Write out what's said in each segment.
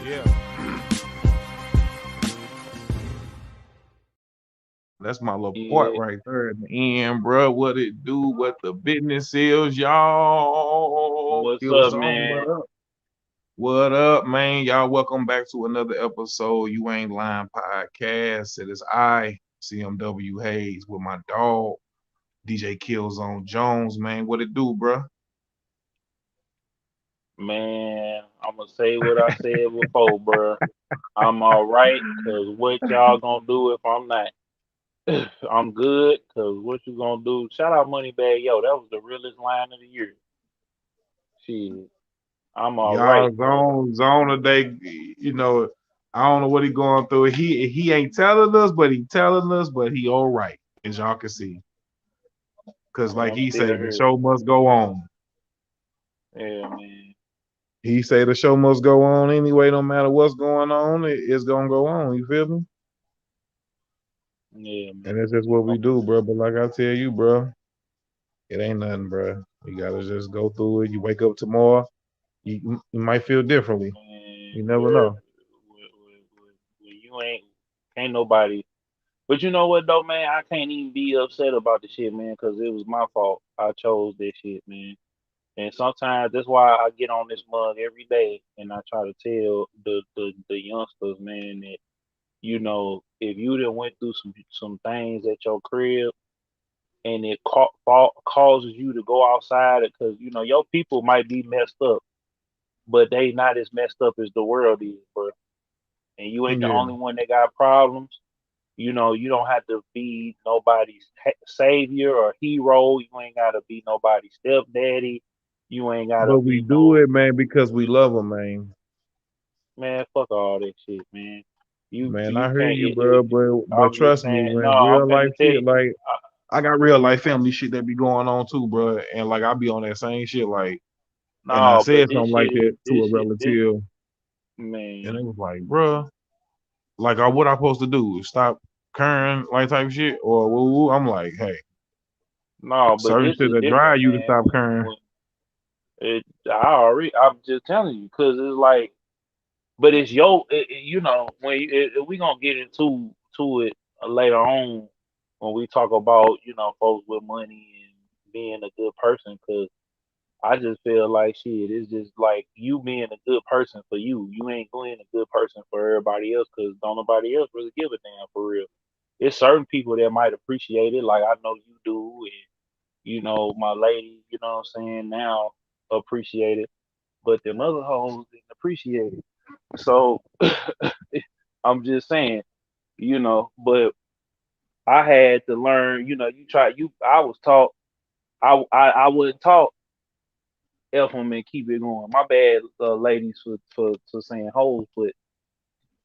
Yeah. That's my little part Yeah. right there at the end, bro. What it do, what the business is, y'all. What's Kill up, zone, man? what up? What up, man? Y'all welcome back to another episode. You Ain't Lying podcast. It is I, CMW Hayes, with my dog, DJ Killzone Jones, man. What it do, bro? Man, I'm gonna say what I said before, bro. I'm all right, cause what y'all gonna do if I'm not? I'm good, cause what you gonna do? Shout out Moneybag, yo. That was the realest line of the year. Shit, I'm all Y'all right, cause zone today, you know, I don't know what he going through. He ain't telling us, but he telling us, but he all right, as y'all can see. Cause man, like I'm he still say, the here. show must go on. Yeah, man. He say the show must go on anyway, no matter what's going on, it's gonna go on. You feel me? Yeah, And man. that's just what we I'm, do, bro. But like I tell you, bro, it ain't nothing, bro. You gotta just go through it. You wake up tomorrow, you might feel differently. man, You never bro. know. You ain't can't nobody. But you know what though, man? I can't even be upset about the shit, man, because it was my fault. I chose this shit, man. And sometimes that's why I get on this mug every day and I try to tell the youngsters, man, that if you done went through some things at your crib and it causes you to go outside because your people might be messed up, but they not as messed up as the world is, bro. And you ain't the Yeah. only one that got problems. You don't have to be nobody's savior or hero. You ain't gotta be nobody's stepdaddy. You ain't gotta But we be do no it, man, because we love them, man. man. Fuck all that shit, man. Man, You I hear can't. you, bro. But I'm just trust me, saying. No, when I'm real life finna tell shit, you. like I got real life family shit that be going on too, bro. And like I be on that same shit, like, and I No, but said something like that to a this relative, and man. it was like, bro, like, what I supposed to do? Stop curring, like type shit, or woo woo? I'm like, hey, No, but certain this shit is that drive different, you to man. stop curring. When I'm just telling you, because it's like, but it's when we gonna get into it later on when we talk about folks with money and being a good person. Because I just feel like shit. It's just like you being a good person for you. You ain't being a good person for everybody else because don't nobody else really give a damn for real. It's certain people that might appreciate it, like I know you do, and my lady. You know what I'm saying now appreciate it, but them other hoes didn't appreciate it. So I'm just saying, but I had to learn. You try. I was taught. I wasn't taught F them and keep it going. My bad, ladies, for saying hoes, but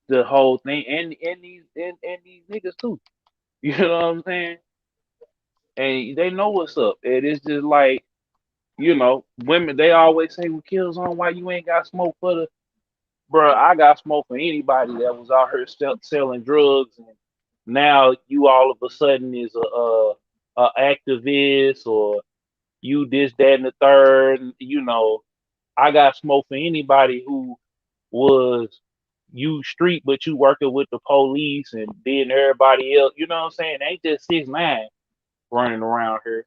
the whole thing and these niggas too. You know what I'm saying? And they know what's up. And it's just like women. They always say, "Well, kills on why you ain't got smoke for the." Bro, I got smoke for anybody that was out here selling drugs, and now you all of a sudden is a activist or you this, that, and the third. I got smoke for anybody who was you street, but you working with the police and then everybody else. You know what I'm saying? They ain't just 6ix9ine running around here.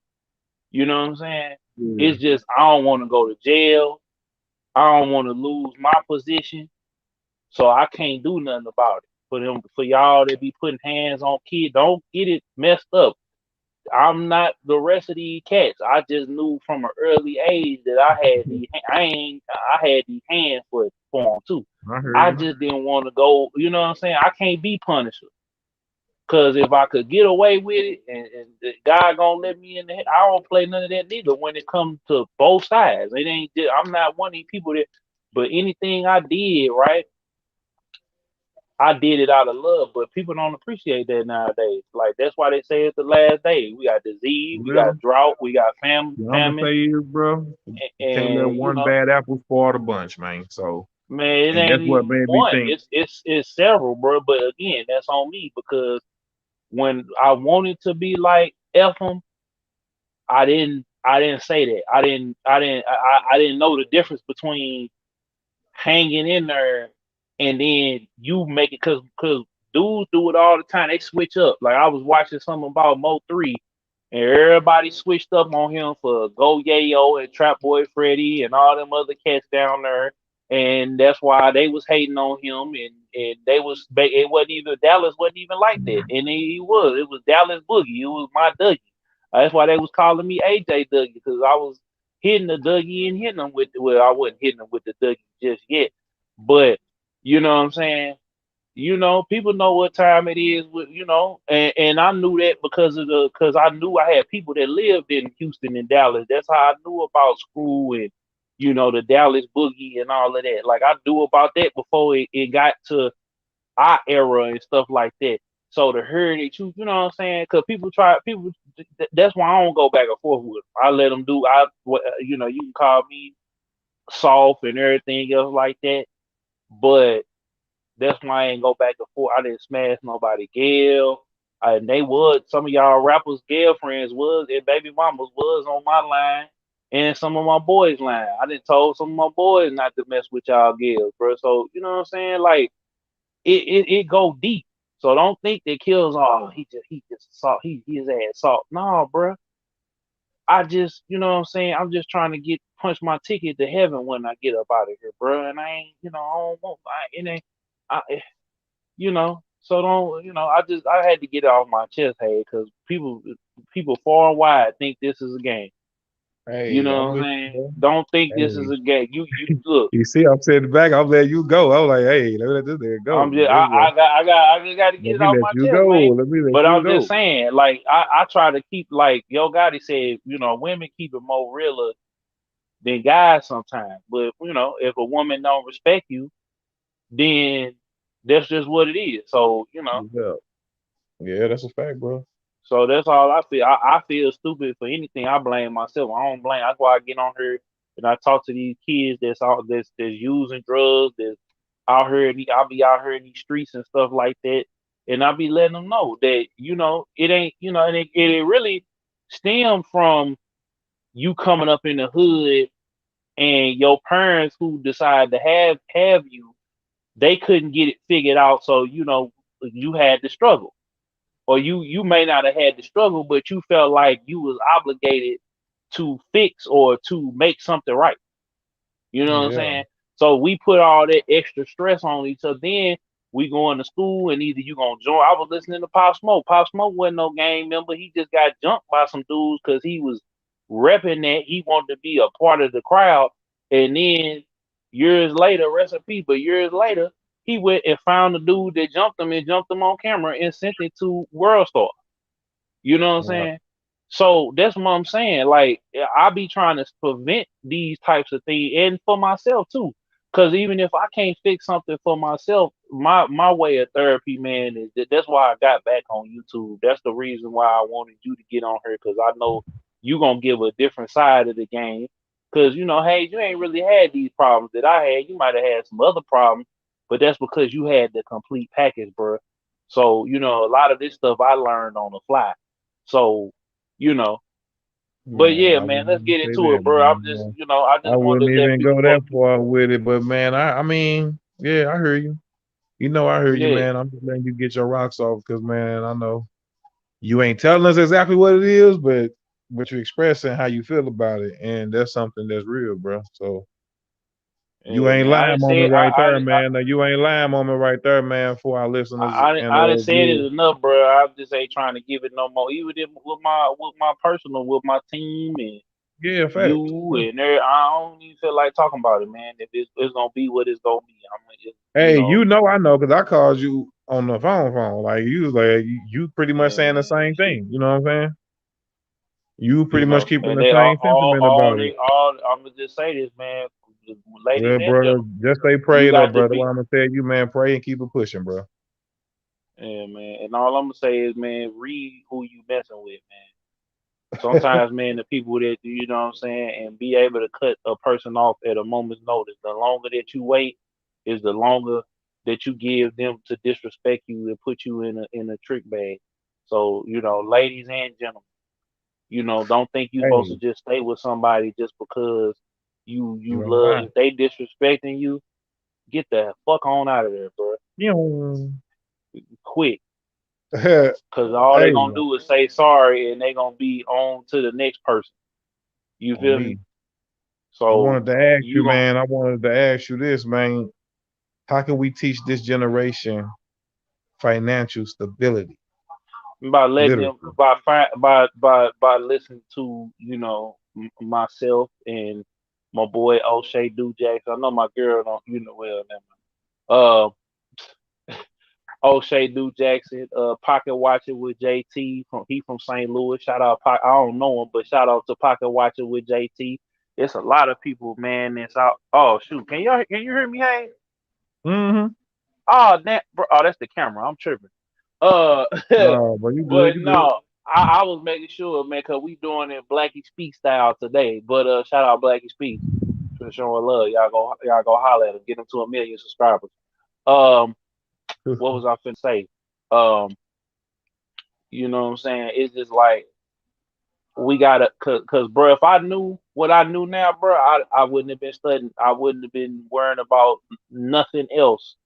You know what I'm saying? Yeah. It's just I don't want to go to jail. I don't want to lose my position, so I can't do nothing about it. For y'all that be putting hands on kids, don't get it messed up. I'm not the rest of these cats. I just knew from an early age that I had these hands for them too. I heard I you. just didn't want to go. You know what I'm saying? I can't be punished. Cause if I could get away with it, and the guy gonna let me in the head, I don't play none of that neither. When it comes to both sides, it ain't. I'm not one of these people that. But anything I did, right, I did it out of love. But people don't appreciate that nowadays. Like that's why they say it's the last day. We got disease, we Well, got drought, we got what I'm gonna famine, say is, bro, you can't let and one bad apple spoil the bunch, man. So, man, it and ain't that's what even made me one. think. It's several, bro. But again, that's on me because when I wanted to be like F 'em, I didn't say that. I didn't know the difference between hanging in there and then you make it because dudes do it all the time. They switch up. Like I was watching something about Mo 3, and everybody switched up on him for Go Yayo and Trap Boy Freddy and all them other cats down there. And that's why they was hating on him, and they was it wasn't even Dallas wasn't even like that, and he was it was Dallas Boogie, it was my Dougie. That's why they was calling me AJ Dougie because I was hitting the Dougie and hitting them with well I wasn't hitting them with the Dougie just yet, but you know what I'm saying? People know what time it is with, and I knew that because I knew I had people that lived in Houston and Dallas. That's how I knew about school and, the Dallas boogie and all of that. Like I knew about that before it got to our era and stuff like that. So to hear that you know what I'm saying? Because that's why I don't go back and forth with them. I let them do, you can call me soft and everything else like that. But that's why I ain't go back and forth. I didn't smash nobody Gail. And they was some of y'all rappers' girlfriends was and baby mamas was on my line and some of my boys' line. I didn't told some of my boys not to mess with y'all girls, bro. So you know what I'm saying? Like it go deep. So don't think that kills. Oh, he just salt. He his ass salt. No, bro. I just what I'm saying. I'm just trying to get punch my ticket to heaven when I get up out of here, bro. And I ain't I don't want. It ain't. I, so don't I had to get it off my chest, hey, because people far and wide think this is a game. You Hey, know I'm what I'm with you, saying? bro. Don't think this is Hey, a game. You look. you see, I'm sitting back. I'm letting you go. I'm like, hey, let this there go. I'm just This way. I just got to get Let it me off let my you chest, go. man. Let me let But you I'm just go. saying, like I try to keep like Yo Gotti said, women keep it more realer than guys sometimes. But if a woman don't respect you, then that's just what it is. So Yeah, yeah, that's a fact, bro. So that's all I feel. I feel stupid for anything. I blame myself. I don't blame. That's why I get on here and I talk to these kids that's using drugs. That's out here. I'll be out here in these streets and stuff like that. And I'll be letting them know that it ain't and it really stemmed from you coming up in the hood and your parents who decide to have you. They couldn't get it figured out, so you had to struggle or you may not have had the struggle, but you felt like you was obligated to fix or to make something right. You know what I'm Yeah, saying? So we put all that extra stress on each other. Then we going to school and either you gonna join. I was listening to Pop Smoke. Pop Smoke wasn't no gang member. He just got jumped by some dudes because he was repping that he wanted to be a part of the crowd. And then years later, rest in peace, but years later, he went and found the dude that jumped him and jumped him on camera and sent it to World Star. You know what I'm right. saying? So that's what I'm saying. Like I be trying to prevent these types of things, and for myself too. Because even if I can't fix something for myself, my way of therapy, man, is that's why I got back on YouTube. That's the reason why I wanted you to get on here because I know you gonna give a different side of the game. Because hey, you ain't really had these problems that I had. You might have had some other problems, but that's because you had the complete package, bro. So a lot of this stuff I learned on the fly. So, you know, but Man, yeah, I man, let's wouldn't get say into that, it, bro. I'm just, man. I I just wanted wouldn't to let even people go know. that far with it, but man, I mean, yeah, I hear you. You know, I hear you, Yeah, man. I'm just letting you get your rocks off because, man, I know you ain't telling us exactly what it is, but you're expressing how you feel about it, and that's something that's real, bro. So you yeah, ain't man. I lying didn't moment say, right there, man. No, you ain't lying moment right there, man. For our listeners and I didn't say it viewers. enough, bro. I just ain't trying to give it no more. Even with my personal, with my team and Yeah, facts. you and there, I don't even feel like talking about it, man. If it's gonna be what it's gonna be, I'm gonna just, Hey, you know I know because I called you on the phone. Like you was like you pretty much yeah, saying the man. same thing. You know what I'm saying? You pretty much keeping And the they same sentiment all about it. they all. I'm gonna just say this, man, ladies Well, and brother, gentlemen, just stay you prayed up, got to brother. be. What I'm gonna tell you, man, pray and keep it pushing, bro. Yeah, man. And all I'm gonna say is, man, read who you messing with, man. Sometimes, man, the people that what I'm saying, and be able to cut a person off at a moment's notice. The longer that you wait, is the longer that you give them to disrespect you and put you in a trick bag. So, ladies and gentlemen, don't think you're supposed to Hey, just stay with somebody just because you you ain't love. lying. If they disrespecting you, Get the fuck on out of there, bro. You Quick. know, Cause all they hey, gonna do is say sorry and they gonna be on to the next person. You on feel me? me. I So wanted to ask you, you gonna man. I wanted to ask you this, man. How can we teach this generation financial stability? by letting them Literacy. by listening to myself and my boy O'Shea Dujax. I know my girl don't well never mind. O'Shea Du Jackson, pocket watching with JT from St. Louis. Shout out, I don't know him, but shout out to pocket watching with JT. It's a lot of people, man. That's out. Oh shoot, can you hear me? Hey, Mm-hmm. oh that, bro, oh that's the camera. I'm tripping. Uh, No, but you good, but you good. no, I was making sure, man, cause we doing it Blackie Speak style today. But shout out Blackie Speak for showing love. Y'all go holler at him, get him to 1 million subscribers. Um, what was I finna say? Um. You know what I'm saying? It's just like we gotta, cause, bro, if I knew what I knew now, bro, I wouldn't have been studying. I wouldn't have been worrying about nothing else.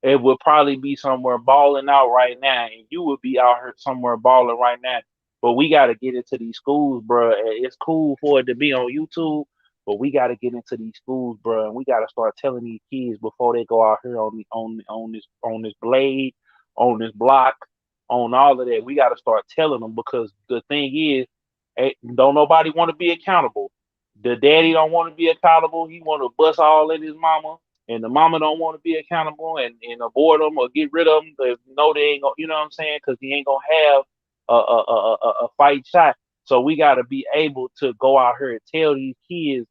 It would probably be somewhere balling out right now, and you would be out here somewhere balling right now. But we got to get into these schools, bro. It's cool for it to be on YouTube, but we got to get into these schools, bro, and we got to start telling these kids before they go out here on this blade, on this block, on all of that. We got to start telling them because the thing is, don't nobody want to be accountable. The daddy don't want to be accountable. He want to bust all in his mama and the mama don't want to be accountable and abort them or get rid of them because no, they ain't gonna, you know what I'm saying? Because he ain't gonna have a fight shot. So we got to be able to go out here and tell these kids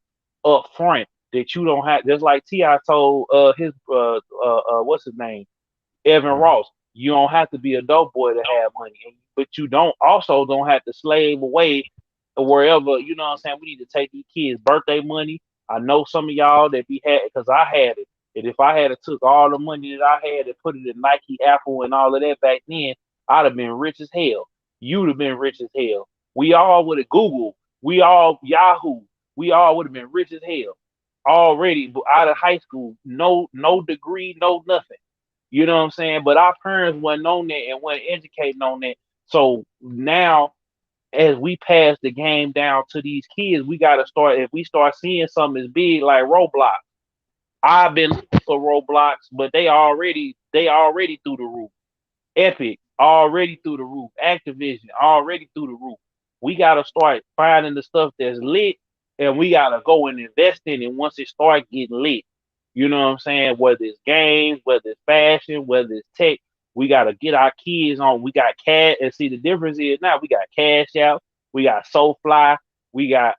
up front that you don't have. Just like Ti told his what's his name, Evan Ross. You don't have to be a dope boy to have money, but you don't have to slave away wherever. You know what I'm saying? We need to take these kids' birthday money. I know some of y'all that be had because I had it. And if I had took all the money that I had and put it in Nike, Apple, and all of that back then, I'd have been rich as hell. You'd have been rich as hell. We all would have Googled. We all Yahoo. We all would have been rich as hell already. But out of high school, no degree, no nothing. You know what I'm saying? But our parents wasn't on that and wasn't educating on that. So now, as we pass the game down to these kids, we got to start. If we start seeing something as big like Roblox, I've been looking for Roblox, but they already through the roof. Epic already through the roof. Activision already through the roof. We gotta start finding the stuff that's lit, and we gotta go and invest in it once it start getting lit. You know what I'm saying? Whether it's games, whether it's fashion, whether it's tech, we gotta get our kids on. We got cash, and see the difference is now we got Cash Out, we got SoFly, we got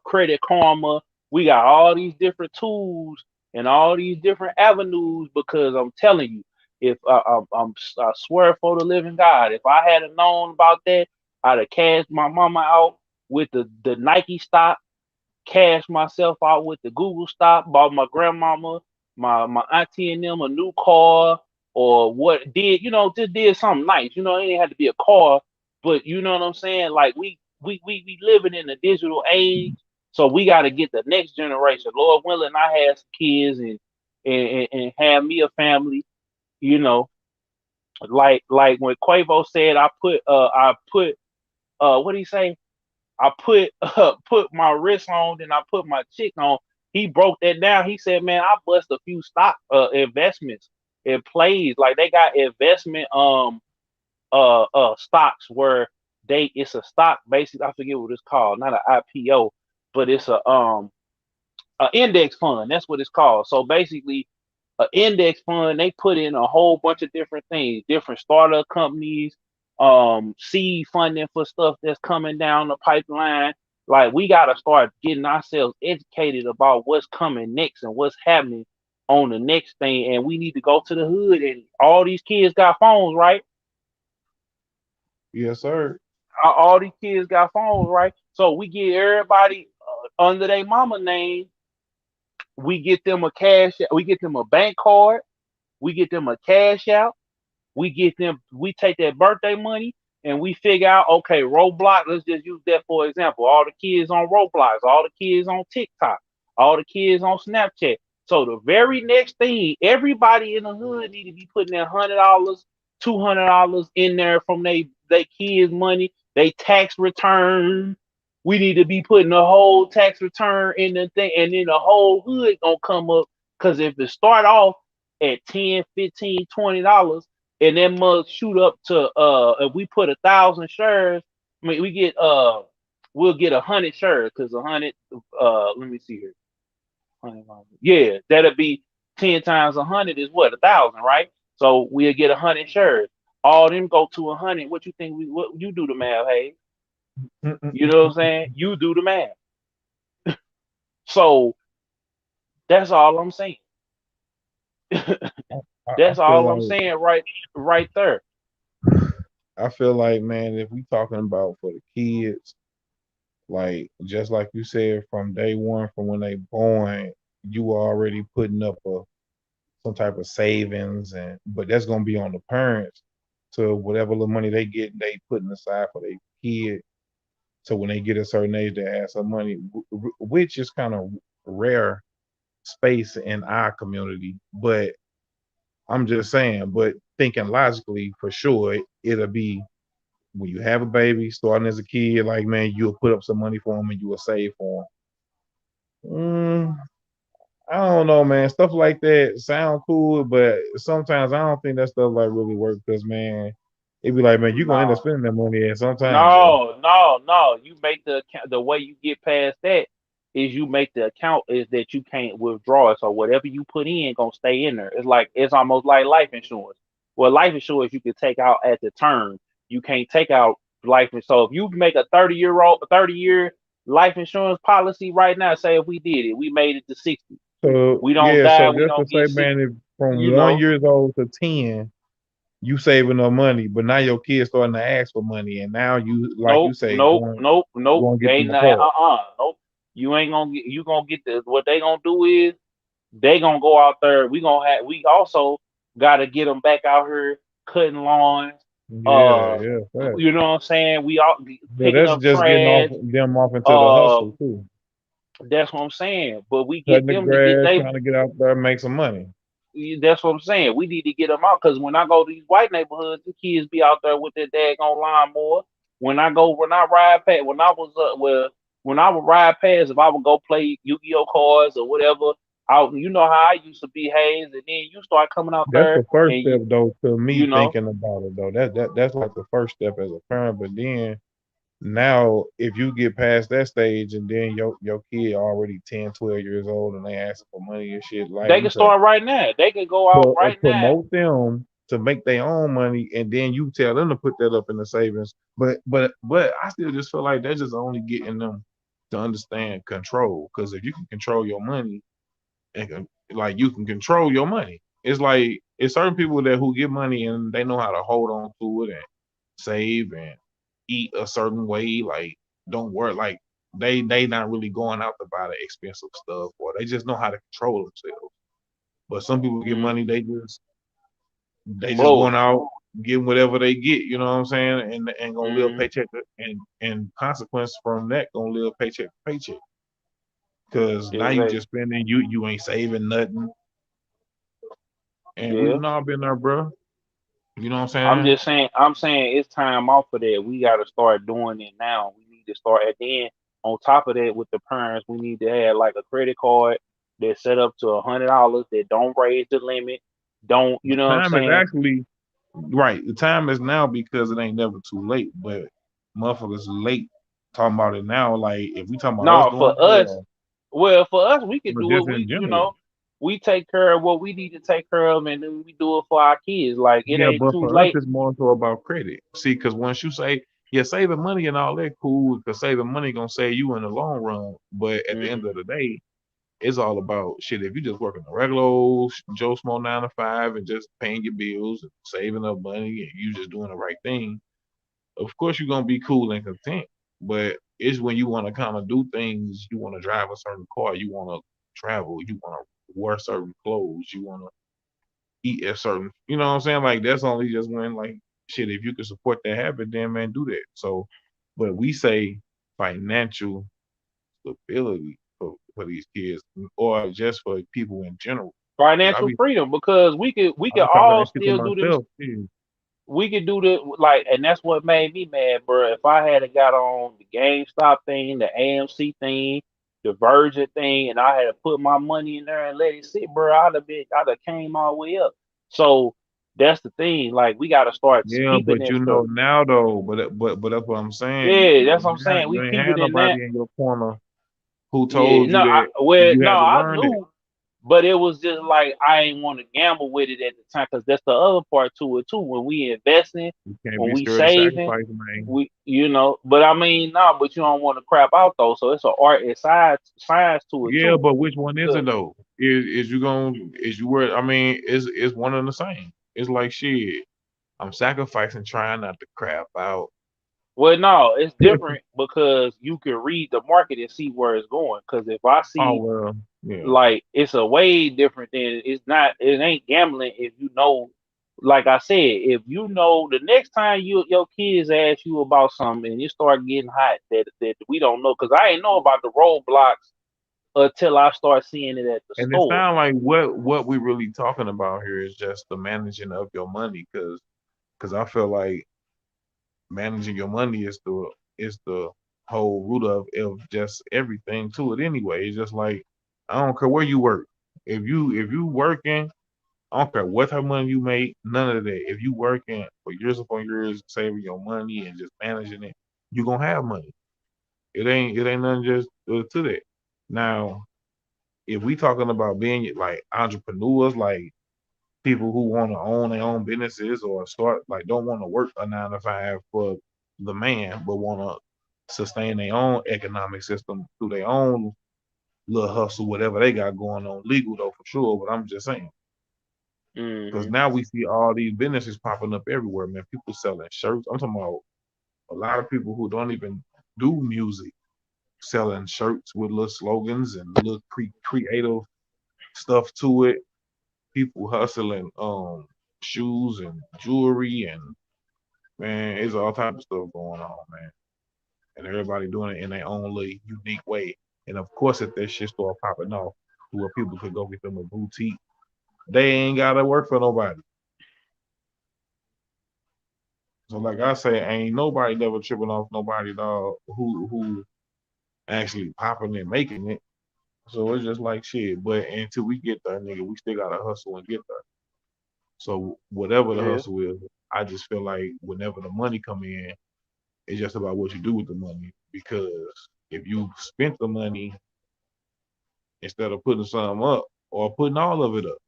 Credit Karma. We got all these different tools and all these different avenues because I'm telling you, if I swear for the living God, if I had known about that, I'd have cashed my mama out with the Nike stock, cashed myself out with the Google stock, bought my grandmama, my auntie and them a new car, or what did just did something nice. It ain't had to be a car, but you know what I'm saying. Like we living in a digital age, so we got to get the next generation. Lord willing, I have some kids and have me a family. You know, like when Quavo said, I put what did he say? I put put my wrist on, then I put my chick on. He broke that down. He said, "Man, I bust a few stock investments in plays. Like they got investment stocks where it's a stock basically. I forget what it's called, not an IPO, but it's a index fund. That's what it's called. So basically, an index fund, they put in a whole bunch of different things, different startup companies, seed funding for stuff that's coming down the pipeline. Like we gotta start getting ourselves educated about what's coming next and what's happening on the next thing. And we need to go to the hood and all these kids got phones, right? Yes, sir. All these kids got phones, right? So we get everybody under their mama name. We get them we get them a bank card, we get them a cash out, we take that birthday money and we figure out, okay, Roblox, let's just use that for example. All the kids on Roblox, all the kids on TikTok, all the kids on Snapchat. So the very next thing, everybody in the hood need to be putting their $100, $200 in there from they kids' money, they tax return. We need to be putting the whole tax return in the thing, and then the whole hood gonna come up. Cause if it start off at 10, 15, $20, and then must shoot up to if we put 1,000 shares, I mean we get we'll get 100 shares because 100 let me see here. 100, yeah, that'll be 10 times 100 is what 1,000, right? So we'll get 100 shares. All them go to 100. What you think? What you do the math, hey? You know what I'm saying? You do the math. So that's all I'm saying. I That's feel all I'm like saying right there. man, if we talking about for the kids, like just like you said, from day one, from when they born, you already putting up some type of savings, and but that's gonna be on the parents to whatever little money they get, they putting aside for their kid. So when they get a certain age, they have some money, which is kind of rare space in our community. But I'm just saying, but thinking logically, for sure, it'll be when you have a baby, starting as a kid, like man, you'll put up some money for them and you will save for them. I don't know, man. Stuff like that sound cool, but sometimes I don't think that stuff like really work because man, it be like, man, you're gonna end up No. spending that money at some time, bro. No. You make the account. The way you get past that is you make the account is that you can't withdraw it. So whatever you put in gonna stay in there. It's almost like life insurance. Well, life insurance you can take out at the term. You can't take out life insurance. So if you make a 30-year life insurance policy right now, say if we did it, we made it to 60. So We don't yeah, die. so We just to don't say, get sick. man, if from You one know. years old to 10, you saving no money, but now your kids starting to ask for money, and now you, like you Nope, say, nope, nope, nope. going to get them Ain't a car. nope. You ain't gonna get. You gonna get the. What they gonna do is they gonna go out there. We gonna have. We also gotta get them back out here cutting lawns. Yeah, Uh, yeah, fact. you know what I'm saying? We all But picking that's up just getting off trash. them off into the Uh, hustle too, that's what I'm saying. But we cutting get the them to get grass, they. trying to get out there and make some money. That's what I'm saying. We need to get them out because when I go to these white neighborhoods, the kids be out there with their daggone lawnmower. When I ride past, when I would ride past, if I would go play Yu-Gi-Oh cards or whatever, out, you know how I used to behave, and then you start coming out That's there the first and step though to you me know, thinking about it though. That's like the first step as a parent. But then now if you get past that stage and then your kid already 10, 12 years old and they asking for money and shit, like they you can say, start right now. They can go out to right now. promote them to make their own money, and then you tell them to put that up in the savings. But I still just feel like that's just only getting them to understand control. Because if you can control your money, and like you can control your money, it's like it's certain people that who get money and they know how to hold on to it and save and eat a certain way. Like don't work like they not really going out to buy the expensive stuff, or they just know how to control themselves. But some people get Mm, money, they just blow going it. out getting whatever they get, you know what I'm saying, and gonna live Mm, paycheck and consequence from that gonna live paycheck to paycheck. Cause now you exactly. just spending, you ain't saving nothing, and we've Yeah. all been there, bro. You know what I'm I'm saying? just saying. I'm saying it's time off for that. We got to start doing it now. We need to start at the end. On top of that, with the parents, we need to have like a credit card that's set up to $100 that don't raise the limit. Don't you The know what I'm time is saying? actually right. The time is now because it ain't never too late. But motherfuckers late talking about it now. Like if we talking about us No, going for through it, us. Well, for us, we can or do just it. in We general. we take care of what we need to take care of, and then we do it for our kids. Like it Yeah, ain't but too for us, late. it's more so about credit. See, because once you say, yeah, saving money and all that cool, because saving money gonna save you in the long run. But at the end of Hmm. the day, it's all about shit. If you just working a regular old Joe Small 9 to 5 and just paying your bills and saving up money and you just doing the right thing, of course you're gonna be cool and content. But it's when you want to kind of do things, you want to drive a certain car, you want to travel, you want to wear certain clothes, you want to eat at certain, you know what I'm saying? Like that's only just when like shit, if you can support that habit, then man, do that. So, but we say financial stability. for these kids or just for people in general. Cause Financial freedom, because we I could be talking all that shit to still do them. myself too. We could do the like, and that's what made me mad, bro. If I had got on the GameStop thing, the AMC thing, the Virgin thing, and I had to put my money in there and let it sit, bro, I'd have came all the way up. So that's the thing. Like, we got to start Yeah, peeping but that you stuff. know now though, but that's what I'm saying. Yeah, that's what I'm saying. You We ain't peep it had in that. nobody in your corner who Yeah, told no, you that you no, had to I learn that. knew, but it was just like I ain't want to gamble with it at the time, because that's the other part to it too. When we investing, You can't when be we scared to saving, sacrifice, man. but I mean, no, but you don't want to crap out though. So it's an art and science to it Yeah, too. but which one is Because, it though? Is you going is you where I mean, it's one and the same. It's like shit. I'm sacrificing trying not to crap out. well, no, it's different because you can read the market and see where it's going. Because if I Oh see, well, yeah. like, it's a way different than, it's not, it ain't gambling. If you know, like I said, if you know the next time your kids ask you about something and it start getting hot, that we don't know, because I ain't know about the roadblocks until I start seeing it at the And it store. sounds like what we really talking about here is just the managing of your money, because I feel like managing your money is the whole root of just everything to it anyway. It's just like I don't care where you work. If you working, I don't care what type of money you make, none of that. If you working for years upon years, saving your money and just managing it, you gonna have money. It ain't nothing just to that. Now, if we talking about being like entrepreneurs, like people who want to own their own businesses or start like don't want to work a 9 to 5 for the man, but want to sustain their own economic system through their own little hustle, whatever they got going on, legal though for sure. But I'm just saying, because Hmm. now we see all these businesses popping up everywhere, man. People selling shirts. I'm talking about a lot of people who don't even do music selling shirts with little slogans and little creative stuff to it. People hustling shoes and jewelry and man, it's all type of stuff going on, man. And everybody doing it in their own little unique way. And of course, if that shit start popping off, to where people could go get them a boutique, they ain't gotta work for nobody. So like I say, ain't nobody never tripping off nobody dog who actually popping and making it. So it's just like shit. But until we get there, nigga, we still gotta hustle and get there. So whatever the Yeah. hustle is, I just feel like whenever the money come in, it's just about what you do with the money. Because if you spent the money instead of putting some up or putting all of it up,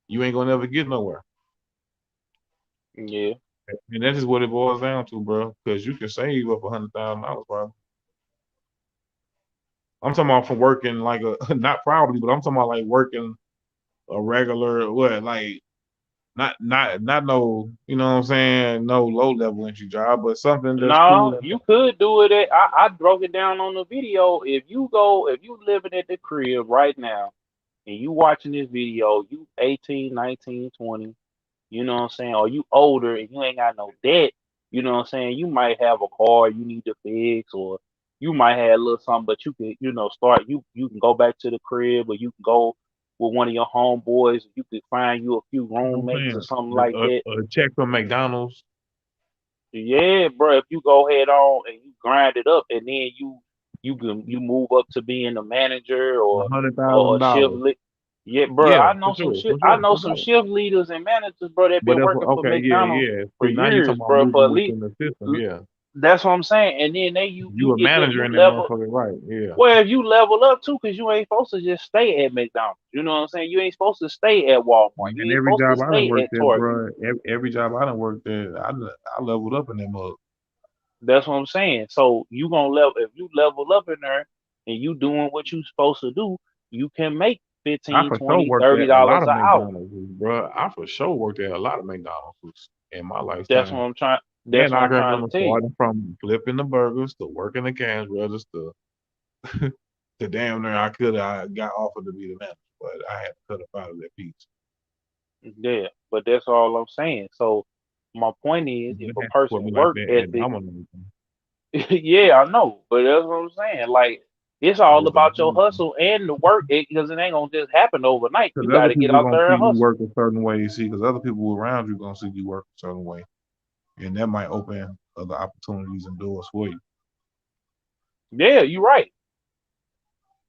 you ain't gonna never get nowhere. Yeah. And that's just what it boils down to, bro. Because you can save up $100,000, bro. I'm talking about from working like a not proudly, but I'm talking about like working a regular what like not no you know what I'm saying no low level entry job, but something that's No, cool. you could do it. I broke it down on the video. If you living at the crib right now and you watching this video, you 18, 19, 20, you know what I'm saying, or you older and you ain't got no debt, you know what I'm saying, you might have a car you need to fix, or you might have a little something, but you can, start, you can go back to the crib, or you can go with one of your homeboys, you can find you a few You know what I'm roommates or saying? something like that. A check from McDonald's, Yeah, bro. If you go head on and you grind it up, and then you move up to being a manager, a hundred or thousand a shift dollars. lead. Yeah, bro. Yeah, I for know some sure, shit. for I sure, know for some sure. shift leaders and managers, bro. That But been that's working for okay. Yeah, McDonald's yeah. for See, now you years, talking about bro. For moving at least, within the system. Yeah, that's what I'm saying. And then you you a get the manager you in that level. motherfucker, right? Yeah. Well, if you level up too, because you ain't supposed to just stay at McDonald's. You know what I'm saying? You ain't supposed to stay at Walmart. You And ain't every supposed to job I done stay worked at at, Target. bro, every job I done worked at, I leveled up in that mug. That's what I'm saying. So you gonna level, if you level up in there and you doing what you supposed to do, you can make I 15, for sure 20, worked thirty at a lot dollars of an hour. McDonald's, bro. I for sure worked at a lot of McDonald's in my That's what lifetime. I'm trying. That's And what I I'm can trying to remember tell you. starting from flipping the burgers to working the cash register to damn near I got offered to be the manager, but I had to cut up out of that piece. Yeah, but that's all I'm saying. So my point is, if You a had to put person me like work that at ethic, Domino's. yeah, I know, but that's what I'm saying. Like, It's I all would about your agree. hustle and the work, because it ain't gonna just happen overnight. Because You got other to get people out gonna there see and you hustle. work a certain way, see, because other people around you gonna see you work a certain way, and that might open other opportunities and doors for you. Yeah, you right.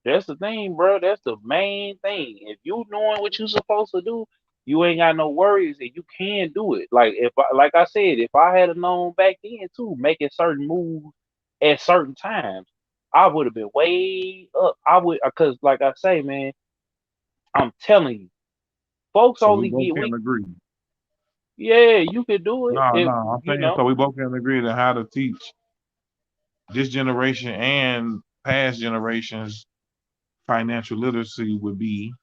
That's the thing, bro. That's the main thing. If you knowing what you supposed to do, you ain't got no worries, and you can do it. Like I said, if I had known back then too, making certain moves at certain times, I would have been way up. I would, because like I say, man, I'm telling you, folks So we only both get can we. agree. Yeah, you can do it. No, If no, I'm you saying know. so we both can agree to how to teach this generation and past generations financial literacy would be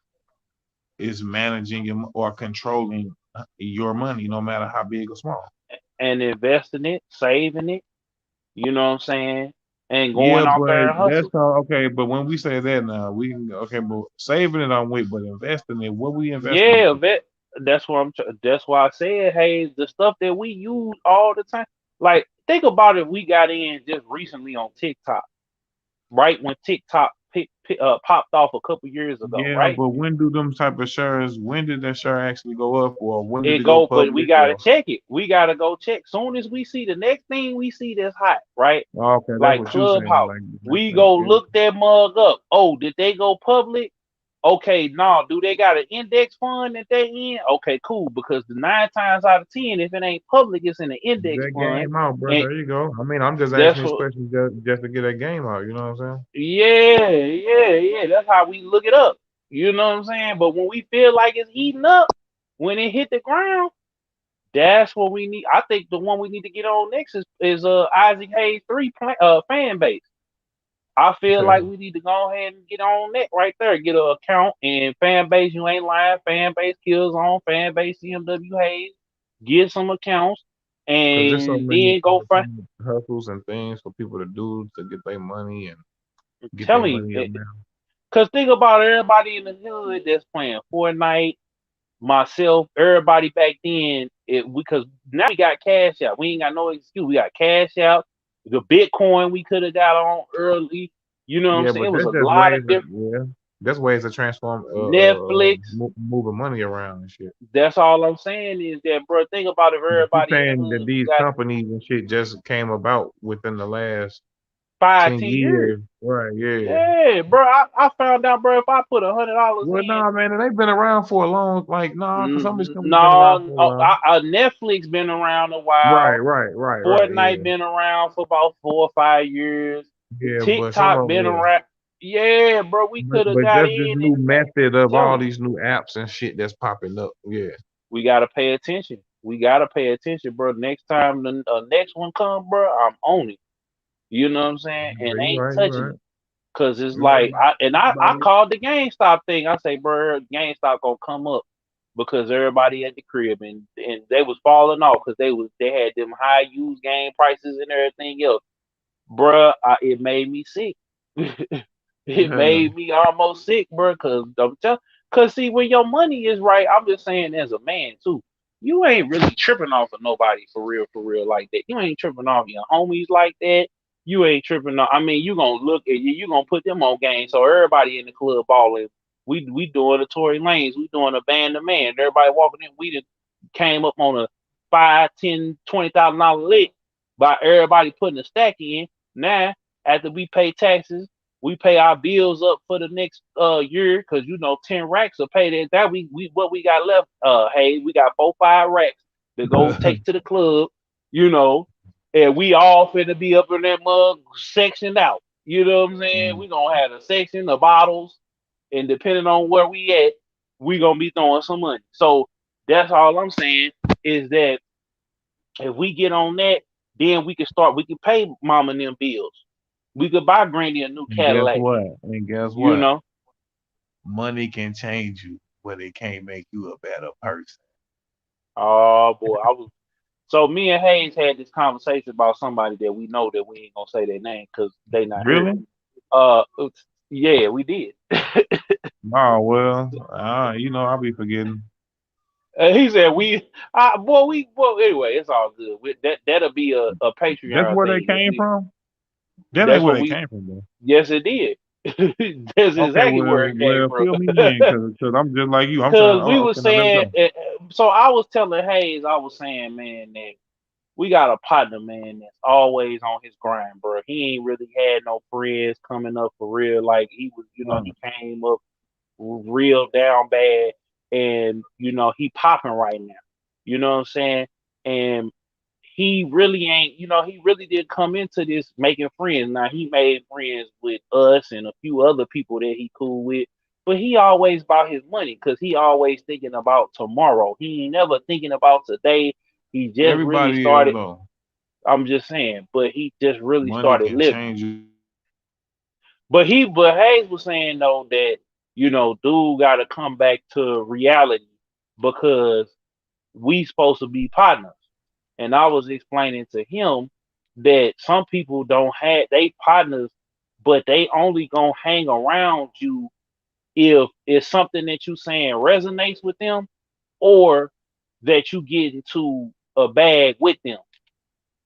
is managing or controlling your money, no matter how big or small. And investing it, saving it, you know what I'm saying? And Yeah, going out but there and that's hustle. all okay. But when we say that now, we can okay, but saving it I'm with, but investing it, what we investing Yeah, into? that's what that's why I said, hey, the stuff that we use all the time. Like, think about it, we got in just recently on TikTok, right? When TikTok popped off a couple years ago, Yeah, right? but when do them type of shares? When did that share actually go up, or when did It it go go, but we public? gotta Or check it. We gotta go check. Soon as we see the next thing we see that's hot, right? oh, okay, that's Like what you saying. Clubhouse. Like We like, go yeah. look that mug up. Oh, did they go public? Okay, no. Do they got an index fund that they in? Okay, cool. Because the 9 times out of 10, if it ain't public, it's in the index That fund, game out, bro. and There you go. I mean, I'm just that's asking these what. questions just to get that game out. You know what I'm Yeah, yeah, yeah. That's how we look it up. You know what I'm saying? But when we feel like it's eating up, when it hit the ground, that's what we need. I think the one we need to get on next is Isaac Hayes fan base. I feel like saying? we need to go ahead and get on that right there. Get an account and fan base. You ain't lying. Fan base kills on fan base. CMW Hayes. Get some accounts Because there's so and many then go find. hustles and things for people to do to get their money and I'm get their telling money up you, now. cause think about everybody in the hood that's playing Fortnite. Myself, everybody back then, because now we got cash out. We ain't got no excuse. We got cash out. The Bitcoin we could have got on early. You know what I'm Yeah, saying? but It was that's a just lot of ways that different yeah, that's ways to transform Netflix. moving money around and shit. That's all I'm saying is that, bro. Think about if But you everybody in the saying that hood who these got companies and shit just came about within the last five, 10 ten years. years, right? Yeah. Yeah, bro. I found out, bro. If I put $100 Well, in, nah, man, and they've been around for a long, like, nah, because some of these companies been around no, for a while. Netflix been around a Right, while. right, Fortnite yeah. been around for about 4 or 5 years. Yeah, but some TikTok of been them, yeah. around. Yeah, bro. We But, could have but got just this in new and method of tell all them. these new apps and shit that's popping up. Yeah. We gotta pay attention. We gotta pay attention, bro. Next time the next one come, bro, I'm on it. You know what I'm saying? And You ain't right, you touching right. it. Cause it's You right like about, I about it. called the GameStop thing. I say, bro, GameStop gonna come up because everybody at the crib and they was falling off because they had them high used game prices and everything else. Bruh, it made me sick. It made me almost sick, bruh. Cause see, when your money is right, I'm just saying as a man too, you ain't really tripping off of nobody for real like that. You ain't tripping off your homies like that. You ain't tripping off. I mean, you gonna look at you gonna put them on game. So everybody in the club balling. We doing the Tory Lanes. We doing a band of man. Everybody walking in. We just came up on a 5, 10, $20,000 lick by everybody putting a stack in. Now, after we pay taxes, we pay our bills up for the next year because 10 racks will pay that. That we what we got left. Hey, we got 4, 5 racks to go take to the club. You know, and we all finna be up in that mug sectioned out. You know what I'm saying? Mm. We gonna have a section of bottles, and depending on where we at, we gonna be throwing some money. So that's all I'm saying is that if we get on that, then we can start. We can pay mama and them bills. We could buy Granny a new And guess Cadillac. what? And guess You what? know. Money can change you, but it can't make you a better person. Oh boy, I was. So me and Hayes had this conversation about somebody that we know that we ain't gonna say their name because they not here. Really? Uh, yeah, we did. Oh well, I'll be forgetting. He said boy, well, anyway, it's all good. That'll be a That's Patreon where they thing if came we. from. That ain't That's where what they we. came from, though. Yes, it did. That's Okay, exactly where it came from. fill me in, cause I'm just like you. I'm trying. Cause we were Okay, now let's saying, go. so I was telling Hayes, I was saying, man, that we got a partner, man, that's always on his grind, bro. He ain't really had no friends coming up for real. Like he was, he came up real down bad, and he popping right now. You know what I'm saying? And he really ain't, he really did come into this making friends. Now he made friends with us and a few other people that he cool with, but he always about his money because he always thinking about tomorrow. He ain't never thinking about today. He just really Everybody else started. though, I'm just saying, but he just really money started can living. change you. But Hayes was saying though that dude got to come back to reality because we supposed to be partners. And I was explaining to him that some people don't have they partners, but they only gonna hang around you if it's something that you saying resonates with them, or that you get into a bag with them.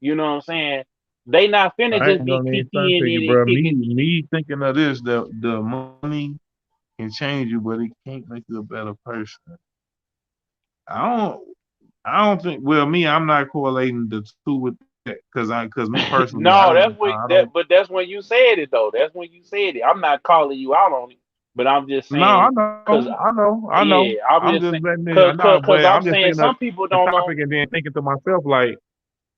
You know what I'm saying? They not finna I just ain't be gonna even front PPing to you, it and bro. kicking. Me thinking of this, the money can change you, but it can't make you a better person. I don't. I don't think. Well, me, I'm not correlating the two with that cause me personally, No, that's I when don't. but that's when you said it though. That's when you said it. I'm not calling you out on it, but I'm just No, I saying know, because I know. yeah, I'm I'm just just saying letting it. I know, but cause I'm I'm just saying thinking of some people the don't know. topic and then thinking to myself like,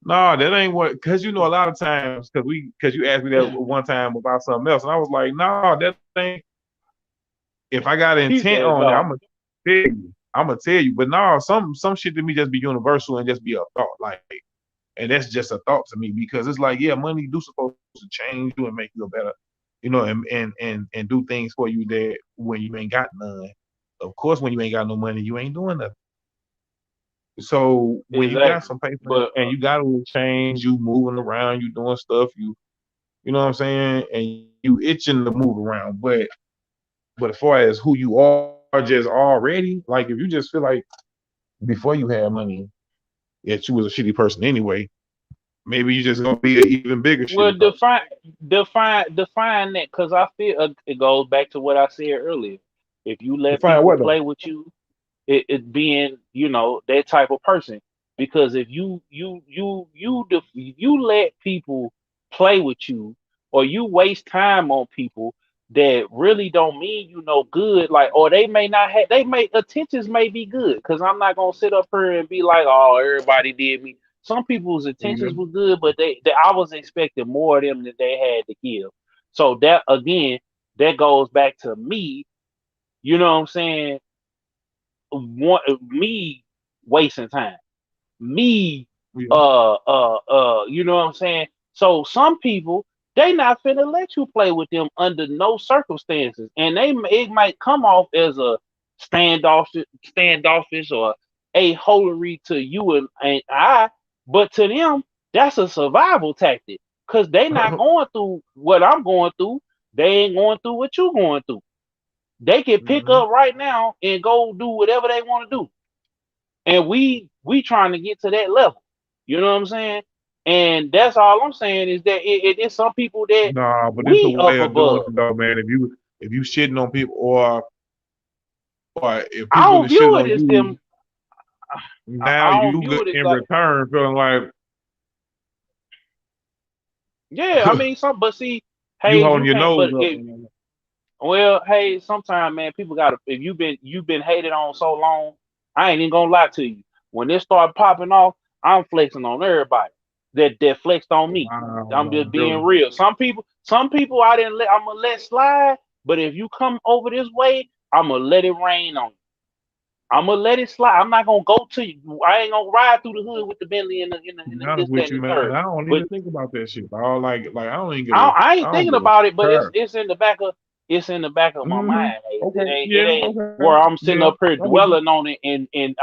no, that ain't what. Cause a lot of times, cause you asked me that one time about something else, and I was like, no, that ain't. If I got He intent said on it, I'm no. gonna tell you. I'm gonna tell you. But no, some shit to me just be universal and just be a thought, like, and that's just a thought to me because it's like, yeah, money do supposed to change you and make you a better, and do things for you that when you ain't got none. Of course, when you ain't got no money, you ain't doing nothing. So when you got Exactly. some paper But and you got a little change, you moving around, you doing stuff, you know what I'm saying, and you itching to move around. But as far as who you are just already, like if you just feel like before you had money that you was a shitty person anyway, maybe you just gonna be an even bigger shitty well, person. define that because I feel it goes back to what I said earlier. If you let Define people what though? play with you, it being that type of person. Because if you let people play with you, or you waste time on people that really don't mean you no good, like, or they may not have, they may attentions may be good, because I'm not gonna sit up here and be like, oh, everybody did me. Some people's Yeah. intentions were good, but they I was expecting more of them than they had to give. So that again, that goes back to me. You know what I'm saying? Me wasting time, me Yeah. you know what I'm saying? So some people, they not finna let you play with them under no circumstances, and it might come off as a standoffish or a holery to you and I, but to them that's a survival tactic because they not going through what I'm going through. They ain't going through what you going through. They can pick Mhm. up right now and go do whatever they want to do, and we trying to get to that level. You know what I'm saying? And that's all I'm saying is that it's some people that Nah, but it's a we way up of doing above. it though, man. If you shitting on people, or if I people don't are shitting view it on as you, them. now I don't you view get it as in like, return feeling like yeah. I mean, some, but see, you Hayes, holding you your can't. nose But up. well, hey, sometimes, man, people gotta. If you've been hated on so long, I ain't even gonna lie to you. When this start popping off, I'm flexing on everybody that flexed on me. Wow, I'm no, just being really. real. Some people I didn't let. I'm gonna let slide. But if you come over this way, I'm gonna let it rain on you. I'm gonna let it slide. I'm not gonna go to you. I ain't gonna ride through the hood with the Bentley To in be the honest this, that, with and you, the man, third. I don't But even think about that shit. Dog. Like I don't even give I I ain't don't thinking give a about it, but it's care. it's in the back of my Hmm. mind. Hey, Okay, it yeah, ain't okay, where I'm sitting yeah, up here I'm with you. dwelling on it, and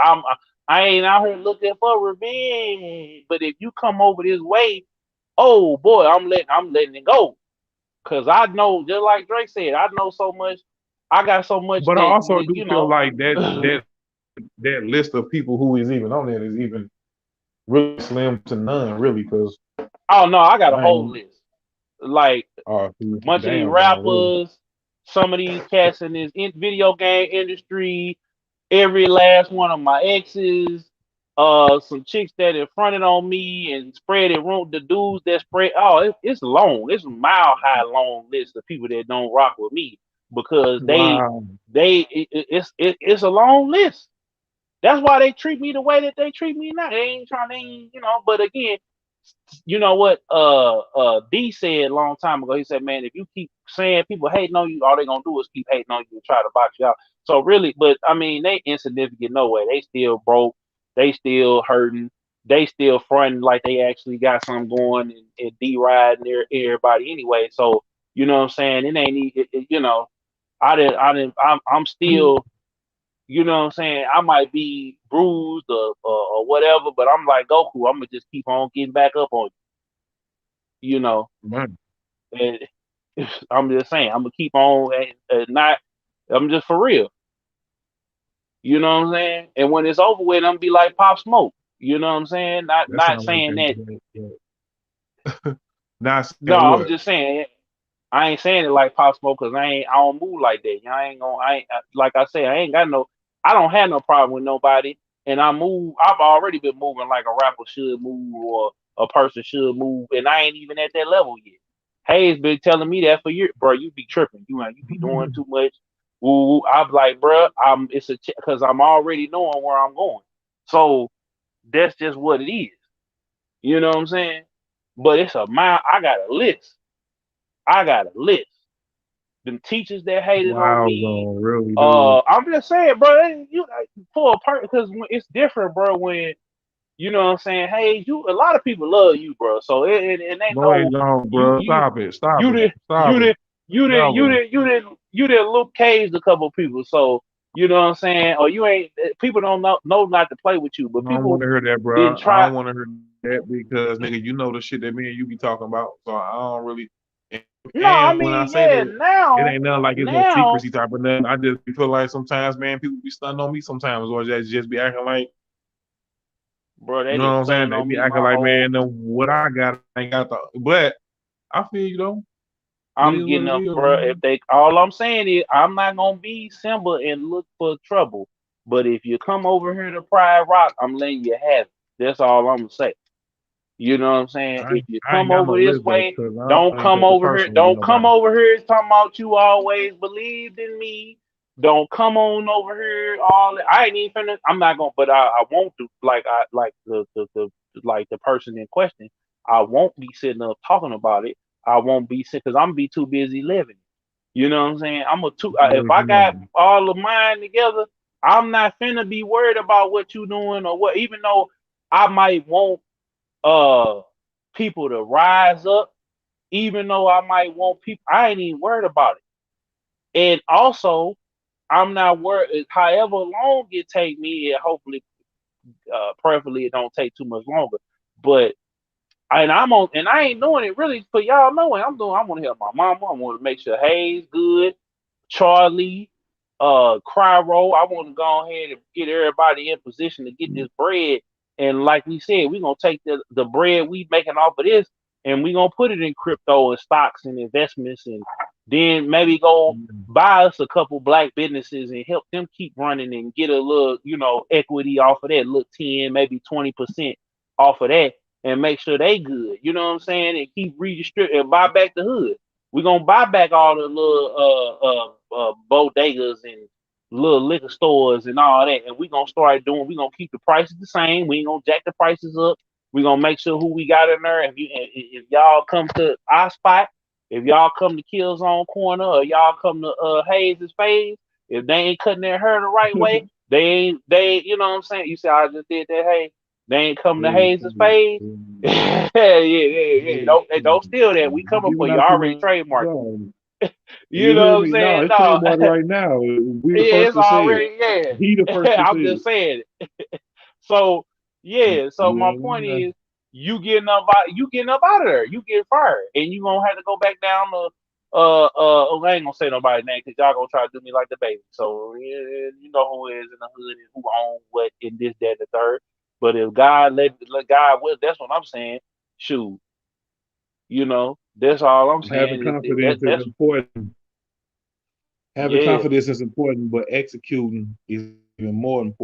I ain't out here looking for revenge. But if you come over this way, oh boy, I'm letting it go, cause I know, just like Drake said, I know so much. I got so much But I that also do feel like oh that list of people who is even on there is even really slim to none, really, because no, I got a I whole ain't. list, like Oh, bunch of these damn, dog, really. rappers. some of these cats in this video game industry, every last one of my exes, some chicks that in fronted on me and spread it room, the dudes that spread, it's long, it's a mile high long list of people that don't rock with me because Wow. it's a long list. That's why they treat me the way that they treat me now. They ain't, but again, you know what D said a long time ago. He said, man, if you keep saying people hating on you, all they gonna do is keep hating on you and try to box you out. So really, but I mean, they insignificant no way. They still broke, they still hurting, they still fronting like they actually got something going and D riding everybody anyway. So you know what I'm saying? It ain't I'm still, you know what I'm saying? I might be bruised or whatever, but I'm like Goku. I'm gonna just keep on getting back up on you, Man. and I'm just saying, I'm gonna keep on and not. I'm just for real. You know what I'm saying? And when it's over with, I'm gonna be like Pop Smoke. You know what I'm saying? Not That not sounds like saying that. that. Not No, saying I'm what? just saying. I ain't saying it like Pop Smoke because I don't move like that. I ain't gonna. Like I say, I ain't got no. I don't have no problem with nobody, and I move. I've already been moving like a rapper should move or a person should move, and I ain't even at that level yet. Hayes been telling me that for years, bro. You be tripping. You be doing too much. Woo, I'm like, bro. It's because I'm already knowing where I'm going. So that's just what it is. You know what I'm saying? But it's a mile. I got a list. I got a list. Them teachers that hated on Wow, me. bro, really do. I'm just saying, bro. You for a person because it's different, bro. When you know what I'm saying. Hey, a lot of people love you, bro. So and they No, they know don't, you bro. you Stop it. Stop you it. did Stop you it. did you did you Never. did you did you did Luke Cage a couple people. So you know what I'm saying. Or you ain't people don't know not to play with you, but I don't people want to hear that, didn't bro. I try. don't want to hear that because, nigga, you know the shit that me and you be talking about. So I don't really. And, No, I and when I mean, say yeah, that, it now ain't nothing like it's no now, secrecy type of nothing. I just feel like sometimes, man, people be stunning on me sometimes, or just be acting like, bro, you they know what been I'm saying? stunning They on be me acting my like, whole. man, no, what I got, I ain't got the. But I feel you though. It I'm is what getting it up, is, bro. If man. they, all I'm saying is, I'm not gonna be Simba and look for trouble. But if you come over here to Pride Rock, I'm letting you have it. That's all I'm gonna say. You know what I'm saying? I If you I come ain't got no over this list though, way, because don't I ain't come take it over here. personally with Don't come nobody. over here talking about you always believed in me. Don't come on over here. I ain't even finna. I'm not gonna. But I won't do like I like the person in question. I won't be sitting up talking about it. I won't be sitting because I'm gonna be too busy living. You know what I'm saying? I'm a two. If Really, I you know. got all of mine together, I'm not finna be worried about what you doing or what. Even though I might want uh people to rise up, even though I might want people, I ain't even worried about it. And also, I'm not worried. However long it take me, and hopefully, preferably, it don't take too much longer. But and I ain't doing it really for y'all knowing. I want to help my mama. I want to make sure Hayes good. Charlie, Cryro. I want to go ahead and get everybody in position to get this bread. And like we said, we're gonna take the bread we making off of this and we're gonna put it in crypto and stocks and investments and then maybe go buy us a couple black businesses and help them keep running and get a little, equity off of that, look 10, maybe 20% off of that and make sure they good. You know what I'm saying? And keep redistributing and buy back the hood. We're gonna buy back all the little bodegas and little liquor stores and all that, and we're gonna start doing. We're gonna keep the prices the same. We ain't gonna jack the prices up. We're gonna make sure who we got in there. If y'all come to our spot, if y'all come to Killzone Corner, or y'all come to Hayes' Phase, if they ain't cutting their hair the right way, they. You know what I'm saying? You say I just did that. Hey, they ain't coming to Hayes' Phase. Yeah. Don't steal that. We coming for Giving you. out I too already much trademarked it. zone. You You know hear what I'm me? No, saying? it's No, trademark right now. We the yeah, first it's to say it. already yeah. He the first to say I'm it. just saying it. So yeah. So my point Yeah. is, you getting up out of there. You get fired, and you gonna have to go back down to I ain't gonna say nobody's name because y'all gonna try to do me like the baby. So yeah, you know who is in the hood and who own what in this, that, and the third. But if God let God will, that's what I'm saying. Shoot, that's all I'm Having saying. confidence is That's important. Having Yeah, confidence is important, but executing is even more important.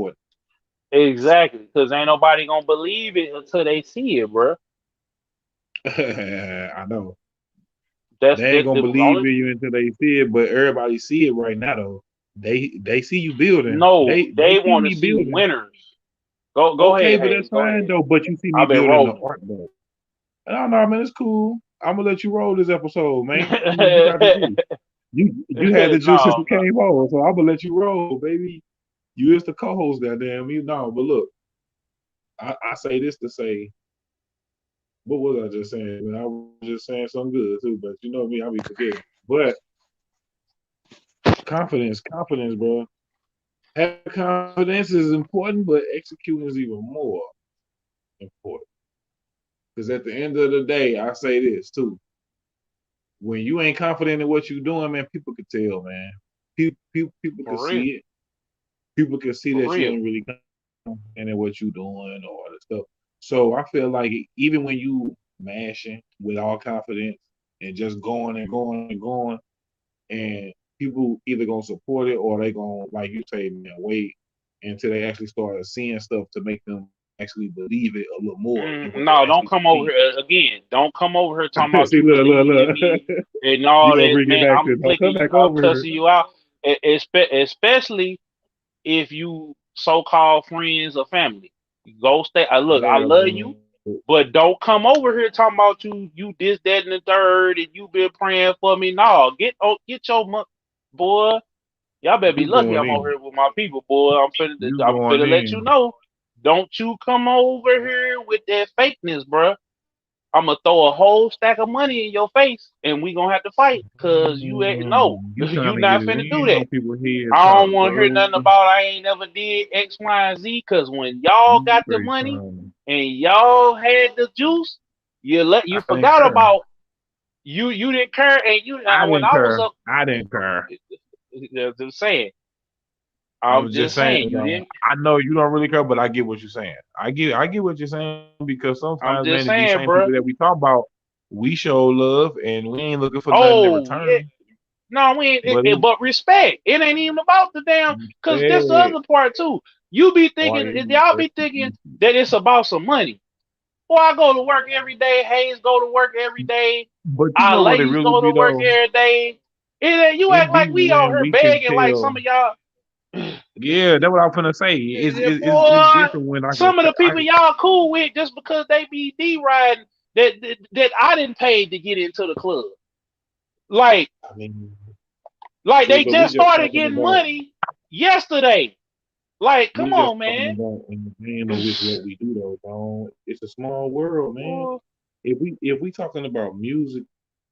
exactly. Because ain't nobody gonna believe it until they see it, bro. I know. That's They ain't that gonna the believe only. in you until they see it, but everybody see it right now though. They see you building. No, They they see want to me see building. winners. Go Okay, ahead, but that's Hayes. Go fine ahead. though. But you see me I've been building the rolling. art though. No, no, man, it's cool. I'm gonna let you roll this episode, man. You got the juice. You had the juice since No, you no. came on, so I'm gonna let you roll, baby. You is the co-host, goddamn you. No, but look, I say this to say, what was I just saying? Man, I was just saying something good too, but you know me, I'll be forgetting. But confidence, bro. Having confidence is important, but executing is even more important. Because at the end of the day, I say this too: when you ain't confident in what you're doing, man, people can tell, man. People can For real. see it. People can see For that you real. ain't really confident in what you're doing or the stuff. So I feel like even when you mashing with all confidence and just going and going and going, and people either gonna support it or they gonna, like you say, man, wait until they actually start seeing stuff to make them actually believe it a little more in what they No, don't actually come over see. here again. Don't come over here talking about See, you look, believe in look. me and You all gonna this, bring it man. back I'm to don't come flicking you back out, over here. cussing you out, especially if you so-called friends or family. Go stay. Look, I Yeah, love you, man. but don't come over here talking about you this, that, and the third, and you been praying for me. No, get your boy. Y'all better be You lucky going I'm over in. here with my people, boy. You I'm going finna let you in. know. Don't you come over here with that fakeness, bruh. I'm gonna throw a whole stack of money in your face, and we gonna have to fight, cause you ain't no, You trying you to get not it finna do in on that. people's head I top, don't want to hear bro. nothing about I ain't never did X, Y, and Z. Cause when y'all You got the straight money trying. and y'all had the juice, you I didn't forgot care. about you didn't care, and you I when didn't I was care. up, I didn't care. just saying, I'm I'm just just saying, saying you though. didn't. I know you don't really care, but I get what you're saying. I get what you're saying because sometimes, I'm man, just these same saying, people that bro. we talk about, we show love and we ain't looking for nothing in Oh yeah, return. no, we ain't. But it, But respect. It ain't even about the damn. Cause that's the instead, other part too. You be or thinking, in y'all be thinking person, that it's about some money. Boy, I go to work every day. Hayes go to work every day. but you Our know what it ladies really go be to work though. every day. You It act be like we out when here we can begging like tell. some of y'all. Yeah, that's what I'm finna say. It's Boy, different when I can. some of the people y'all cool with just because they be D riding that I didn't pay to get into the club. Like I mean, like they but we just just started talking getting about. money yesterday. Like, come We just on, talking man. about entertainment with what we do though, dog. It's a small world, man. Well, If we talking about music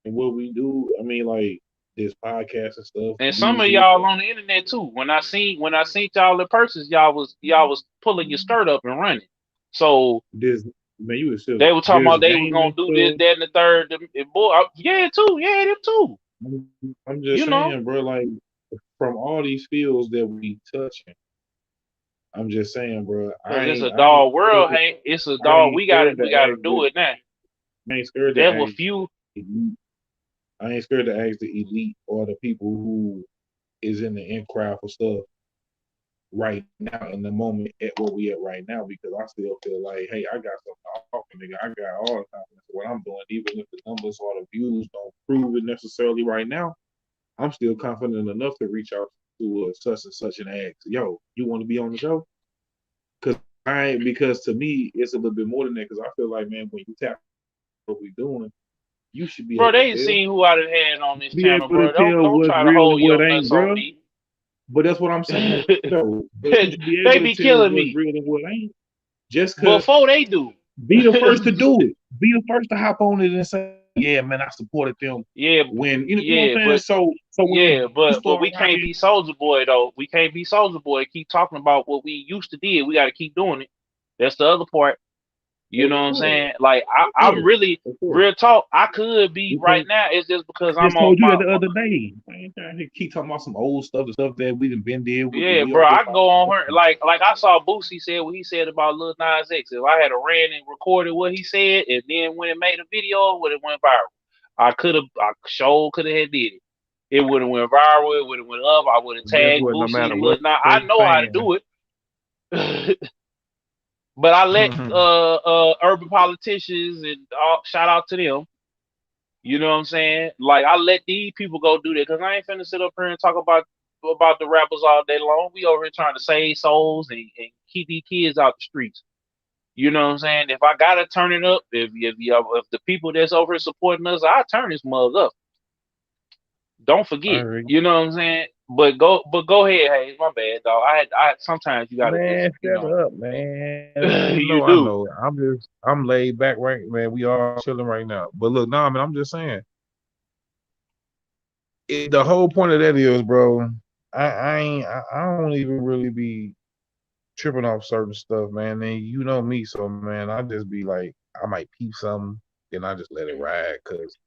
and what we do, I mean like this podcast and stuff, and some of music. y'all on the internet too. When I seen y'all in person, y'all was pulling your skirt up and running. So This man, you was silly. they were talking This about they was gaming gonna do this, stuff. that, and the third. Boy, yeah, too. Yeah, them too. I'm just You know, saying, bro. Like from all these fields that we touching, I'm just saying, bro. I cause it's ain't a I ain't dog scared. world. Hey, it's a I dog. ain't We got scared it. to We got to ask do the. it now. I ain't scared to There were ask. few. The elite. I ain't scared to ask the elite or the people who is in the in crowd for stuff right now in the moment at where we at right now because I still feel like, hey, I got something to offer, nigga. I got all the confidence in what I'm doing, even if the numbers or the views don't prove it necessarily right now. I'm still confident enough to reach out to such and such and ask, yo, you want to be on the show? Because to me it's a little bit more than that because I feel like, man, when you tap what we doing, you should be Bro, able to they ain't tell. seen who I done had on You this should be channel, able to bro. Don't tell don't what's try to real and hold what your ain't, nuts on bro. me. But that's what I'm saying though. But you should be able They to be tell killing what's me real and what ain't. Just cause before they do. be the first to do it. Be the first to hop on it and say, yeah, man, I supported them Yeah, when you know what yeah, I'm saying. but So when yeah, you but start we can't rocking, be Soldier Boy though. We can't be Soldier Boy. Keep talking about what we used to did. We got to keep doing it. That's the other part. You of know what I'm course, saying? Like of I'm course, really of course. real talk. I could be We right can't. now. It's just because I I'm just on told you that my, the other day. I ain't trying to keep talking about some old stuff, the stuff that we done been did. yeah, We bro. already I can go on found. her like I saw Boosie said what he said about Lil Nas X. If I had a ran and recorded what he said, and then when it made a video, when it went viral, I sure could have had did it. It would have went viral. It would have went up. I would have Guess tagged what? No Boosie. matter Look, what now they I know how to saying, do it. But I let urban politicians and shout out to them. You know what I'm saying? Like I let these people go do that because I ain't finna sit up here and talk about the rappers all day long. We over here trying to save souls and keep these kids out the streets. You know what I'm saying? If I gotta turn it up, if the people that's over here supporting us, I turn this mug up. Don't I forget. agree. You know what I'm saying? But go ahead, hey, my bad, dog. I sometimes you gotta just Man, shut up, man. You know you I do. know. I'm laid back right, man. We all chilling right now. But look, nah, man, I'm just saying. The whole point of that is, bro, I don't even really be tripping off certain stuff, man. And you know me, so man, I just be like, I might peep something, then I just let it ride because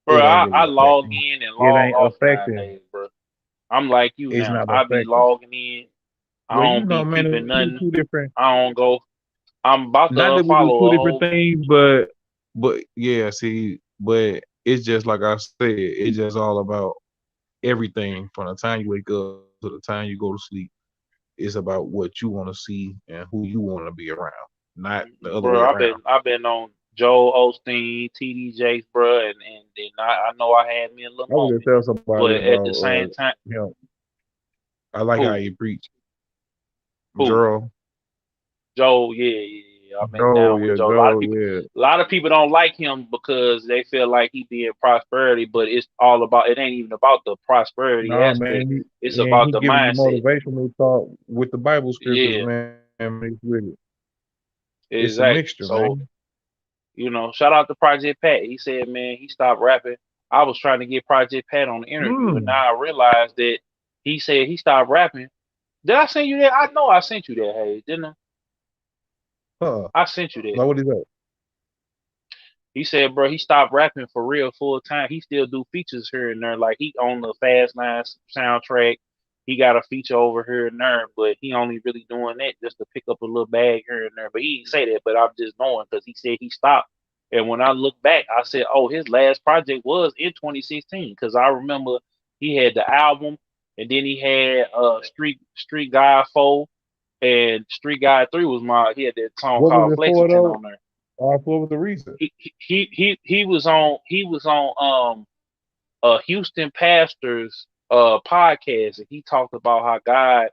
it Bro, ain't I really log affecting. in and It log ain't off affecting. nowadays, bro. I'm like you It's now. not I be affecting. logging in. I Well, you don't know, be man, peeping we do nothing. two different. I don't go. I'm about to Not that we do unfollow two a different whole. things, but yeah, see, but it's just like I said, it's just all about everything from the time you wake up to the time you go to sleep. It's about what you want to see and who you want to be around, not the other way Bro, around. I've been on Joe Osteen, TD Jakes, bro, and I know I had me a little I was just moment, tell somebody but at about the same time, him. I like how who you preach, who Joe. Joe, yeah. I've been Joe, down with yeah, Joe. Joe, yeah. A lot of people don't like him because they feel like he be in prosperity, but it's all about. It ain't even about the prosperity Nah, aspect. man, It's he about the giving you mindset. motivational talk with the Bible scriptures, Yeah, man. Mixed with it. It's a exactly. mixture, man. So shout out to Project Pat. He said, man, he stopped rapping. I was trying to get Project Pat on the interview, and Mm. now I realized that he said he stopped rapping. Did I send you that? I know I sent you that. Hey, didn't I? Huh. I sent you that. Now what is that? He said, bro, he stopped rapping for real full time. He still do features here and there. Like he on the Fast Nine soundtrack. He got a feature over here and there, but he only really doing that just to pick up a little bag here and there. But he didn't say that, but I'm just knowing because he said he stopped. And when I look back, I said, oh, his last project was in 2016 because I remember he had the album and then he had Street Guy 4 and Street Guy 3 was he had that song What was called it for Flexington though? on there. What was the reason? He was on Houston pastor's podcast, and he talked about how God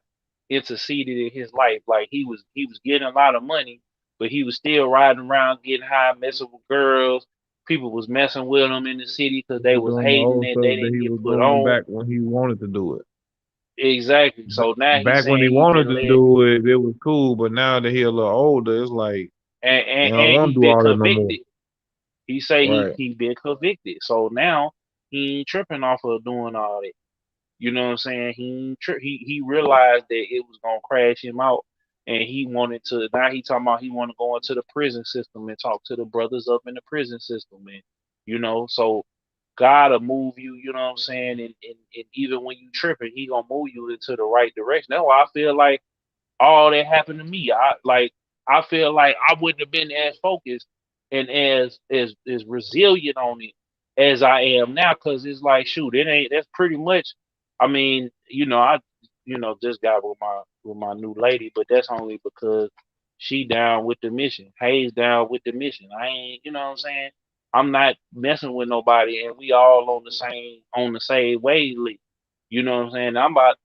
interceded in his life. Like he was getting a lot of money, but he was still riding around getting high, messing with girls. People was messing with him in the city because He they was was doing the hating old that stuff they that didn't he get was put doing on. back when he wanted to do it. Exactly. So now he's Back when he saying he wanted been to led, do it, it was cool. But now that he a little older, it's like he don't and want he to do been all that no more. convicted. He say Right. he been convicted. So now he ain't tripping off of doing all that. You know what I'm saying? He realized that it was gonna crash him out, and he wanted to. Now he talking about he want to go into the prison system and talk to the brothers up in the prison system, and so God'll move you. You know what I'm saying? And even when you tripping, he gonna move you into the right direction. That's why I feel like all that happened to me. I feel like I wouldn't have been as focused and as resilient on it as I am now because it's like shoot, it ain't that's pretty much I mean, I just got with my new lady, but that's only because she down with the mission. Hayes down with the mission. I ain't what I'm saying? I'm not messing with nobody and we all on the same wavelength. You know what I'm saying? I'm about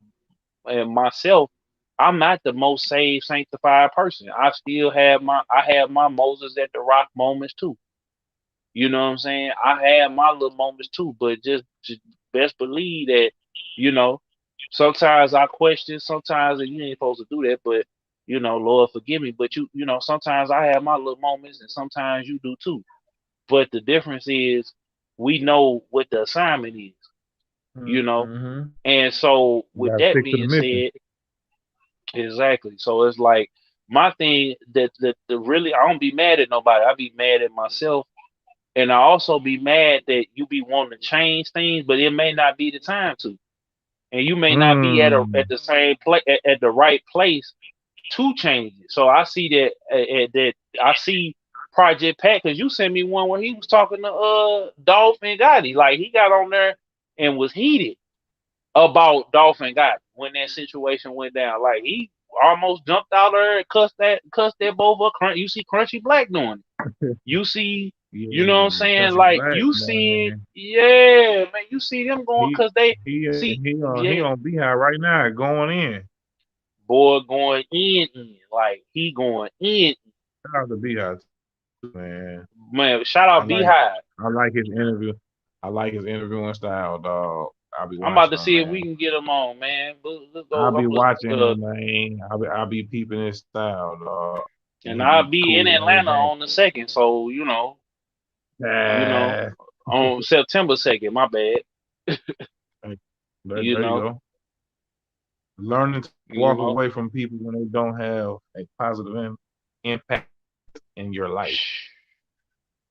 and myself, I'm not the most saved, sanctified person. I have my Moses at the rock moments too. You know what I'm saying? I have my little moments too, but just best believe that, you know, sometimes I question, sometimes and you ain't supposed to do that, but Lord forgive me. But sometimes I have my little moments and sometimes you do too. But the difference is we know what the assignment is, you know. Mm-hmm. And so You with gotta that stick to the being mission. said, exactly. So it's like my thing that really I don't be mad at nobody. I be mad at myself, and I also be mad that you be wanting to change things, but it may not be the time to, and you may not be at Mm. the same place at the right place to change it. So I see that I see Project Pat because you sent me one where he was talking to Dolph and Gotti, like he got on there and was heated. about Dolphin got when that situation went down. Like he almost jumped out there and cussed that both up. You see Crunchy Black doing it. You see, you know what I'm Yeah, saying? Country Like Black, you see, man. yeah, man, you see them going He because they see, he yeah, on Beehive right now going in. boy going in, like he going in, Shout out to Beehive too, man. man. Shout I out like Beehive. I like his interview. I like his interviewing style, dog. I'll be I'm about watching to him, see if we man. can get him on, man. Let's I'll go. be I'm watching him, man. I'll be peeping his style, dog. and He I'll be be in cool, laid Atlanta back. on the second, so you know, Ah, on September 2nd. My bad. there, You there you know, go. Learning to you walk know. away from people when they don't have a positive impact in your life.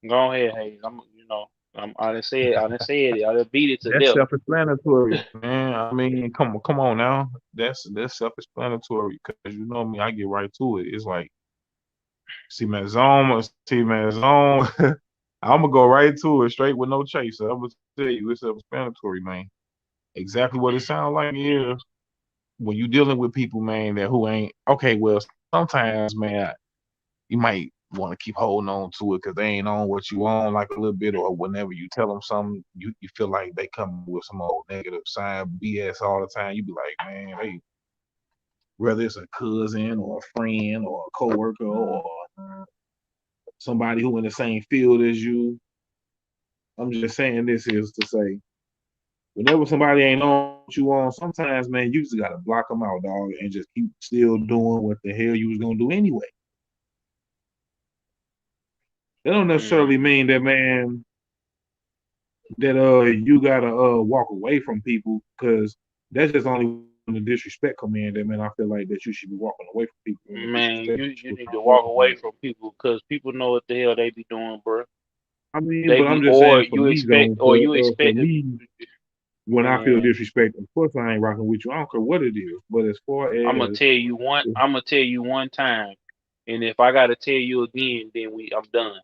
Go ahead, Hayes. I done said it. I done beat it to That's death. self-explanatory, man. I mean, come on now. That's self-explanatory because you know me. I get right to it. It's like, see man, zone. I'm gonna go right to it, straight with no chaser. I'm gonna tell you, it's self-explanatory, man. Exactly what it sounds like is when you dealing with people, man, that who ain't okay. Well, sometimes, man, you might want to keep holding on to it because they ain't on what you on like a little bit, or whenever you tell them something, you feel like they come with some old negative side BS all the time. You be like, man, they whether it's a cousin or a friend or a coworker or somebody who in the same field as you. I'm just saying this is to say, whenever somebody ain't on what you on, sometimes, man, you just gotta block them out, dog, and just keep still doing what the hell you was gonna do anyway. That don't necessarily Mm. mean that, man, that you gotta walk away from people because that's just only when the disrespect come in. That, man, I feel like that you should be walking away from people when the Man, disrespect you was need to coming walk away in. from people because people know what the hell they be doing, bro. I mean, They but be I'm just saying or you for expect it, me, when I feel man. disrespect, of course I ain't rocking with you. I don't care what it is. But as far as I'm gonna tell you one time, and if I gotta tell you again, then I'm done.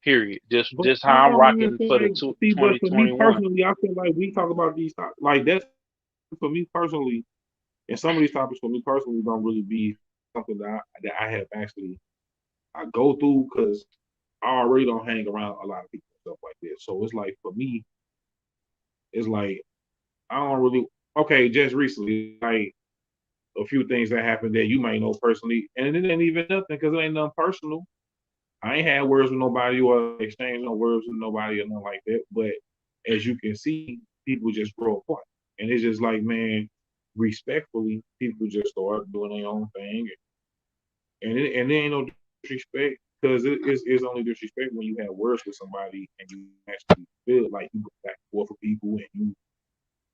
Period. but Just I how I'm don't even rocking feel for the like see, but for me 2021. personally, I feel like we talk about like that's for me personally, and some of these topics for me personally don't really be something that I have actually I go through because I already don't hang around a lot of people and stuff like that. So it's like for me, it's like I don't really okay. Just recently, like a few things that happened that you might know personally, and it ain't even nothing because it ain't nothing personal. I ain't had words with nobody or exchanged no words with nobody or nothing like that. But as you can see, people just grow apart, and it's just like, man, respectfully, people just start doing their own thing, and there ain't no disrespect because it's only disrespect when you have words with somebody and you actually feel like you go back and forth with people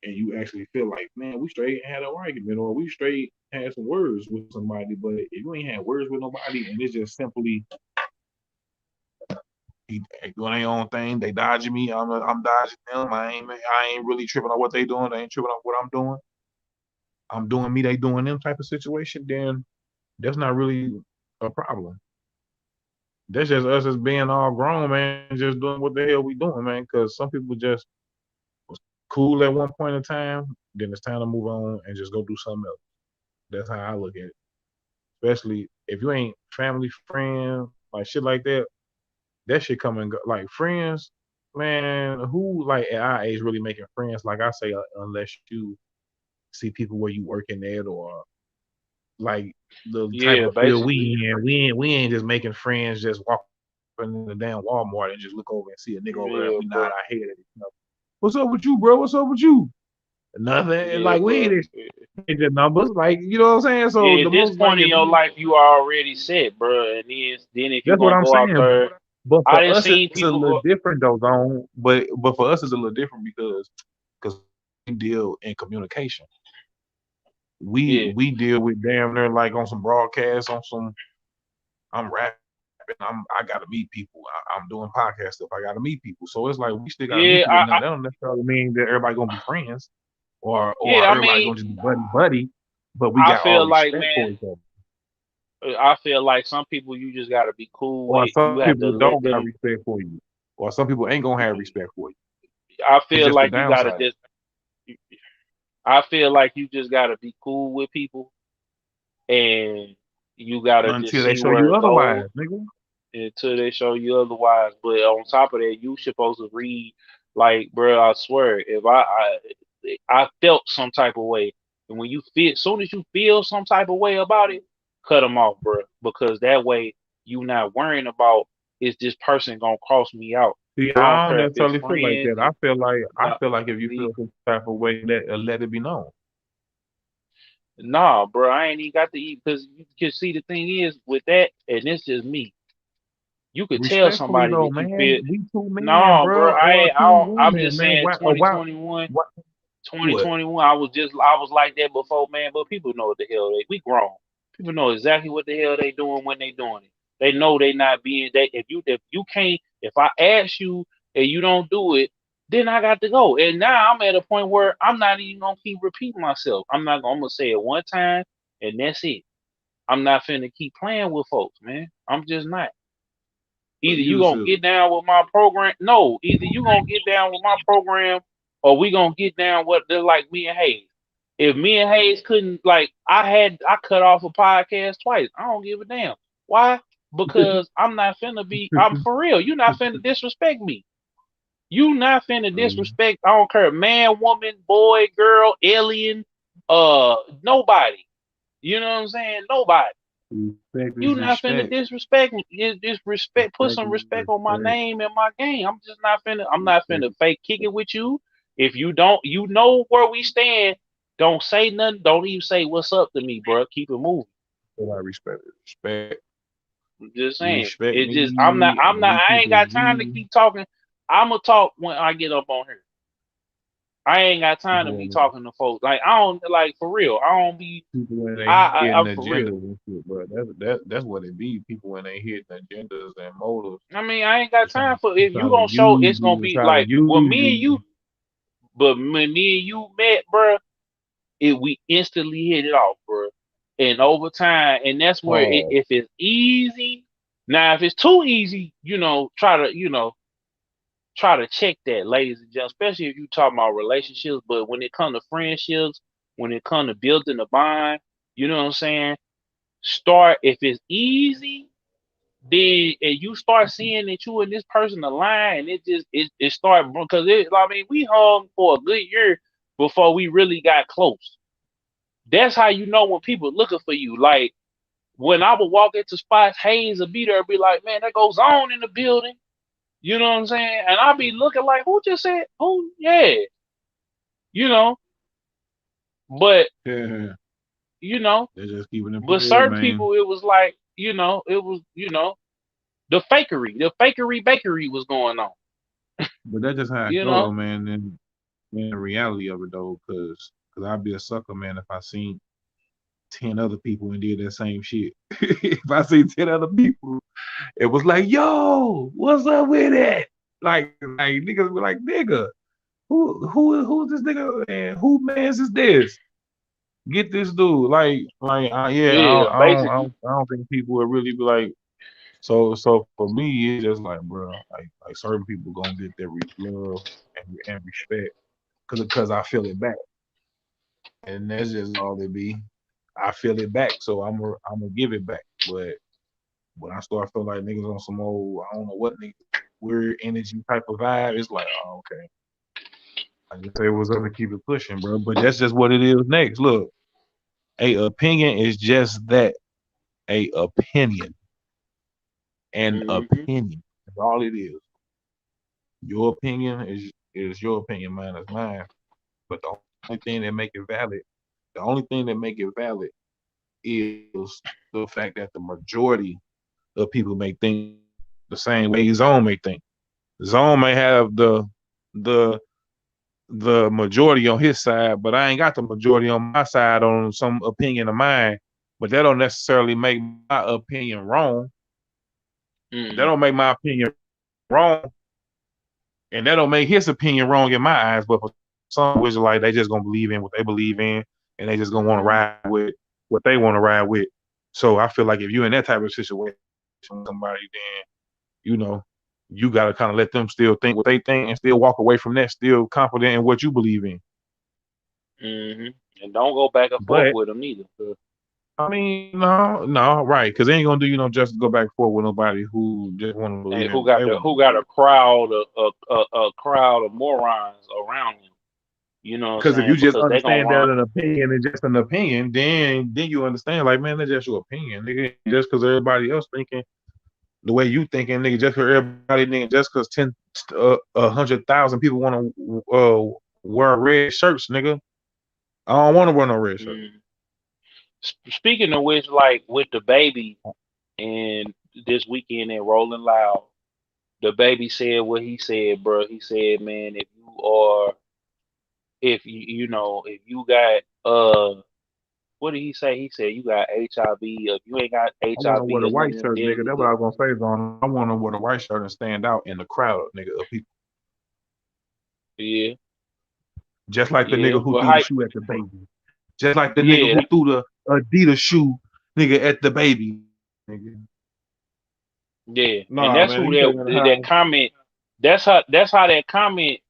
and you actually feel like, man, we straight had an argument or we straight had some words with somebody. But if you ain't had words with nobody and it's just simply they doing their own thing, they dodging me, I'm dodging them. I ain't really tripping on what they doing. They ain't tripping on what I'm doing. I'm doing me, they doing them type of situation. Then that's not really a problem. That's just us as being all grown, man, just doing what the hell we doing, man. Because some people just was cool at one point in time, then it's time to move on and just go do something else. That's how I look at it. Especially if you ain't family, friend, like shit like that. That shit come and go. Like friends, man, who like at our age really making friends? Like I say, unless you see people where you working at or like the type Yeah, of field basically. we in, we ain't just making friends just walking in the damn Walmart and just look over and see a nigga over there and Yeah, we nod bro. our head at each other. What's up with you, bro? What's up with you? Nothing. Yeah, Like we bro. ain't exchanging numbers. Like you know what I'm saying. So Yeah, the at this most like point in if your you, life, you are already set, bro. And then if you that's what gonna I'm go out saying. there, But I for didn't us, seen it's a people little go. different though, zone. But for us, it's a little different because we deal in communication. We Yeah, we deal with damn near like on some broadcasts, on some I'm rapping, I gotta meet people. I'm doing podcast stuff. I gotta meet people. So it's like we still gotta meet yeah, people. Now that don't necessarily mean that everybody gonna be friends or yeah. I everybody mean, gonna just be buddy buddy. But we I got all feel like, respect man, for each other. I feel like some people you just gotta be cool Or with. some You have to people let don't got them. respect for you. Or some people ain't gonna have respect for you. I It's feel just the like you gotta downside. just I feel like you just gotta be cool with people, and you gotta just until they see show where you it goes otherwise, nigga. until they show you otherwise. But on top of that, you supposed to read, like, bro. I swear, if I felt some type of way, and when you feel, soon as you feel some type of way about it, cut them off, bro, because that way you not worrying about, is this person gonna cross me out? See, I don't I don't care if it's necessarily feel like friends. that. I Nah, feel like if you the- feel some type of way, let it be known. nah, bro, I ain't even got to eat, because you can see the thing is with that, and it's just me. You could tell Respectfully somebody though, that you man, feel. we two men, No, bro, bro, or two I'm women, just man. saying, Why, 2021. why, what? 2021, I was like that before, man. But people know what the hell we grown. People know exactly what the hell they doing when they doing it. They know they not being they. If you can't, if I ask you and you don't do it, then I got to go. And now I'm at a point where I'm not even gonna keep repeating myself. I'm gonna say it one time and that's it. I'm not finna keep playing with folks, man. I'm just not. But Either you you gonna should. get down with my program. No, either you gonna get down with my program, or we gonna get down what they're like me and Hayes. If me and Hayes couldn't, like, I cut off a podcast twice. I don't give a damn. Why? Because I'm not finna be. I'm for real. You not finna disrespect me. You not finna disrespect. I don't care, man, woman, boy, girl, alien, nobody. You know what I'm saying? Nobody. Respect You is not finna respect. disrespect me. Just respect. Put Respect some is respect on my respect. name and my game. I'm just not finna. I'm not Respect finna is fake kick it with you. If you don't, you know where we stand. Don't say nothing. Don't even say what's up to me, bro. Keep it moving. what I respect is respect. I'm just You saying. respect It's just I'm not. me, I'm and not. we I keep ain't it got time to G. keep talking. I'ma talk when I get up on here. I ain't got time to People be ain't, talking to folks. Like, I don't, like, for real. I don't be. people when they hitting I'm for real. agendas and shit, bro. That's what it be. People when they hitting agendas and motives, I mean, I ain't got trying time to, for, if you trying to gonna show, use it's gonna you, be try to like, well, use me and you. you. But when me and you met, bro, we instantly hit it off, bro. And over time, and that's where Oh, if it's easy, now if it's too easy, try to check that, ladies and gentlemen, especially if you talk about relationships. But when it comes to friendships, when it comes to building a bond, you know what I'm saying? Start, if it's easy, then and you start seeing that you and this person align, and it start, because it. I mean, we hung for a good year before we really got close. That's how you know when people looking for you. Like, when I would walk into spots, Hayes would be there, be like, "Man, that goes on in the building." You know what I'm saying? And I'll be looking like, "Who just said who?" Yeah, you know. But yeah. you know, They're just keeping it but real, certain man. people, it was like, it was, the fakery bakery was going on. But that's just how it You go, know. man. And in the reality of it, though, cause I'd be a sucker, man, if I seen 10 other people and did that same shit. If I see 10 other people, it was like, yo, what's up with it? Like niggas be like, nigga, who's this nigga, man? Who man's is this? Get this dude. Yeah, Yeah, basically. I don't think people would really be like. So for me, it's just like, bro, like certain people gonna get their love and respect, cause I feel it back, and that's just all it be. I feel it back, so I'm gonna give it back. But when I start feeling like niggas on some old, I don't know what nigga, weird energy type of vibe, it's like, oh, okay. I just say what's up and keep it pushing, bro. But that's just what it is next. Look, a opinion is just that, a opinion. An Hmm. opinion. That's all it is. Your opinion is your opinion, mine is mine. But the only thing that make it valid, the only thing that make it valid is the fact that the majority of people may think the same way Zone may think. Zone may have the the majority on his side, but I ain't got the majority on my side on some opinion of mine. But that don't necessarily make my opinion wrong. That Hmm. don't make my opinion wrong, and that don't make his opinion wrong in my eyes. But for some which like they just gonna believe in what they believe in, and they just gonna want to Hmm. ride with what they want to ride with. So I feel like if you're in that type of situation with somebody, then you know you gotta kind of let them still think what they think and still walk away from that still confident in what you believe in. Hmm. And don't go back and forth But with them either. 'Cause I mean, no, right? Because they ain't gonna do you no justice to go back and forth with nobody who just want to believe and in what they want to who got believe. a crowd a crowd of morons around him. You know what I'm Because if saying? you just Because they gonna understand that run. an opinion is just an opinion, then you understand, like, man, that's just your opinion, nigga. Just because everybody else thinking the way you thinking, nigga, just for everybody, nigga, just because 100,000 people want to wear red shirts, nigga. I don't want to wear no red shirt. Mm. Speaking of which, like with the baby and this weekend in Rolling Loud, the baby said what he said, bro. He said, man, if you know, if you got what did he say? He said you got HIV. If you ain't got I want to HIV wear the or none white of them shirt, nigga. deadly That's what I was gonna say, Zon. I want to wear the white shirt and stand out in the crowd, nigga, of people. yeah, Just like the yeah, nigga who but threw the hype, shoe at the baby. Just like the nigga yeah, who threw the Adidas shoe, nigga, at the baby. Nigga. yeah, and Nah, that's man, who you came in the that house. comment. That's how that comment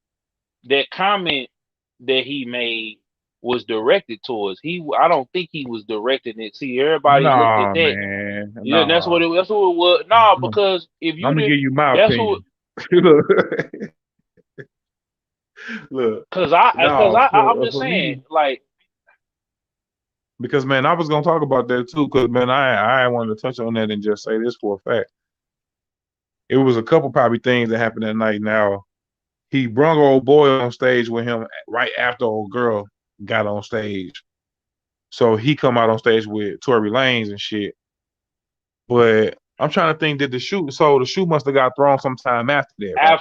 that he made was directed towards. I don't think he was directing it. See, everybody looked at Nah, that. man. Yeah, Nah. that's what it was. Nah, because if I'm you gonna did, give you my that's who. opinion. Look, look. Cause Nah, I'm just for saying, me, like, because man, I was gonna talk about that too. Because man, I wanted to touch on that and just say this for a fact. It was a couple probably things that happened that night. Now he brung old boy on stage with him right after old girl got on stage. So he come out on stage with Tory Lanez and shit. But I'm trying to think, did the shoe? So the shoe must have got thrown sometime after that, right?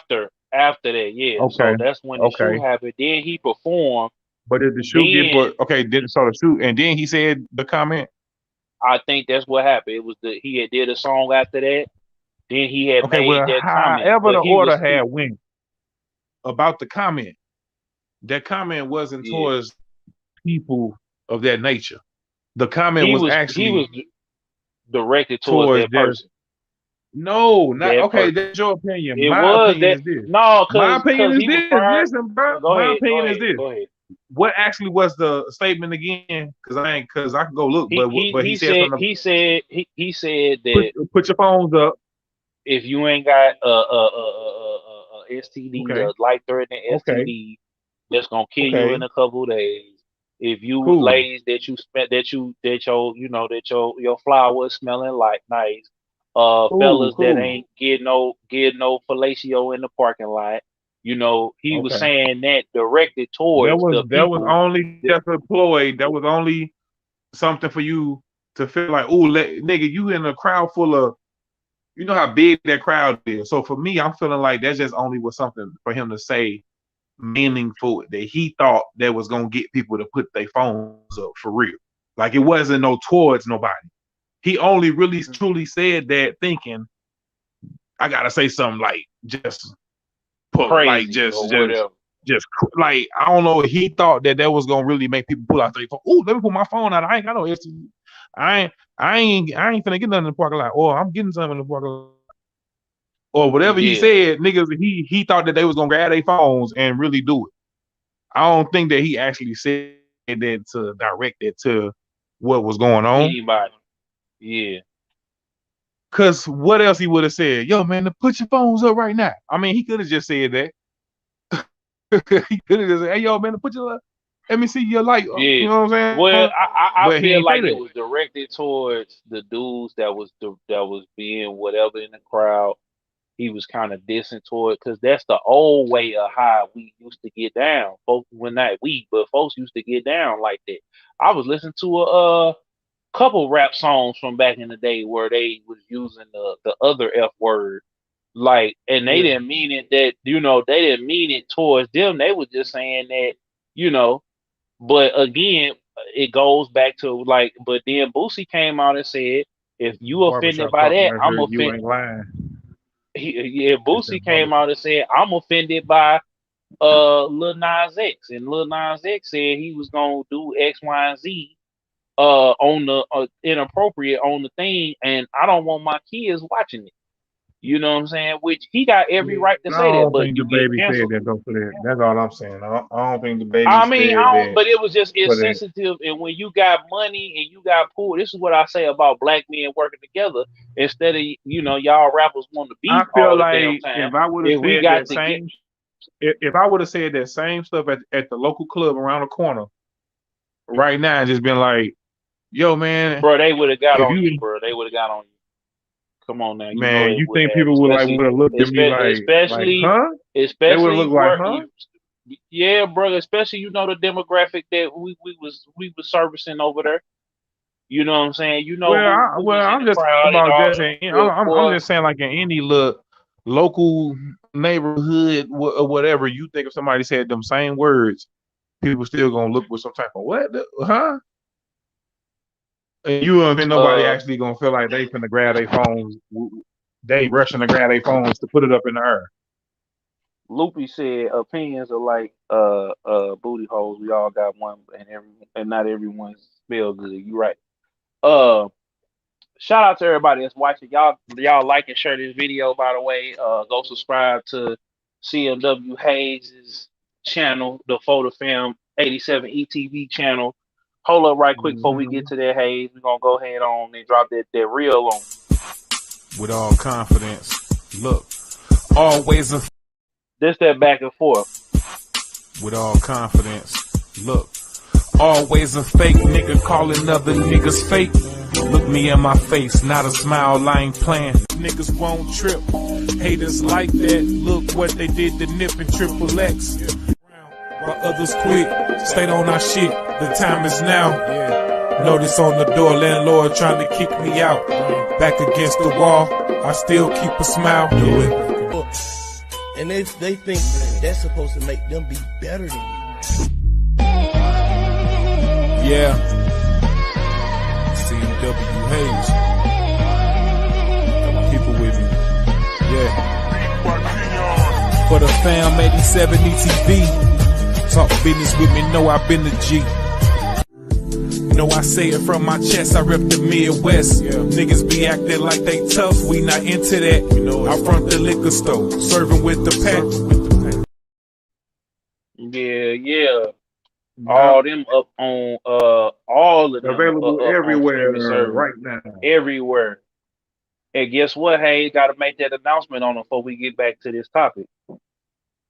after that, yeah. Okay, So that's when the shoe okay. happened. Then he performed. But did the shoe get? Then But okay, did so the shoe, and then he said the comment. I think that's what happened. It was he had did a song after that. Then he had Okay, made well, that comment, however but the he order was had went about the comment, that comment wasn't yeah. towards people of that nature. The comment was He actually was directed towards towards that just person. no, not That okay. person. That's your opinion. It My was opinion that is this. no, My opinion cause is he was this. prior. Listen, bro. Go My ahead, opinion is this. go ahead. What actually was the statement again? Because I can go look, but he said something. He said Put that put your phones up. if you ain't got a STD, Okay, a life threatening okay, STD that's gonna kill you in okay. a couple of days. If you Cool. ladies that you spent that your you know that your flower is smelling like nice, Cool. fellas that Cool. ain't get no fellatio in the parking lot. You know, he was Okay. saying that directed That towards was the that was people. only just a ploy. That was only something for you to feel like, oh, nigga, you in a crowd full of, you know how big that crowd is. So for me, I'm feeling like that just only was something for him to say meaningful that he thought that was gonna get people to put their phones up for real. Like it wasn't no towards nobody. He only really truly said that thinking, I gotta say something like just pull, like Crazy or just whatever. just like I don't know. He thought that was gonna really make people pull out their phone. Oh, let me pull my phone out. I ain't got no STD. I ain't finna get nothing in the parking lot, or I'm getting something in the parking lot, or whatever he Yeah, said. Niggas, he thought that they was gonna grab their phones and really do it. I don't think that he actually said that to direct it to what was going on. anybody. Yeah, Cause what else he would have said? Yo, man, put your phones up right now. I mean, he could have just said that. He could have just said, "Hey, yo, man, put your let me see your light." yeah. You know what I'm Well, saying? I But he feel ain't say like it that. was directed towards the dudes that was being whatever in the crowd. He was kind of dissing toward because that's the old way of how we used to get down. Folks, when not we, but folks used to get down like that. I was listening to a couple rap songs from back in the day where they was using the other F word. Like, and they Yeah. didn't mean it that, they didn't mean it towards them. They were just saying that, you know, but again, it goes back to like, but then Boosie came out and said, if you offended Barbershop by talk that, right I'm here. You offended. ain't lying. Yeah, It's that Boosie came barbershop. out and said, I'm offended by Lil Nas X. And Lil Nas X said he was gonna do X, Y, and Z on the inappropriate on the thing, and I don't want my kids watching it. You know what I'm saying? Which he got every Yeah, right to I say that, don't but think the you get baby said canceled. that though for that. That's all I'm saying. I don't think the baby I mean, said I don't, that but it was just for that. insensitive. And when you got money and you got pulled, this is what I say about black men working together. Instead of y'all rappers want to I beef feel all the damn like time. if I would have If we said got that to get, same, if I would have said that same stuff at the local club around the corner right now, and just been like, "Yo, man, bro, they would have got if on you, you, bro. They would have got on you. Come on now, you know man, they you would think have, people would have looked at me like, especially, huh? They would have especially looked like, work. huh? Yeah, bro. Especially the demographic that we was servicing over there. You know what I'm saying? You know who was in I'm the just crowd and about all just that. saying. Well, I'm boy, just saying like in any local neighborhood or whatever. You think if somebody said them same words, people still gonna look with some type of huh? And you don't think nobody uh, actually gonna feel like they finna grab their phones. They rushing to grab their phones to put it up in the air. Loopy said opinions are like booty holes. We all got one, and not everyone's spell good. You right. Uh, Shout out to everybody that's watching. Y'all like and share this video. By the way, go subscribe to CMW Hayes' channel, the Photo Film 87 ETV channel. Hold up right quick before we get Mhm. to that, Hayes. We're gonna go ahead on and drop that reel on. With all confidence, look, always a This that back and forth. with all confidence, look, always a fake nigga calling other niggas fake. Look me in my face, not a smile, I ain't playing. Niggas won't trip, haters like that. Look what they did to Nip and Triple X. While others quit, stayed on our shit. The time is now. Notice on the door, landlord trying to kick me out. Back against the wall, I still keep a smile. Do it. And they think that's supposed to make them be better than you. Yeah. CMW Hayes. Got my people with me. Yeah. For the fam 87 ETV. Talk business with me, know I've been the G. Know I say it from my chest, I rep the Midwest. Niggas be acting like they tough, we not into that. I front the liquor store, serving with the pack. Yeah. Yep. All them up on all of them Available up on streaming everywhere service right now. everywhere. And guess what, Hey, got to make that announcement on it before we get back to this topic.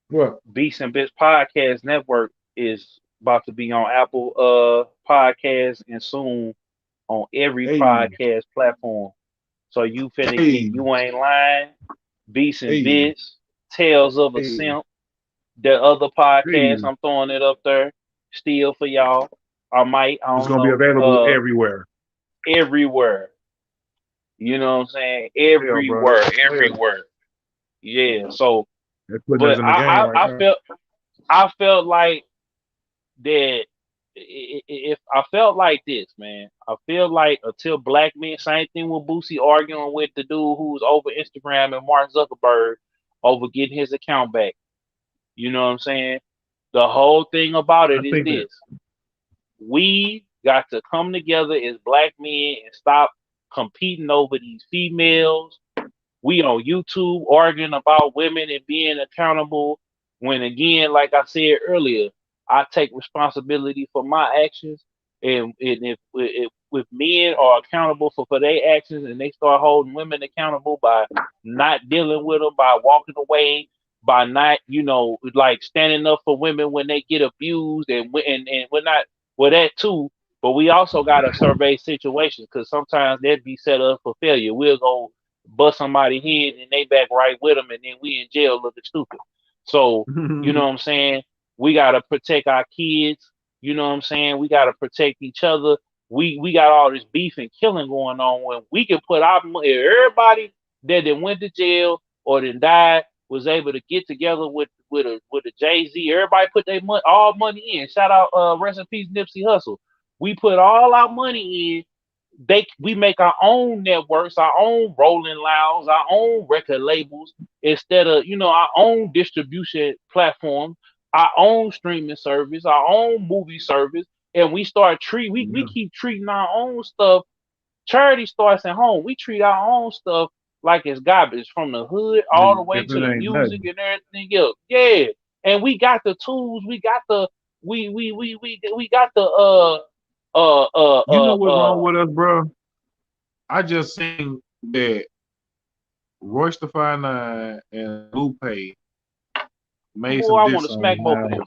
What? Beats and Bits Podcast Network is about to be on Apple Podcasts and soon on every Hey, podcast platform. So you finna get hey, You Ain't Lying, Beats and hey, Bits, Tales of a hey, Simp, the other hey. podcast. I'm throwing it up there still for y'all. I It's don't gonna be know, available everywhere. everywhere. You know what I'm saying? Yeah, bro. Yeah. Everywhere. Yeah. So, They're putting us but in the game right now. I felt like that if I felt like this, man, I feel like until black men, same thing with Boosie arguing with the dude who's over Instagram and Mark Zuckerberg over getting his account back. You know what I'm saying? The whole thing about I it is think that this: we got to come together as black men and stop competing over these females. We on YouTube arguing about women and being accountable. When again, like I said earlier, I take responsibility for my actions, and if men are accountable for their actions, and they start holding women accountable by not dealing with them, by walking away, by not like standing up for women when they get abused, and we're not that too. But we also got to survey situations because sometimes they'd be set up for failure. We'll go bust somebody head and they back right with them, and then we in jail looking stupid. So you know what I'm saying? We gotta protect our kids. You know what I'm saying? We gotta protect each other. We got all this beef and killing going on when we can put our money. Everybody that then went to jail or then died was able to get together with a Jay Z. Everybody put their all money in. Shout out, rest in peace, Nipsey Hussle. We put all our money in. We make our own networks, our own rolling louds, our own record labels, instead of our own distribution platform, our own streaming service, our own movie service, and we start we yeah. keep treating our own stuff. Charity starts at home. We treat our own stuff like it's garbage from the hood As all the way if to it the ain't music nothing. and everything else. Yeah, and we got the tools. We got the we got the You know what's wrong with us, bro? I just seen that Royce the 5'9" and Lupe made boy. some I diss want to smack songs. both of them.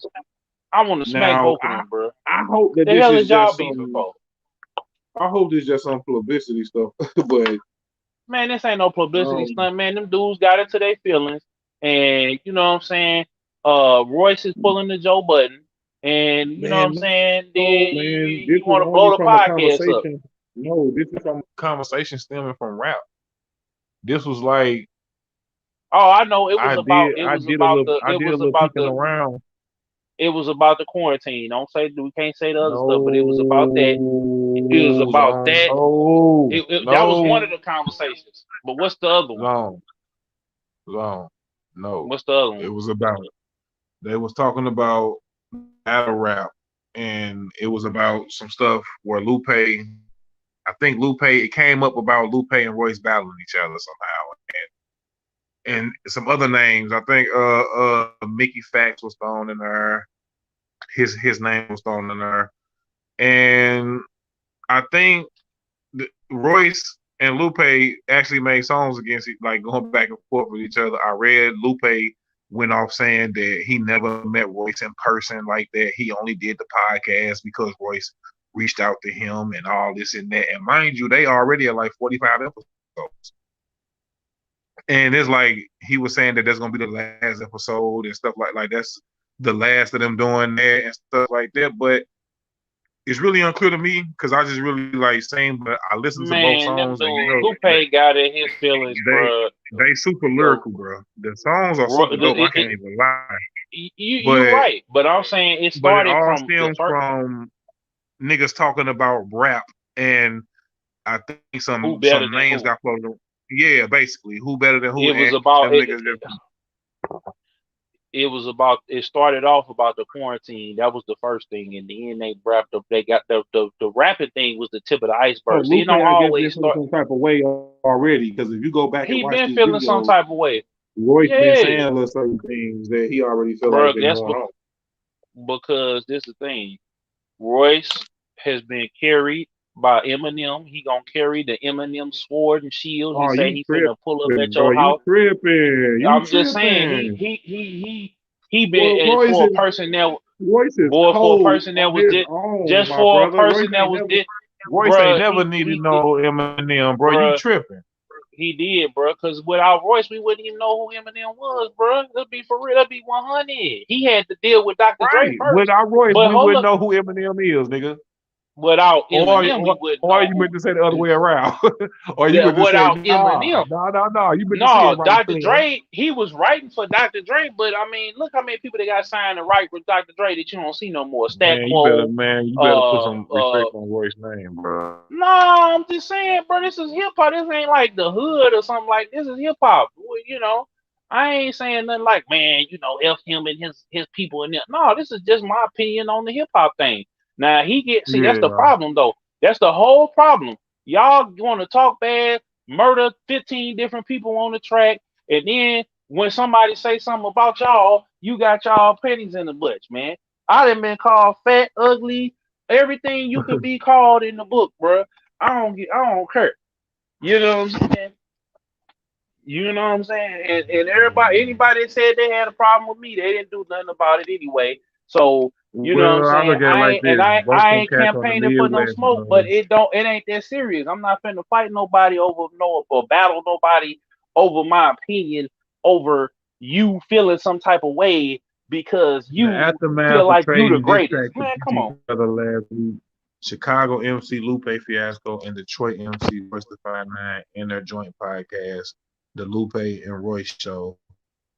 I want to smack Now both of them, bro. I hope that The this hell is is y'all just beefing some. for? I hope this is just some publicity stuff. But Man, this ain't no publicity um, stunt, man. Them dudes got into their feelings, and you know what I'm saying. Royce is pulling the Joe Button, and you know what I'm man, saying. Then no, man, this you was want to blow only the from a podcast up. conversation. No, this is from a conversation stemming from rap. This was like Oh, I know. It was about. It I was did a about little the. I It did a was little about peeking the. around. It was about the quarantine. Don't say we can't say the other stuff, but it was about that. It was No, about that. That was one no, of the conversations. But what's the other one? long, long, no. What's the other It one? was about they was talking about battle rap, and it was about some stuff where Lupe. I think Lupe. It came up about Lupe and Royce battling each other somehow, and some other names. I think Mickey Fax was thrown in there. His name was thrown in there, and I think Royce and Lupe actually made songs against like going back and forth with each other. I read Lupe went off saying that he never met Royce in person like that. He only did the podcast because Royce reached out to him and all this and that. And mind you, they already at like 45 episodes. And it's like he was saying that that's gonna be the last episode and stuff like that's the last of them doing that and stuff like that. But it's really unclear to me because I just really like saying, but I listened to both Man, them songs and you dudes. know Lupe got in his feelings, they bro. they super The, lyrical, bro. The songs are ro- super the dope. I it, can't even lie, you but right, but I'm saying it it started all from the stems first. from niggas talking about rap and I think Who better some than names who? got floated. Yeah, basically, who better than who? It was And about them it. niggas just It was about. It started off about the quarantine. That was the first thing, and then they wrapped up. They got the rapping thing was the tip of the so iceberg. See, it Lupe, don't I guess, been always feeling start. some type of way already. Because if you go back and He watch been these feeling some videos, type of way. Royce been Yeah, saying a little certain things that he already feel like bro. been That's going on. because this is the thing. Royce has been carried by Eminem. He gonna carry the Eminem sword and shield. He Oh, say you he finna pull up tripping, at bro? your You house. tripping? You I'm just saying tripping? he been Well, for a person that Royce is boy for a cold person that on was his own, just my for a brother. person that was Royce ain't bruh, never needed no Eminem, bro. You bruh, tripping? he did, bruh, because without Royce, we wouldn't even know who Eminem was, bruh. Let's be for real. Let's be 100. He had to deal with Dr. Dre Right. first. Without Royce, But we hold wouldn't up, know who Eminem is, nigga. without Or Eminem, we wouldn't or know you meant who. to say the other way around, or you meant to say Without nah, Eminem. nah, nah, nah. You meant to say it No, right, Dr. clean. Dre, he was writing for Dr. Dre, but I mean, look how many people they got signed to write with Dr. Dre that you don't see no more. Stat Quo, Man, you better put uh, some respect on Royce's name, bro. no, I'm just saying, bro, this is hip hop. This ain't like the hood or something like this is hip hop. You know, I ain't saying nothing like, man, you know, F him and his people and them. No, this is just my opinion on the hip hop thing. Now see, that's the Yeah. problem though. That's the whole problem. Y'all want to talk bad, murder 15 different people on the track, and then when somebody say something about y'all, you got y'all pennies in the butch, man. I done been called fat, ugly, everything you could be called in the book, bro. I don't care. You know what I'm saying? You know what I'm saying? And anybody that said they had a problem with me, they didn't do nothing about it anyway. So you know what I'm Well, I saying? look at it like this: both I them ain't cats on the campaigning for no Midwest, smoke, but bro. it ain't that serious. I'm not finna fight nobody over no or battle nobody over my opinion over you feeling some type of way because The you feel aftermath of like you the trading diss greatest. tracks Man, come against on. each other last week. Chicago MC Lupe Fiasco and Detroit MC Royce the 5'9" in their joint podcast, The Lupe and Royce Show,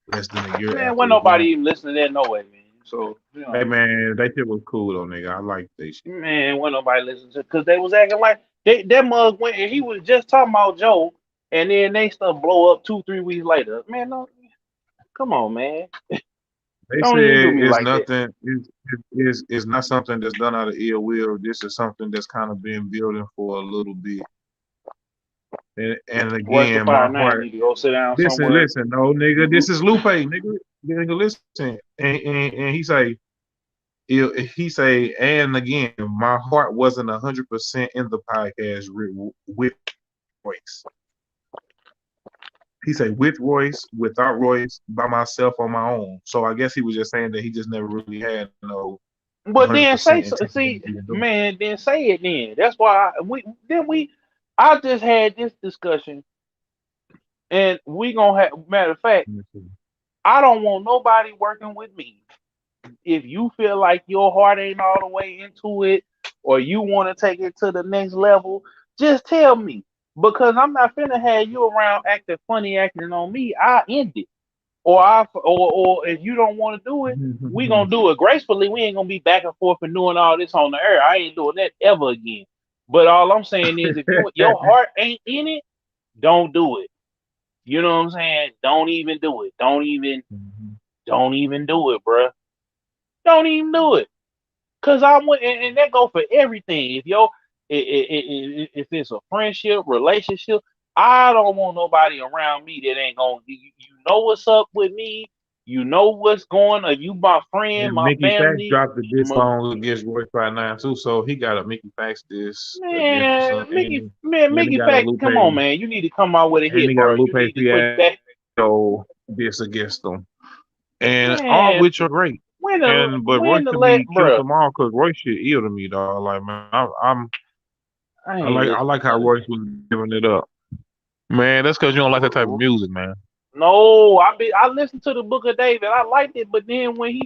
less than a year Man, after when it nobody launched. even listen to that no way, man. So, you Hey know, man, that shit was cool though, nigga. I like that shit. man, when nobody listen to because they was acting like that mug went and he was just talking about Joe and then they stuff blow up 2, 3 weeks later. Man, no, come on, man. They Don't even do said me it's like that. nothing. It's not something that's done out of ill will. This is something that's kind of been building for a little bit. And Royce the again, my 5'9" heart. need to go sit down Listen, somewhere. listen, no nigga, this is Lupe, nigga. Nigga, listen, and he say, and again, my heart wasn't 100% in the podcast with Royce. He say with Royce, without Royce, by myself on my own. So I guess he was just saying that he just never really had no But then say 100% so. intention See, of even doing man, then say it. Then that's why I just had this discussion, and we gonna have. Matter of fact, it. I don't want nobody working with me. If you feel like your heart ain't all the way into it, or you want to take it to the next level, just tell me. Because I'm not finna have you around acting funny, acting on me. I end it. Or if you don't want to do it, we gonna do it gracefully. We ain't gonna be back and forth and doing all this on the air. I ain't doing that ever again. But all I'm saying is, if your heart ain't in it, don't do it. You know what I'm saying? Don't even do it. Don't even do it, bruh. Don't even do it. Cause I went and that go for everything. If it's a friendship, relationship, I don't want nobody around me that ain't gonna. You know what's up with me. You know what's going on. You my friend, And my Mickey Fax family. dropped the diss song against Royce by 9 too, so he got a Mickey Fax diss against Man, and he Mickey got a Fact, Lupe come on, man. You need to come out with a and hit, he got a bro. Lupe You need to put Fiasco back, diss against them. And all man. which are great. But Royce When the to let, me killed bro. them all because Royce shit ill to me, dog. Like man, I ain't I listening like how to Royce was giving it up. Man, that's because you don't like that type of that. music, man. No, I listened to the Book of David. I liked it, but then when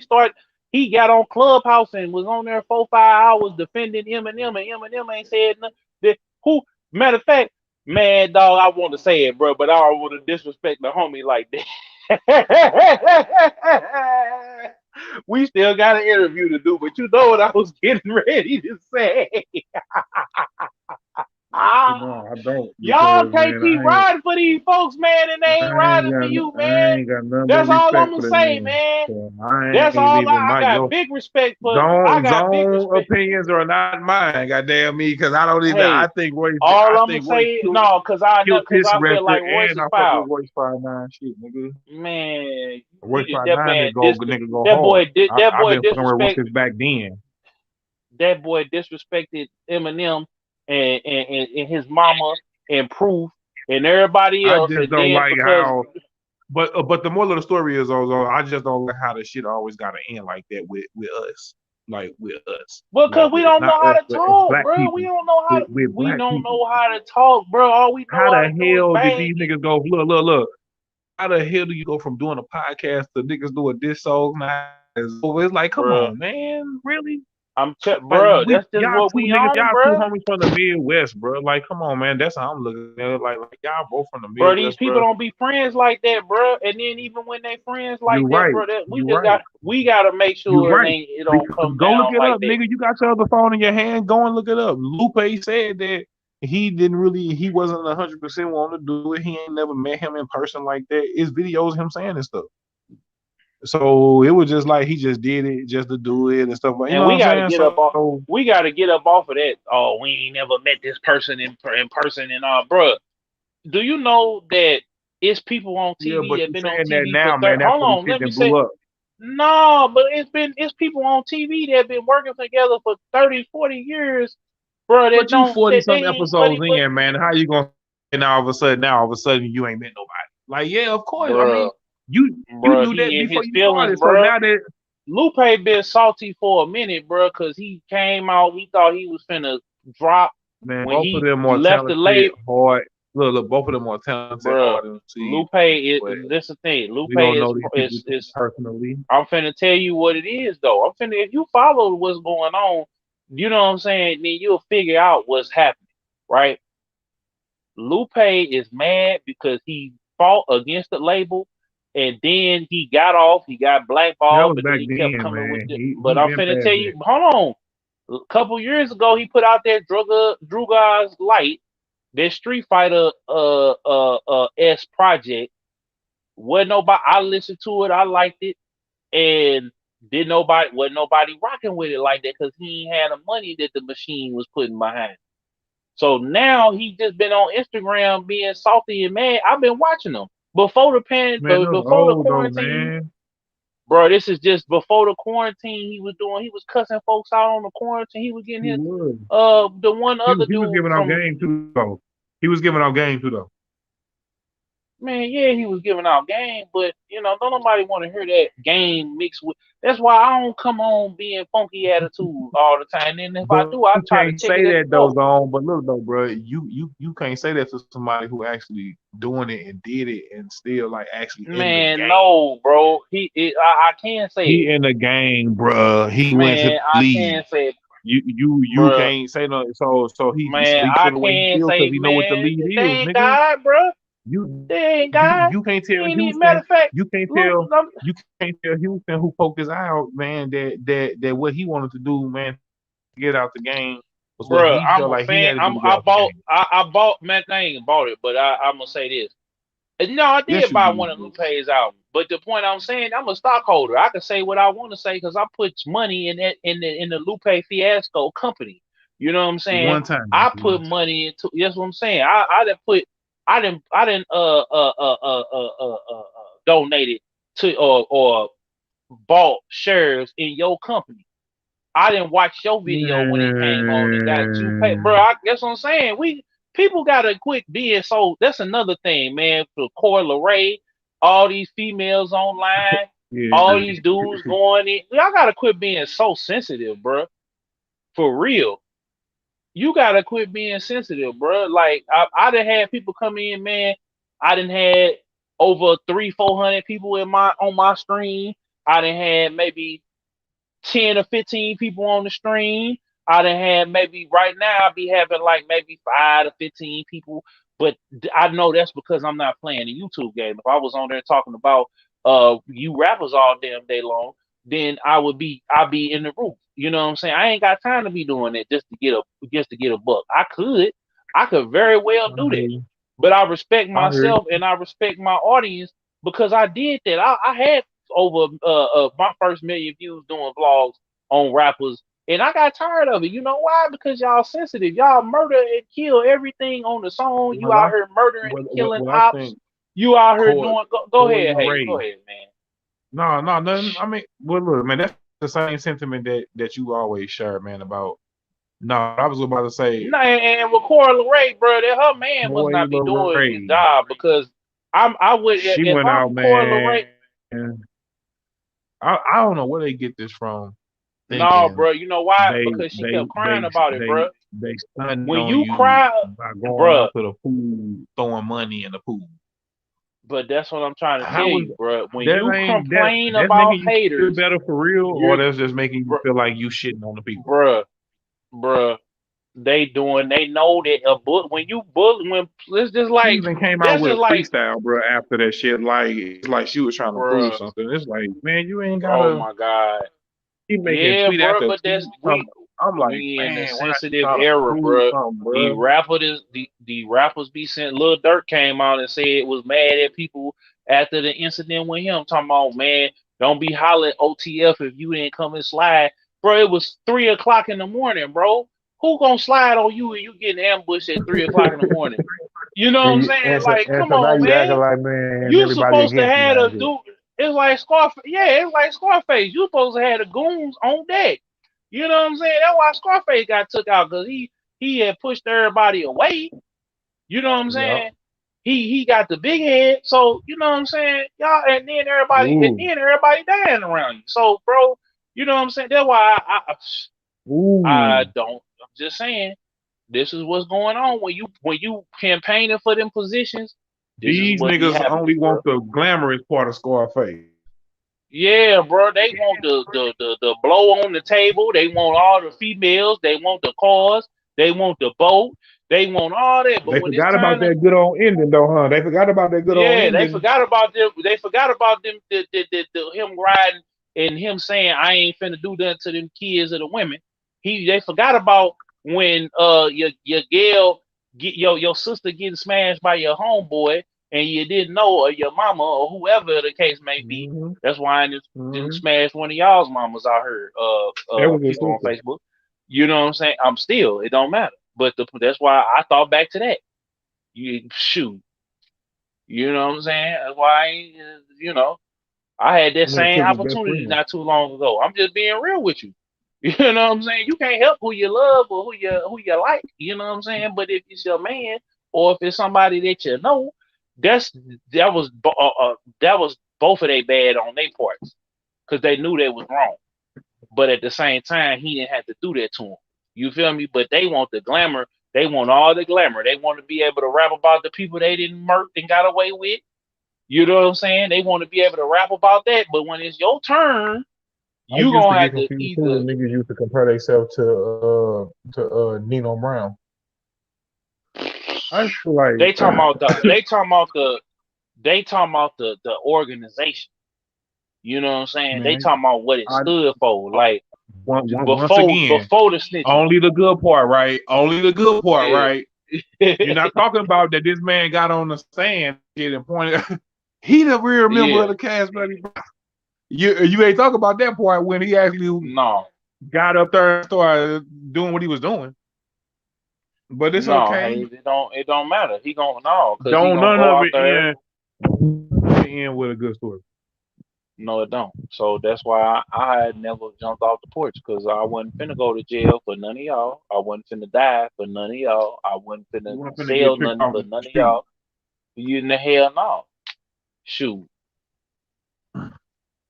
he got on Clubhouse and was on there 4 5 hours defending Eminem, and Eminem ain't said nothing. Who? Matter of fact, man, dog, I want to say it, bro, but I don't want to disrespect the homie like that. We still got an interview to do, but you know what I was getting ready to say. No, I don't Y'all because can't man, keep riding for these folks, man, and they ain't riding for you, I man. ain't got nothing but That's all I'm respect gonna for that say, man. man. So I That's ain't all even I my got yo big respect for. I zone got big zone respect. opinions are not mine. Goddamn me, because I don't even. Hey, all I I'm gonna think Royce say no, killed cause this I feel record, like Royce and is I fuck with foul. Royce 5'9" shit, nigga. Man, Royce that 5'9" man nigga go that hard. boy that I've boy been fucking with Royce disrespect since back then. that boy disrespected Eminem and his mama and Proof and everybody I else, just and don't then like because how. But the moral of the story is, Ozo, I just don't like how the shit always got to end like that with us, like with us, like because we with don't not know how us, to but as talk, black bro. people, with We black don't people. know how to talk, bro. All we How know how the to do is hell did bang these it. niggas go? Look. How the hell do you go from doing a podcast to niggas doing diss songs now? It's like, come Bro, on, man, really? Like bro. That's just y'all what two we niggas, on, y'all two bro. homies from the Midwest, bro. Like, come on, man. That's how I'm looking at it. Like y'all both from the Bro, these Midwest, people bro. don't be friends like that, bro. And then even when they friends You like that, right. bro, that You right. we gotta make You sure right. it don't Because come go look down it like up, that. nigga. You got your other phone in your hand. Go and look it up. Lupe said that he wasn't 100% wanting to do it. He ain't never met him in person like that. It's videos of him saying this stuff. So it was just like he just did it just to do it and stuff like you And know what I'm saying. So we gotta get up off of that. Oh, we ain't never met this person in person and all, bro. Do you know that it's people on yeah, TV but that you been on saying that TV for now, man. 30? That's Hold for the on, shit let me that say. blew up. No, but it's people on TV that been working together for 30, 40 years, bro. That But you don't 40 that they some ain't episodes in, man. How you gonna say now all of a sudden you ain't met nobody? Like, yeah, of course. I mean, bro, you bro. knew that He in before his you feelings, started. So bro. now that Lupe been salty for a minute, bro, because he came out. He thought he was finna drop man, when both of he them are left the talented, label, hard. Look, both of them are talented, bro. hard MC. Lupe is But this the thing. Lupe we don't know these people is. personally. I'm finna tell you what it is, though. I'm finna if you follow what's going on, you know what I'm saying. Then you'll figure out what's happening, right? Lupe is mad because he fought against the label, and then he got off. He got That blackballed, was but then back he kept then, coming with man. it. He But I'm been finna past tell that. you, hold on. A couple years ago, he put out that Druga's Light, that Street Fighter S project. Wasn't nobody. I listened to it. I liked it, and wasn't nobody rocking with it like that because he ain't had the money that the machine was putting behind. So now he just been on Instagram being salty and mad. I've been watching him Man, those before the old though, quarantine. man. Bro, this is just before the quarantine. He was cussing folks out on the quarantine. He was getting He his was. the one other He was dude giving out from game too though. He was giving out game too though. Man, yeah, he was giving out game, but don't nobody want to hear that game mixed with. That's why I don't come on being funky attitude all the time. And if I But do, I you try to can't check it say at the that though, door. Zone. But look though, bro, you can't say that to somebody who actually doing it and did it and still like actually in the Man, game. no, bro. I can't say He it. in the game, bro. He went to Man, the I league. can't say it, You bro. can't say no. So Man, he I feel the way he can't feels say, because he know what the man. lead They is, ain't nigga. God, bro. You They ain't God. you can't He tell ain't even. Matter Houston. of fact, You can't look, tell Houston who poked his eye out, man. That what he wanted to do, man, to get out the game was what bro. he I'm felt a like he fan. had to do to get out the game. I bought. Man, I ain't bought it, but I'm gonna say this. No, I Yes, did you buy one of did. Lupe's albums, but the point I'm saying, I'm a stockholder. I can say what I want to say because I put money in that in the Lupe Fiasco company. You know what I'm saying? One time. I put money into. That's what I'm saying. I didn't put. I didn't donated to or bought shares in your company. I didn't watch your video when it came on and got you paid, bro. Man. That's what I'm saying. People gotta quit being so. That's another thing, man. For Coy Leray, all these females online, all Yeah. these dudes going in. Y'all gotta quit being so sensitive, bro. For real, you gotta quit being sensitive, bro. Like I done had people come in, man. I done had over 300-400 people in my on my stream. I done had maybe 10 or 15 people on the stream. I done had maybe right now I'll be having like maybe 5 to 15 people, but I know that's because I'm not playing the YouTube game. If I was on there talking about you rappers all damn day long, then I'd be in the roof. You know what I'm saying? I ain't got time to be doing it just to get a buck. I could very well I do hear that. you. But I respect I hear you. myself and I respect my audience because I did that. I had over my first million views doing vlogs on rappers, and I got tired of it. You know why? Because y'all sensitive. Y'all murder and kill everything on the song. You Well, out here murdering and killing I ops. think You out here Coy doing. Go Coy ahead, hey, go Ray. ahead, man. No, nothing. I mean, well, look, man, that's the same sentiment that you always share, man. About no, I was about to say No, and with Cora Ray, bro, that her man must Coy not be doing his Ray. job because I would She if went out, I'm Cora man. Ray. I don't know where they get this from, No, thinking bro, you know why? they Because she they kept crying they about it, they bro. they stunning When on you you cry, by going bro, out to the pool, throwing money in the pool. but that's what I'm trying to tell How is you, bro. When that you ain't that complain that's about making you feel haters, better for real, or you're, that's just making you bro, feel like you shitting on the people? bruh, they know that a book, when you bully, when She even came out that's with just a like, freestyle, bro. After that shit, like it's like she was trying to prove bruh, something. It's like, man, you ain't oh gotta my God. keep making Yeah, tweet bro, after but tweet. I'm like, we in the man, why she sensitive trying to era, prove bro. something, bro? The rappers be sent. Lil Durk came out and said it was mad at people after the incident with him. Talking about, man, don't be hollering OTF if you didn't come and slide, bro. It was 3 o'clock in the morning, bro. Who gonna slide on you and you getting ambushed at 3 o'clock in the morning? You know what I'm saying? Like, And come so now on, you acting man. like, man, You everybody supposed to against you have now. a dude. It's like Scarface. Yeah, it's like Scarface. You supposed to have the goons on deck. You know what I'm saying? That's why Scarface got took out because he had pushed everybody away. You know what I'm Yep. saying? He got the big head. So you know what I'm saying? Y'all Ooh, and then everybody dying around you. So bro, you know what I'm saying? That's why I ooh. don't. I'm just saying this is what's going on when you campaigning for them positions. This is These what be niggas only happening, bro. want the glamorous part of Scarface. Yeah, bro. They want the blow on the table. They want all the females. They want the cars. They want the boat. They want all that. But They when it's forgot about time to, that good old ending, though, huh? They forgot about that good old yeah, they ending. forgot about them. They forgot about them. Him riding and him saying, "I ain't finna do that to them kids or the women." They forgot about when your girl get your sister getting smashed by your homeboy and you didn't know, or your mama or whoever the case may be. Hmm. That's why I didn't Hmm. smash one of y'all's mamas. I heard That was his people on sister. Facebook. You know what I'm saying? I'm still. It don't matter. But that's why I thought back to that. You shoot, you know what I'm saying? That's why I ain't, I had that Nigga same took his best opportunity friend. not too long ago. I'm just being real with you. You know what I'm saying? You can't help who you love or who you like. You know what I'm saying? But if it's your man or if it's somebody that you know, that's that was that was both of they bad on their parts because they knew they was wrong. But at the same time, he didn't have to do that to him. You feel me? But they want the glamour. They want all the glamour. They want to be able to rap about the people they didn't murk and got away with. You know what I'm saying? They want to be able to rap about that. But when it's your turn, I you used to gonna get have to confused too either. when niggas used to compare themselves to Nino Brown. I feel like They talking about the. They talking about the. They talking about the organization. You know what I'm saying? They man, talking about what it I stood for. Like once again, before the snitching. only the good part, right? Only the good part, Yeah. right? You're not talking about that this man got on the stand shit and pointed. He the real member of Yeah. the Cash Money. You ain't talking about that part when he actually No. got up there and started doing what he was doing. But it's No. okay. Hey, it don't matter. He gonna no, cause he Don't gonna none go of out it there. end with a good story. No, it don't. So that's why I had never jumped off the porch because I wasn't finna go to jail for none of y'all. I wasn't finna die for none of y'all. I wasn't You finna weren't finna sell get picked nothing off for the none of street. y'all. You in the hell no. Shoot.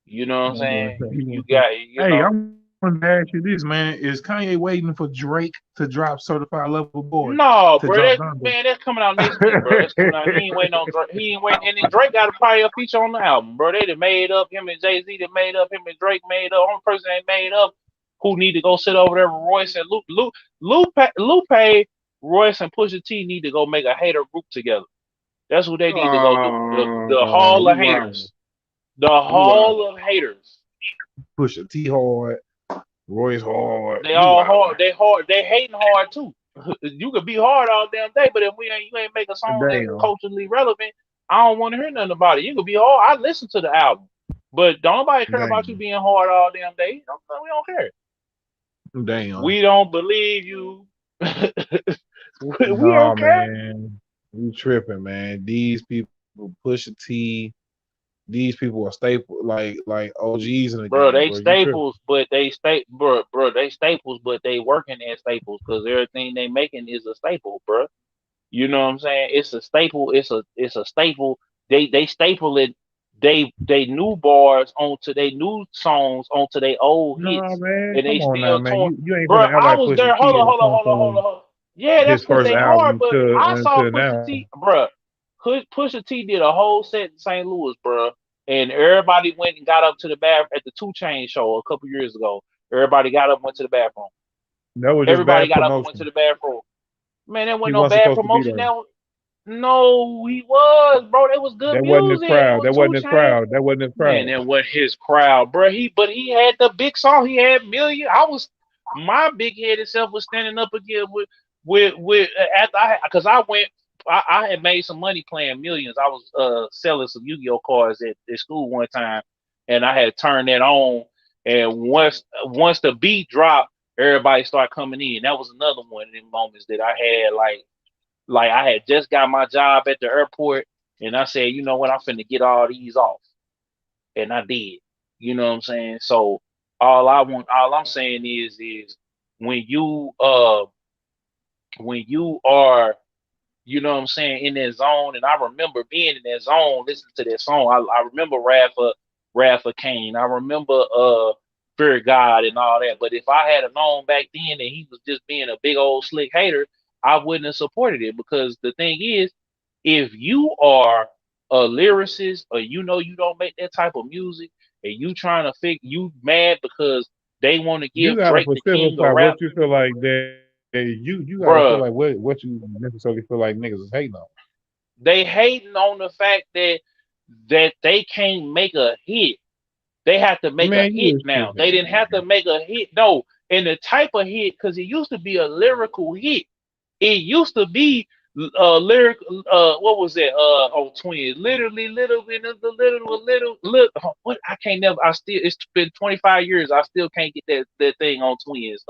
You know what I'm saying? You got, Hey, I want to ask you this, man. Is Kanye waiting for Drake to drop Certified Lover Boy No, to bro. drop That Donda? man, that's coming out next week, bro. That's coming out. He ain't waiting on Drake. He ain't waiting, and then Drake got a probably a feature on the album, bro. They done made up him and Jay Z. That made up him and Drake made up. Only person they made up who need to go sit over there with Royce and Lupe, Royce and Pusha T need to go make a hater group together. That's what they need to go do. The Hall You of wild. Haters. The You wild. Hall of Haters. Pusha T hard. Royce hard. They You all wild, hard. They hard. They hating hard too. You could be hard all damn day, but if you ain't make a man. song that's Damn. culturally relevant, I don't want to hear nothing about it. You could be hard. I listen to the album, but don't nobody care about you Damn. being hard all damn day. We don't care. Damn. We don't believe you. We Nah, don't care, man. You tripping, man. These people Pusha T. These people are staple like OGs in the bro. game, They bro. You tripping. staples, but bro. They staples, but they working as staples because everything they making is a staple, bro. You know what I'm saying? It's a staple. It's a staple. They staple it. They new bars onto they new songs onto their old Nah, hits, man. and they Come on now, still man. touring. You ain't Bro, gonna act I like was Pusha there. T Hold on, didn't hold on, come hold on, hold on. from Hold on. Yeah, that's his because first they hard. album But to I saw until Pusha now. T, bro. Pusha T did a whole set in St. Louis, bro, and everybody went and got up to the bath at the Two Chain show a couple years ago. Everybody got up, and went to the bathroom. That was just Everybody bad got up and went to promotion. the bathroom. Man, that He wasn't no wasn't bad supposed to be promotion. there. No, he was, bro. It was good That wasn't his music. It crowd. was That Two wasn't his Chain. crowd. That wasn't his Man, crowd. that was his crowd, bro. But he had the big song. He had million. My big headed self was standing up again with after because I went. I had made some money playing millions. I was selling some Yu-Gi-Oh cards at school one time, and I had turned that on. And once the beat dropped, everybody started coming in. That was another one of them moments that I had like I had just got my job at the airport, and I said, you know what, I'm finna get all these off, and I did. You know what I'm saying? So all I'm saying is when you uh when you are, you know what I'm saying, in that zone, and I remember being in that zone, listening to that song. I remember Rafa Kane. I remember Fear God and all that. But if I had known back then that he was just being a big old slick hater, I wouldn't have supported it because the thing is, if you are a lyricist or you know you don't make that type of music and you trying to you mad because they want to You give gotta Drake the king specify of what rap, you feel like that you gotta feel bruh. like what you necessarily feel like niggas is hating on. They hating on the fact that they can't make a hit. They have to make a Man, hit you is now. They tripping, didn't have to man. make a hit. No, and the type of hit, because it used to be a lyrical hit. It used to be lyric. What was that? On Twins, literally, little bit of the little. What I can't never. I still. It's been 25 years. I still can't get that thing on Twins.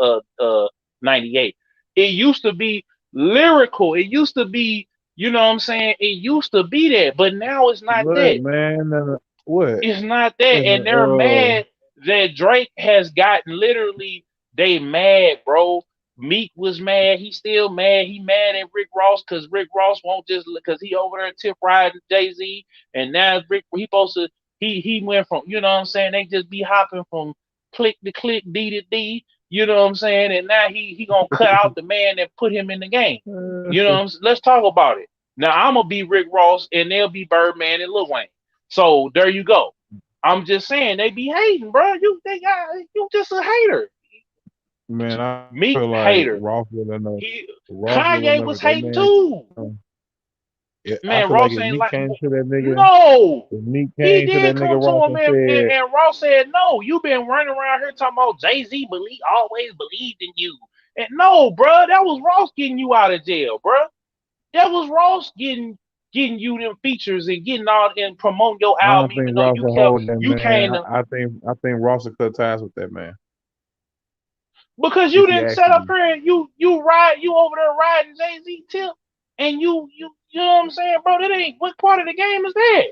98. It used to be lyrical. It used to be, you know what I'm saying? It used to be that, but now it's not What that. man? What? It's not that, And and they're mad that Drake has gotten literally. They mad, bro. Meek was mad. He still mad. He mad at Rick Ross because Rick Ross won't just because he over there tip riding Jay-Z, and now Rick he supposed to he went from you know what I'm saying. They just be hopping from click to click, D to D. You know what I'm saying, and now he gonna cut out the man that put him in the game. You know what I'm saying? Let's talk about it. Now I'm gonna be Rick Ross, and they'll be Birdman and Lil Wayne. So there you go. I'm just saying they be hating, bro. You just a hater. man, I Meek feel like hater. Ross would have never. He Ross would have Kanye never. was That hating man. too. I Man, feel like Ross if ain't Meek like came to that nigga, no. if Meek He came to that did nigga come to Ross him and and, and, said, and Ross said, no, you been running around here talking about Jay-Z always believed in you. And no, bro, that was Ross getting you out of jail, bro. That was Ross getting you them features and getting all and promoting your "I album, don't think even though Ross will hold that you man. came to I think Ross will cut ties with that man because you if he didn't set actually up do. here and you over there riding Jay-Z tip and you know what I'm saying, bro? That ain't what part of the game is that?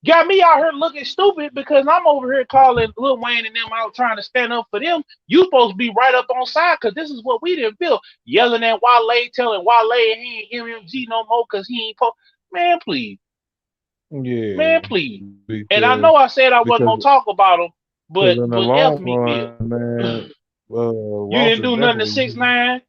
Got me out here looking stupid because I'm over here calling Lil Wayne and them out trying to stand up for them. You supposed to be right up on side because this is what we didn't feel. Yelling at Wale, telling Wale he ain't MMG no more because he ain't man, please. Yeah, Man, please. And I because know I said I wasn't because gonna talk about him, because but in the F long Meek Mill. run, man, You Ross didn't is do nothing to definitely 6ix9ine.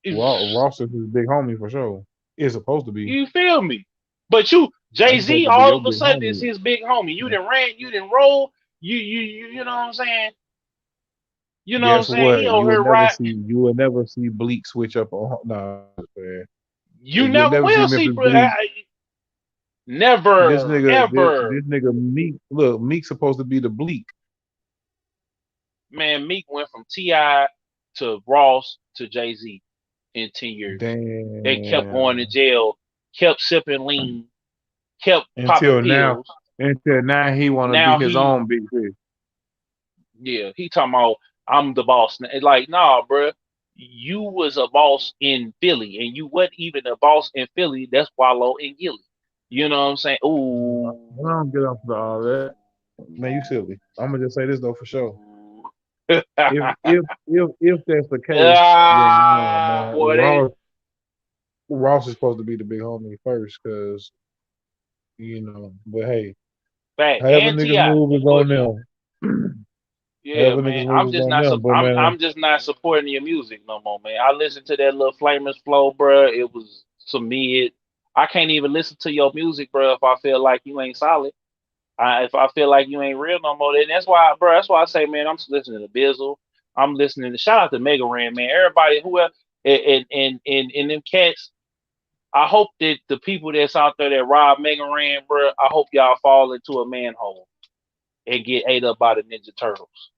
Ross is his big homie for sure. It's supposed to be. You feel me? But That's Jay supposed Z, to be all your of a big sudden is homie. his big homie. You didn't rant, you didn't roll. You know what I'm saying? You know what I'm Guess saying? He what? over here right. You will never see Bleak switch up on. Nah, man. You You'll never never see will see, Memphis bro. Bleak. Never, This ever. nigga Meek. Look, Meek's supposed to be the Bleak. Man, Meek went from T.I. to Ross to Jay Z in 10 years. They kept going to Damn. jail, kept sipping lean, kept popping Until now, pills. he want to be Now his he, own big fish. yeah, he talking about I'm the boss. It's like, nah, bro. You was a boss in Philly, and you wasn't even a boss in Philly. That's Wallow and Gilly. You know what I'm saying? I don't get off to all that. Man, you silly. I'm gonna just say this though for sure. If that's the case, then no, man. Boy, they Ross is supposed to be the big homie first, cause But hey, back however and niggas Ti, move is but on them. yeah, However man, niggas move is on them. But man, I'm just not supporting your music no more, man. I listened to that little Flamers Flow, bro. It was some mid. I can't even listen to your music, bro, if I feel like you ain't solid. If I feel like you ain't real no more, then that's why, bro. That's why I say, man, I'm listening to Bizzle. I'm listening to shout out to Mega Ran, man. Everybody who and them cats. I hope that the people that's out there that rob Mega Ran, bro. I hope y'all fall into a manhole and get ate up by the Ninja Turtles.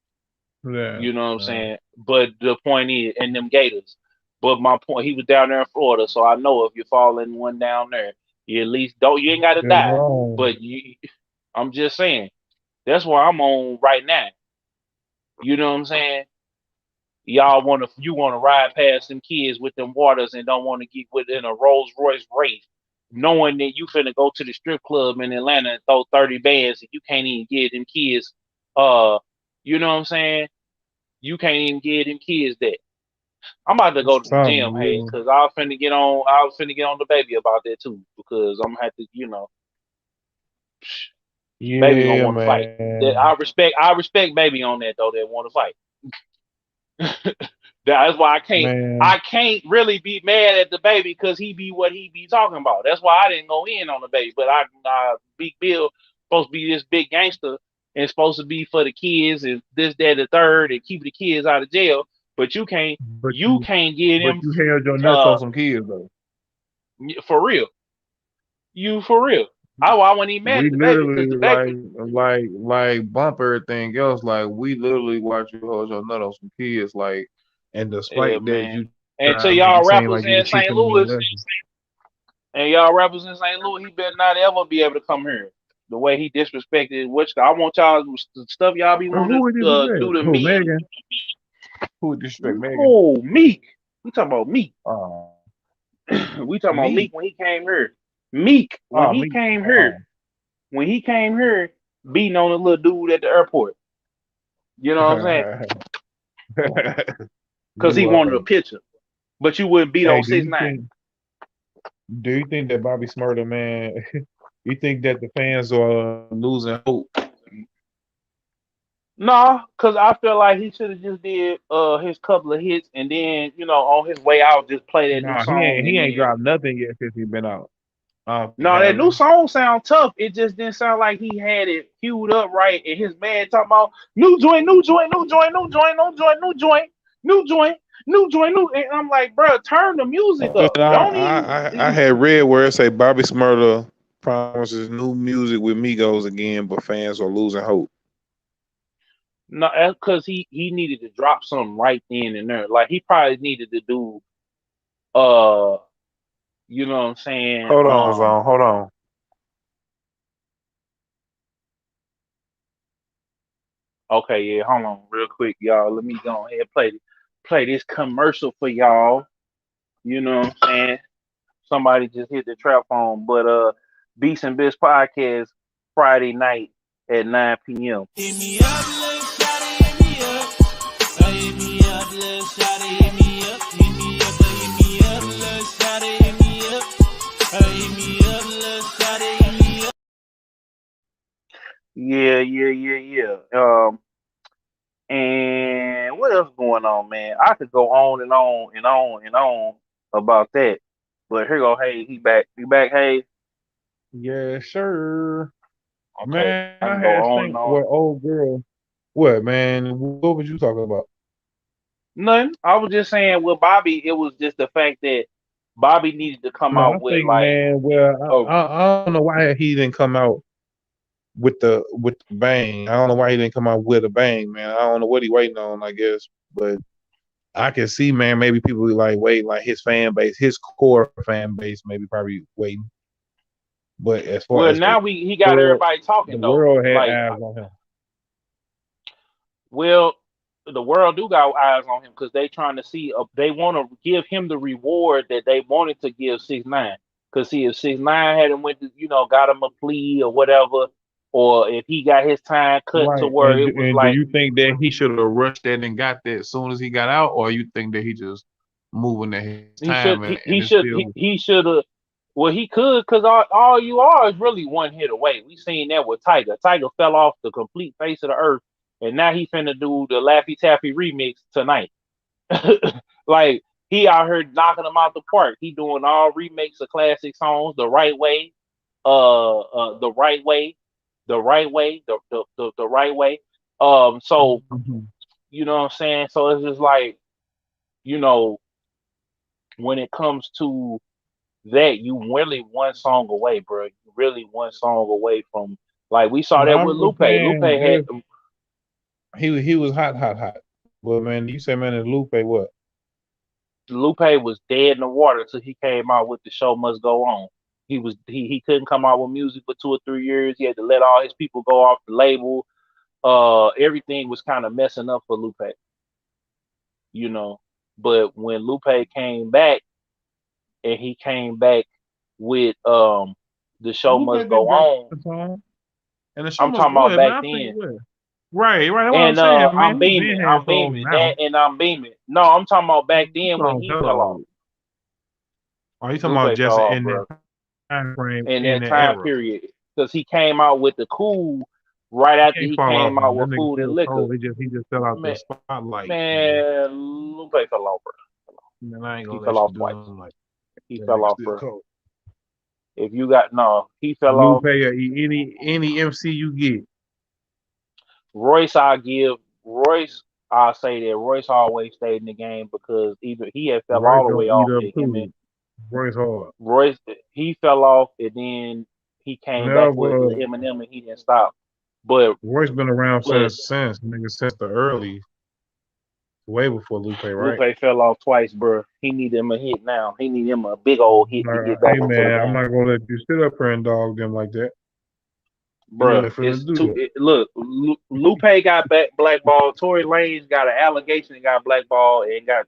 yeah, You know what I'm saying? But the point is, and them Gators. But my point, he was down there in Florida, so I know if you fall in one down there, you at least don't. You ain't got to that's die, wrong. but you. I'm just saying. That's where I'm on right now. You know what I'm saying? You want to ride past them kids with them waters and don't want to get within a Rolls Royce race, knowing that you finna go to the strip club in Atlanta and throw 30 bands and you can't even get them kids. Uh, you know what I'm saying? You can't even get them kids that. I'm about to It's go to the something, gym, hey, yeah. because I was finna get on. I was finna get on the baby about that too, because I'm gonna have to, baby gonna Yeah, want to fight. man. I respect baby on that though. That want to fight. That's why Man, I can't really be mad at the baby because he be what he be talking about. That's why I didn't go in on the baby. But Big Bill supposed to be this big gangster and supposed to be for the kids and this, that, the third and keep the kids out of jail. But but you you can't get but him you held your nuts uh on some kids though. for real. You for real. I wasn't even mad We at the baby because literally the baby, like bump everything else. Like we literally watch you hold your nut on some kids. Like, and yeah, despite that, man. you And try to to make it y'all seem rappers like you in was St. teaching them a Louis, lesson. and y'all rappers in St. Louis, he better not ever be able to come here. The way he disrespected, which I want y'all the stuff y'all be Who wanting would to disrespect? do to Who me. Megan? Who would disrespect Megan? No, Meek. We talking about Meek. Oh, We talking about me. Meek when he came here. Meek when Oh, he me. came Oh. here. When he came here, beating on the little dude at the airport. You know what I'm saying? Because You he wanted a right. picture. But you wouldn't beat Hey, on 6ix9ine. do you think that Bobby Smurder, man, you think that the fans are losing hope? No, because I feel like he should have just did his couple of hits and then, on his way out just play that new No, song he and ain't then dropped nothing yet since he been out. no, that Has new he? song sound tough. It just didn't sound like he had it queued up right. And his man talking about new joint, new joint, new joint, new joint, new joint, new joint, new joint, new joint, new. And I'm like, bro, turn the music But up. Don't I even. had read where it say Bobby Smurder promises new music with Migos again, but fans are losing hope. No, because he needed to drop something right then and there. Like he probably needed to do, uh, you know what I'm saying? Hold on, Zone. Hold on. Okay, yeah, hold on, real quick, y'all. Let me go ahead and play this commercial for y'all. You know what I'm saying? Somebody just hit the trap phone, but Beast and Biz podcast Friday night at 9 p.m. Hit me up, little shawty, hit me up. Hit me up, little shawty, hit me up. Hit me up, hit me up, little shawty, hit me up. Hit me up, little shawty, hit me up. Yeah. And what else going on, man? I could go on and on and on and on about that. But here go Hey, he back. You back, Hey? Yeah, sure. Okay, Man, I I can go had on and think what on. old girl. What, man? What was you talking about? Nothing. I was just saying with Bobby, it was just the fact that Bobby needed to come No, I out with think, like, man. Well, oh, I don't know why he didn't come out with the bang. I don't know why he didn't come out with a bang, man. I don't know what he waiting on. I guess, but I can see, man. Maybe people be like waiting, like his fan base, his core fan base, maybe probably waiting. But as far well, as now he got world, everybody the talking though. world had Like, eyes on him. well, the world do got eyes on him because they trying to see. They want to give him the reward that they wanted to give 6ix9ine. Because see, if 6ix9ine hadn't went to, got him a plea or whatever, or if he got his time cut to Right. where it was And do like you think that he should have rushed that and got that as soon as he got out, or you think that he just moving at his he should, time he, and he it's should, still he should have. Well, he could because all you are is really one hit away. We seen that with Tiger. Tiger fell off the complete face of the earth, and now he finna do the Laffy Taffy remix tonight. Like he out here knocking them out the park. He doing all remakes of classic songs the right way, the right way, the right way, the right way. So Mhm. you know what I'm saying. So it's just like you know when it comes to that, you really one song away, bro. You really one song away from like we saw No, that I'm with just Lupe. Lupe saying had he was hot. But man, you say man, and Lupe what? Lupe was dead in the water until he came out with the show must go on. He couldn't come out with music for 2 or 3 years. He had to let all his people go off the label. Everything was kind of messing up for Lupe, you know. But when Lupe came back and he came back with the show must Lupe go been dropping on, the song, and the show I'm must talking go about ahead, man. back I think then. what? Right. That's what I'm And saying, man. He been I'm had songs beaming that, now. and I'm beaming. No, I'm talking about back He then when song he fell off. dog. Are you talking about Lupe just fell off, in bro. that time frame In in that that time era? period because he came out with the cool right He after ain't he fall off. came out That with nigga food and still liquor. cold. He just fell out the Man, spotlight, man. man, Lupe fell off, bro. Man, I ain't He gonna fell let you off do twice. him like He that. fell Nigga off, still bro. cold. If you got no, he fell Lupe, off. any MC you get, Royce, I give Royce. I say that Royce always stayed in the game because either he had fell Royce all the gonna way eat off, up and him and too. Royce hard. Royce he fell off, and then he came back with Never. Eminem, and he didn't stop. But Royce been around but since the early, way before Lupe, right? Lupe fell off twice, bro. He need him a hit now. He need him a big old hit to get back Hey into the man, I'm game. not gonna let you sit up here and dog them like that. You bruh. ain't finna It's do too. that. Look, Lupe got blackballed. Tory Lanez got an allegation and got blackballed and got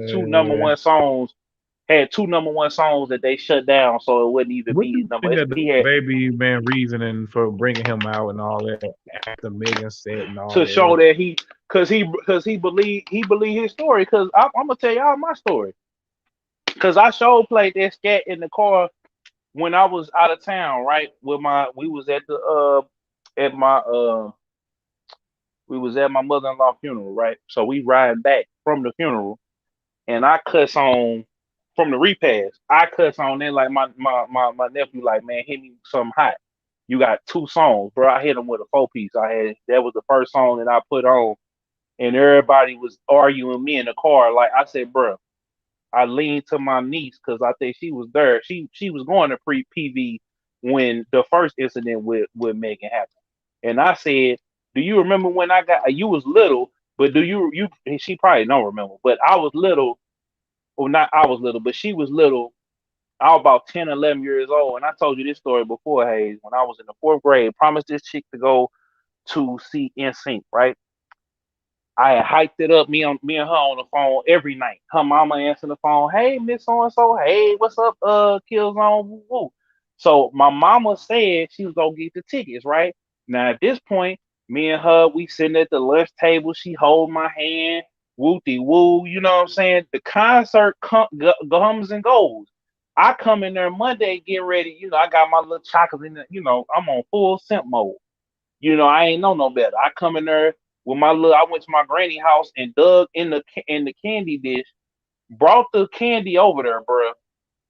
two number Uh, one songs. Had two number one songs that they shut down, so it wouldn't even what be you number. think that He the had baby man reasoning for bringing him out and all that after Megan said and all to that? show that he believed his story. Because I'm gonna tell y'all my story. Because I showed played that scat in the car when I was out of town, right? We was at my we was at my mother-in-law funeral, right? So we riding back from the funeral, and I cuss on from the repast. I cuss on then like my nephew like, man, hit me something hot. You got two songs, bro. I hit him with a 4 piece. I had that was the first song that I put on, and everybody was arguing me in the car. Like I said, bro, I leaned to my niece because I think she was there. She was going to pre PV when the first incident with Megan happened, and I said, "Do you remember when I got? You was little, but do you?" She probably don't remember, but I was little, or not. I was little, but she was little. I was about 10, 11 years old, and I told you this story before, Hayes. When I was in the fourth grade, promised this chick to go to see NSYNC, right? I had hyped it up, me and her on the phone every night. Her mama answering the phone, hey, Miss So and So, hey, what's up, Killzone, woo woo. So my mama said she was gonna get the tickets, right? Now at this point, me and her, we sitting at the lunch table, she hold my hand, wooty woo, you know what I'm saying? The concert comes and goes. I come in there Monday getting ready, I got my little chocolates in there, I'm on full simp mode. I ain't know no better. I come in there with my little. I went to my granny house and dug in the candy dish, brought the candy over there, bro.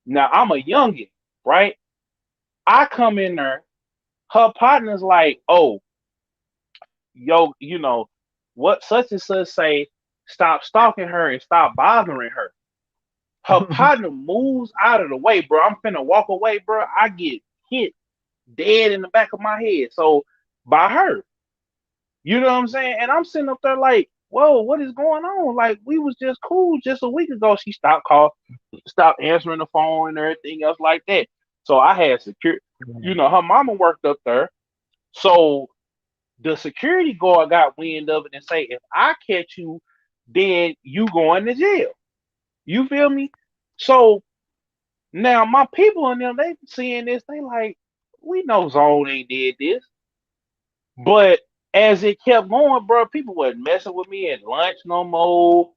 Now I'm a youngin, right? I come in there. Her partner's like, "Oh, yo, what such and such say? Stop stalking her and stop bothering her." Her partner moves out of the way, bro. I'm finna walk away, bro. I get hit dead in the back of my head. So by her. You know what I'm saying? And I'm sitting up there like, whoa, what is going on? Like, we was just cool just a week ago. She stopped answering the phone and everything else like that. So I had security. Her mama worked up there. So the security guard got wind of it and say, if I catch you, then you going to jail. You feel me? So now my people in them, they seeing this, they like, we know Zone ain't did this. But as it kept going, bro, people wasn't messing with me at lunch no more.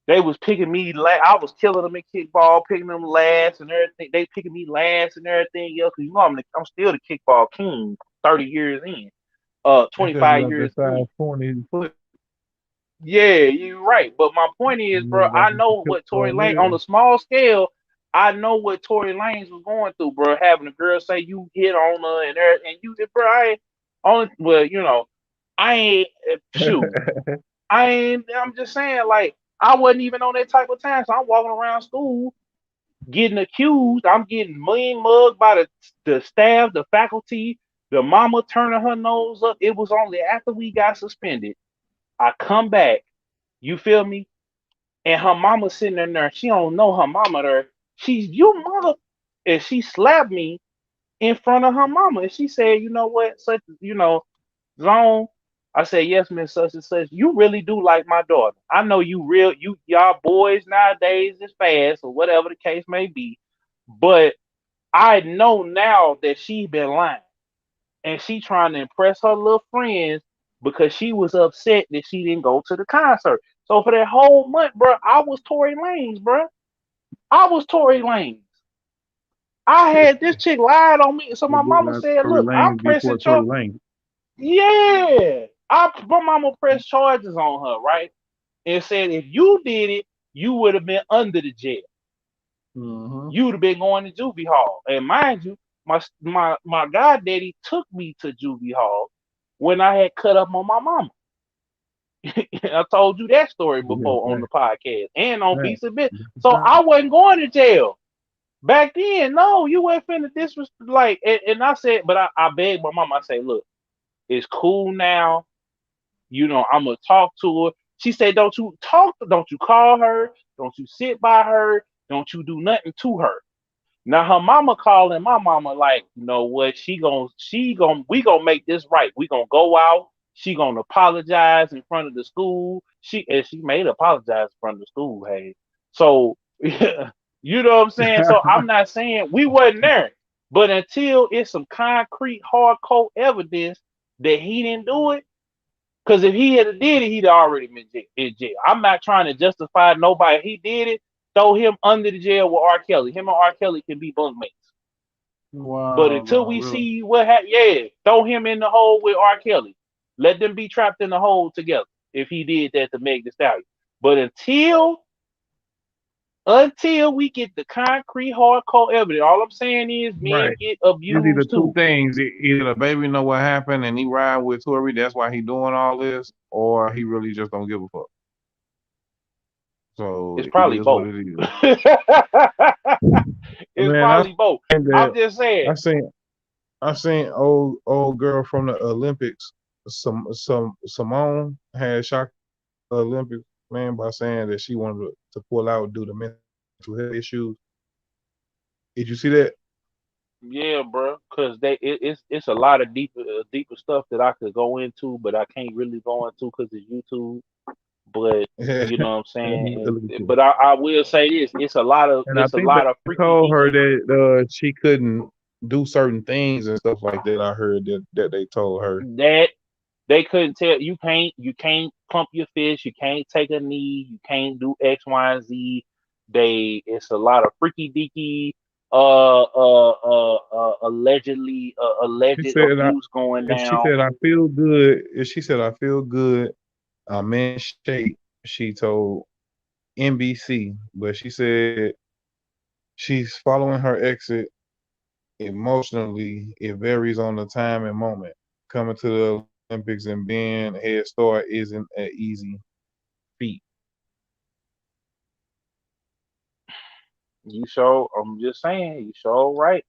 They was picking me last. I was killing them in kickball, picking them last and everything. They picking me last and everything else. 'Cause I'm still the kickball king. 30 years in, Because you 25 got the years in. size 20 foot. Yeah, you're right. But my point is, bro, You got I the know foot what Tory Lane on already. a small scale. I know what Tory Lanez was going through, bro. Having a girl say you hit on her and everything, and bro, I ain't only, well, I ain't shoot. I ain't. I'm just saying, like, I wasn't even on that type of time. So I'm walking around school getting accused. I'm getting mean mugged by the staff, the faculty, the mama turning her nose up. It was only after we got suspended. I come back. You feel me? And her mama sitting in there. She don't know her mama there. She's you mother, and she slapped me in front of her mama. And she said, you know what, such Zone. I said, yes, Miss Such and Such. You really do like my daughter. I know y'all boys nowadays is fast or whatever the case may be. But I know now that she been lying. And she trying to impress her little friends because she was upset that she didn't go to the concert. So for that whole month, bro, I was Tory Lanez, bro. I was Tory Lanez. I had this chick lied on me. So You my look mama like said, Tory look, I'm Lanez pressing before Tory charge. Lanez. Yeah. My mama pressed charges on her, right? And said if you did it, you would have been under the jail. Mm-hmm. You would have been going to juvie hall. And mind you, my goddaddy took me to juvie hall when I had cut up on my mama. I told you that story Yeah, before on man. the podcast and on Man. Beast of Bit. So I wasn't going to jail. Back then, no, you weren't finna disrespect. Like, and I said, but I begged my mom. I say, look, it's cool now. I'm gonna talk to her. She said, don't you talk, don't you call her, don't you sit by her, don't you do nothing to her. Now her mama calling my mama like, you know what? We gonna make this right. We gonna go out. She gonna apologize in front of the school. She made apologize in front of the school. Hey, so you know what I'm saying. So I'm not saying we wasn't there, but until it's some concrete, hardcore evidence that he didn't do it, because if he had did it, he'd already been in jail. I'm not trying to justify nobody. He did it. Throw him under the jail with R. Kelly. Him and R. Kelly can be bunkmates. But Wow, until dog, we really. see what happened, yeah, throw him in the hole with R. Kelly. Let them be trapped in the hole together. If he did that to Meg Thee Stallion. But until we get the concrete, hardcore evidence, all I'm saying is men Right. get It's either abused two too. things. Either the baby know what happened and he ride with Tory, that's why he doing all this, or he really just don't give a fuck. So It's it probably is what both. it is. It's Man, probably both. seen that I'm just saying. I seen I seen old girl from the Olympics, some Simone had shocked the Olympics, man, by saying that she wanted to pull out due to mental health issues. Did you see that? Yeah, bro, because it's a lot of deeper stuff that I could go into, but I can't really go into because it's YouTube. But you know what I'm saying. But I will say this: And I it's a think lot of they freaky told her deaky. that she couldn't do certain things and stuff like that. I heard that they told her. That they couldn't tell you can't pump your fist, you can't take a knee, you can't do X, Y, and Z. It's a lot of freaky deaky, She alleged said, abuse going and she down. said, I feel good. And she said, I feel good. I'm in shape. She told NBC, but she said she's following her exit emotionally. It varies on the time and moment. Coming to the Olympics and being a head start isn't an easy feat. You show, I'm just saying, you show right.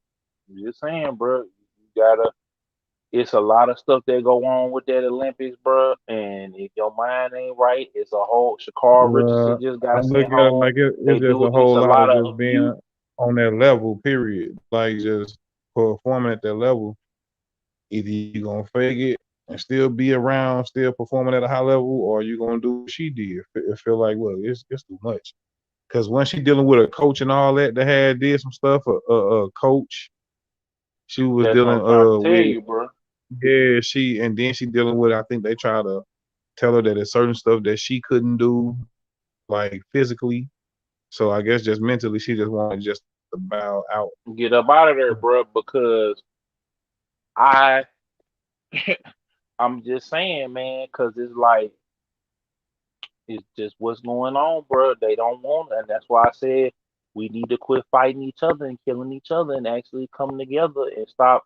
I'm just saying, bro. You gotta. It's a lot of stuff that go on with that Olympics, bro. And if your mind ain't right, it's a whole. Shakar Uh, Richardson just I got look sent at it home. like They it's just do. a It's whole a lot lot of of just abuse. being on that level, period. Like just performing at that level. Either you gonna fake it and still be around, still performing at a high level, or you gonna do what she did. It feel like, well, it's too much. Because when she dealing with a coach and all that, had did some stuff. A coach she was That's what dealing I'm trying to tell with. you, bro. Yeah, and then she dealing with. I think they try to tell her that there's certain stuff that she couldn't do, like physically. So I guess just mentally, she just wanted just to bow out. Get up out of there, bro. Because I, I'm just saying, man. Because it's like it's just what's going on, bro. They don't want, and that's why I said we need to quit fighting each other and killing each other, and actually come together and stop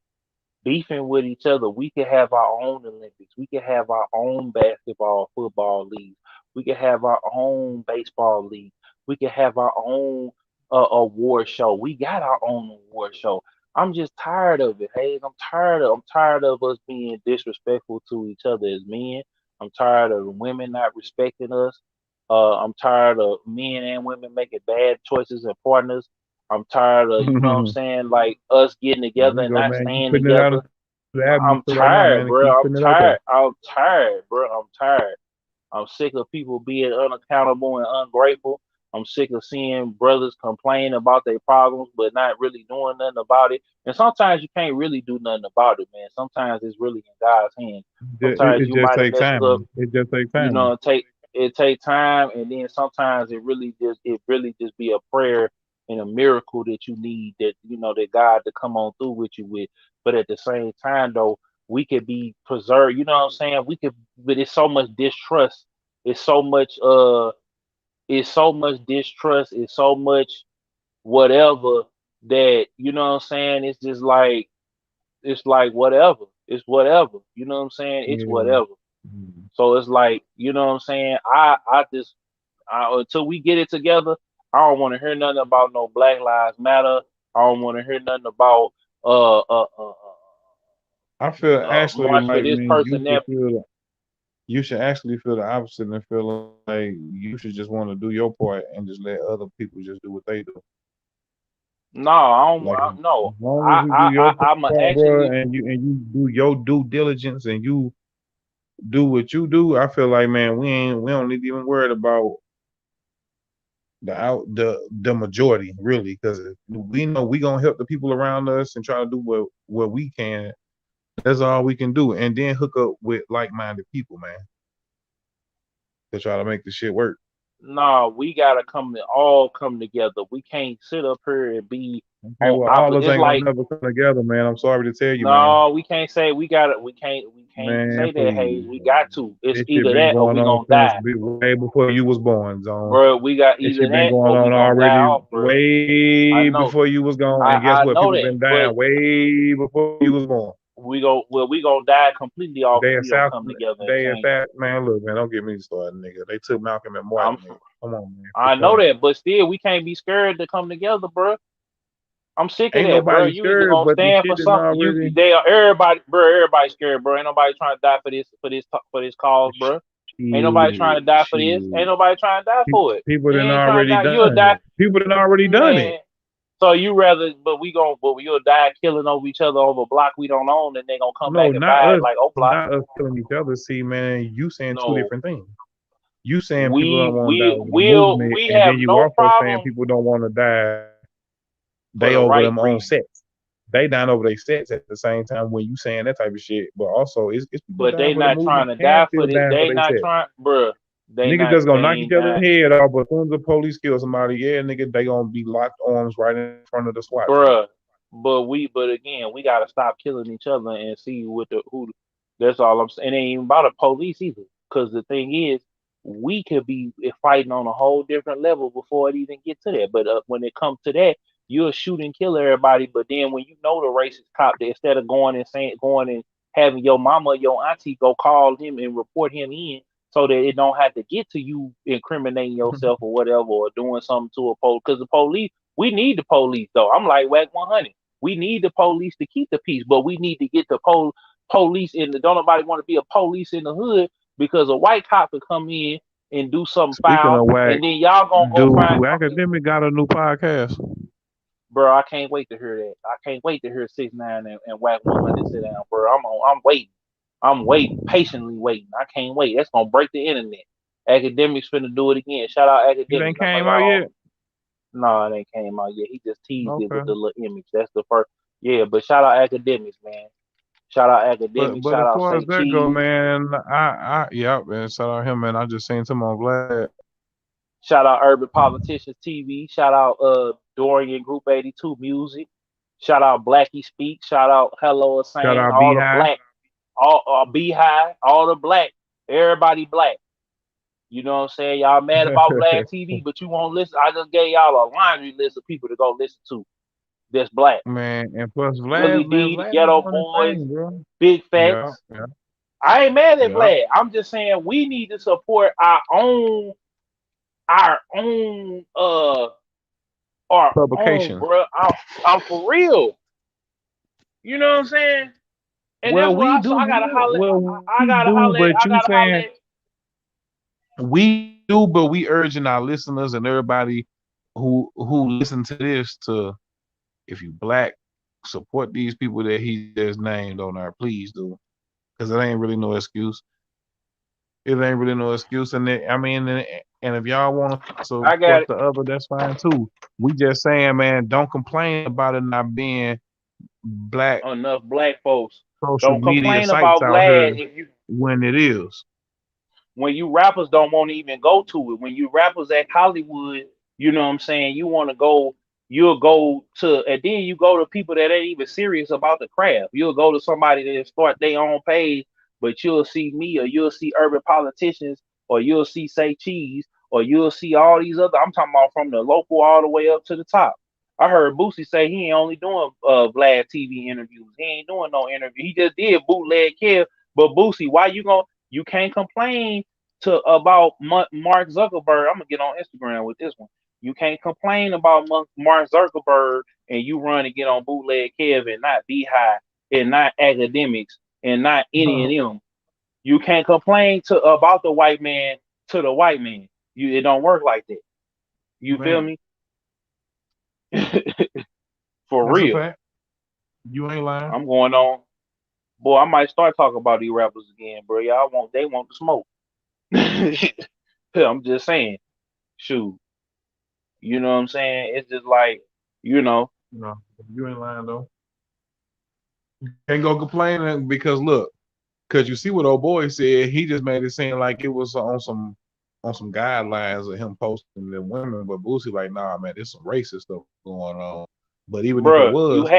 beefing with each other. We could have our own Olympics. We could have our own basketball, football leagues. We could have our own baseball league. We could have our own award show. We got our own award show. I'm just tired of it, Hayes. I'm tired of us being disrespectful to each other as men. I'm tired of women not respecting us. I'm tired of men and women making bad choices and partners. I'm tired of, you know what I'm There saying, like us getting together you and go, not man. You staying putting it out together. into the I'm atmosphere right now, tired, man, and bro. keep I'm putting it out there. tired. I'm tired, bro. I'm tired. I'm sick of people being unaccountable and ungrateful. I'm sick of seeing brothers complain about their problems but not really doing nothing about it. And sometimes you can't really do nothing about it, man. Sometimes it's really in God's hands. Sometimes It you just might have take messed up, time. It just take you time. know, it take time, and then sometimes it really just be a prayer and a miracle that you need, that that God to come on through with you with. But at the same time though, we could be preserved, you know what I'm saying? We could, but it's so much distrust, it's so much distrust, it's so much whatever, that what I'm saying, it's like whatever, it's whatever, you know what I'm saying, it's Yeah. whatever. Mhm. So it's like, what I'm saying? Until we get it together, I don't want to hear nothing about no Black Lives Matter. I don't want to hear nothing about uh uh uh, I feel actually march for like, this man, person that. you should actually feel the opposite and feel like you should just want to do your part and just let other people just do what they do. No, I don't. Like No, as long as you do your I'm part, bro, actually. and you do your due diligence and you do what you do, I feel like, man, we don't need to even worry about the majority really, because we know we gonna help the people around us and try to do what we can. That's all we can do, and then hook up with like-minded people, man, to try to make the shit work. No, we gotta all come together. We can't sit up here and be Okay, on well, all opposite. us It's ain't gonna like never come together, man. I'm sorry to tell you, man. no, we can't say we gotta. We can't Man, say that. please, Hey, we bro. got to. It's This shit either been that or going we on gonna since die, way before you was born, Zone. bro. We got This either shit been that going or we on gonna die already off, bro. I way know. before you was gone. And guess I what? know People that, been but dying way before you was born. we gonna die completely off if They we don't assassin, come together and they change. assassin. Man, look, man, don't get me started, nigga. They took Malcolm and I'm. Martin, nigga. Come on, man. Quit I know playing. that, but still, we can't be scared to come together, bro. I'm sick of Ain't that, bro. nobody You either scared, gonna but the stand for shit is something. already. They are everybody, bro. Everybody scared, bro. Ain't nobody trying to die for this cause, bro. Ain't nobody trying Shit, to die for this. Ain't shit. nobody trying to die for it. People You done ain't trying to already die. You'll done die, it. People done already done it. man. So you rather, but you'll die killing over each other over a block we don't own, and they gonna come No, back and not buy it us. like, oh, block. Not us killing each other. See, man, you saying two No, different things. You saying people don't want to die over the movement, we and have then you no also saying problem people don't want to die. for They the over right them own reason. sets. They dying over their sets at the same time when you saying that type of shit. But also, it's people But dying they for the not trying movement to and die for still it. dying for They their not sets. trying, bruh. Niggas just They gonna knock each ain't other dying, in the head off, but as soon as the police kill somebody, yeah, nigga, they gonna be locked arms right in front of the SWAT team. bruh. But again, we gotta stop killing each other and see what the who. That's all I'm saying. It ain't even about the police either. Because the thing is, we could be fighting on a whole different level before it even get to that. But when it comes to that, you'll shoot and kill everybody. But then when you know the racist cop, that instead of going and having your mama or your auntie go call him and report him in, so that it don't have to get to you incriminating yourself or whatever or doing something to a police. Because the police, we need the police though. I'm like Whack 100. We need the police to keep the peace, but we need to get the police in the. Don't nobody want to be a police in the hood because a white cop could come in and do something Speaking foul, of whack, and then y'all gonna go dude, find. Academic got a new podcast. Bro, I can't wait to hear that. I can't wait to hear 6ix9ine and Whack 100 sit down, bro. I'm waiting. I'm waiting, patiently waiting. I can't wait. That's gonna break the internet. Academics finna do it again. Shout out It ain't Academics. I know came out y'all yet. don't. No, it ain't came out yet. He just teased it with Okay. the little image. That's the first. Yeah, but shout out Academics, man. Shout out Academics. But Shout as out far as Say that go, Cheese. man, yeah, man, shout out him, man. I just seen him on Vlad. Shout out Urban Politicians TV. Shout out Dorian Group 82 Music. Shout out Blackie Speak. Shout out Hello Shout Insane. out All the Beehive. black, all Beehive, all the black, everybody black. You know what I'm saying? Y'all mad about Vlad TV, but you won't listen. I just gave y'all a laundry list of people to go listen to. That's black. Man, and plus Willie Vlad, man, D, the Vlad is Ghetto on his Boys, thing, bro. Big Yeah, Facts. yeah, I ain't mad at yeah. Vlad. I'm just saying we need to support our own Publications. bro. I'm for real. You know what I'm saying? And that's Well, what we so do, I gotta bro. holler. Well, I we gotta do, holler. but I you gotta holler. saying we do, but we urging our listeners and everybody who listen to this to, if you black, support these people that he just named on there. Please do, because it ain't really no excuse. It ain't really no excuse, and I mean, and if y'all want to I got support it. the other, that's fine too. We just saying, man, don't complain about it not being black Enough black folks. social Don't media complain sites about out Vlad here if you when it is. when you rappers don't want to even go to it. When you rappers at Hollywood, you know what I'm saying, you want to go, you'll go to, and then you go to people that ain't even serious about the craft. You'll go to somebody that start their own page, but you'll see me or you'll see Urban Politicians or you'll see Say Cheese or you'll see all these other, I'm talking about from the local all the way up to the top. I heard Boosie say he ain't only doing Vlad TV interviews. He ain't doing no interview. He just did bootleg Kev. But Boosie, why you can't complain to about Mark Zuckerberg. I'm gonna get on Instagram with this one. You can't complain about Mark Zuckerberg and you run and get on bootleg Kev and not Beehive and not academics and not any of them. You can't complain to about the white man to the white man. It don't work like that. You feel Man, me? For That's a real. fact. You ain't lying. I'm going on. Boy, I might start talking about these rappers again, bro. They want the smoke. I'm just saying. Shoot. You know what I'm saying? It's just like, you know, No, you ain't lying though. Can't go complaining because look, because you see what old boy said, he just made it seem like it was on some guidelines of him posting the women, but Boosie like, nah, man, there's some racist stuff going on. But even if it bruh, was,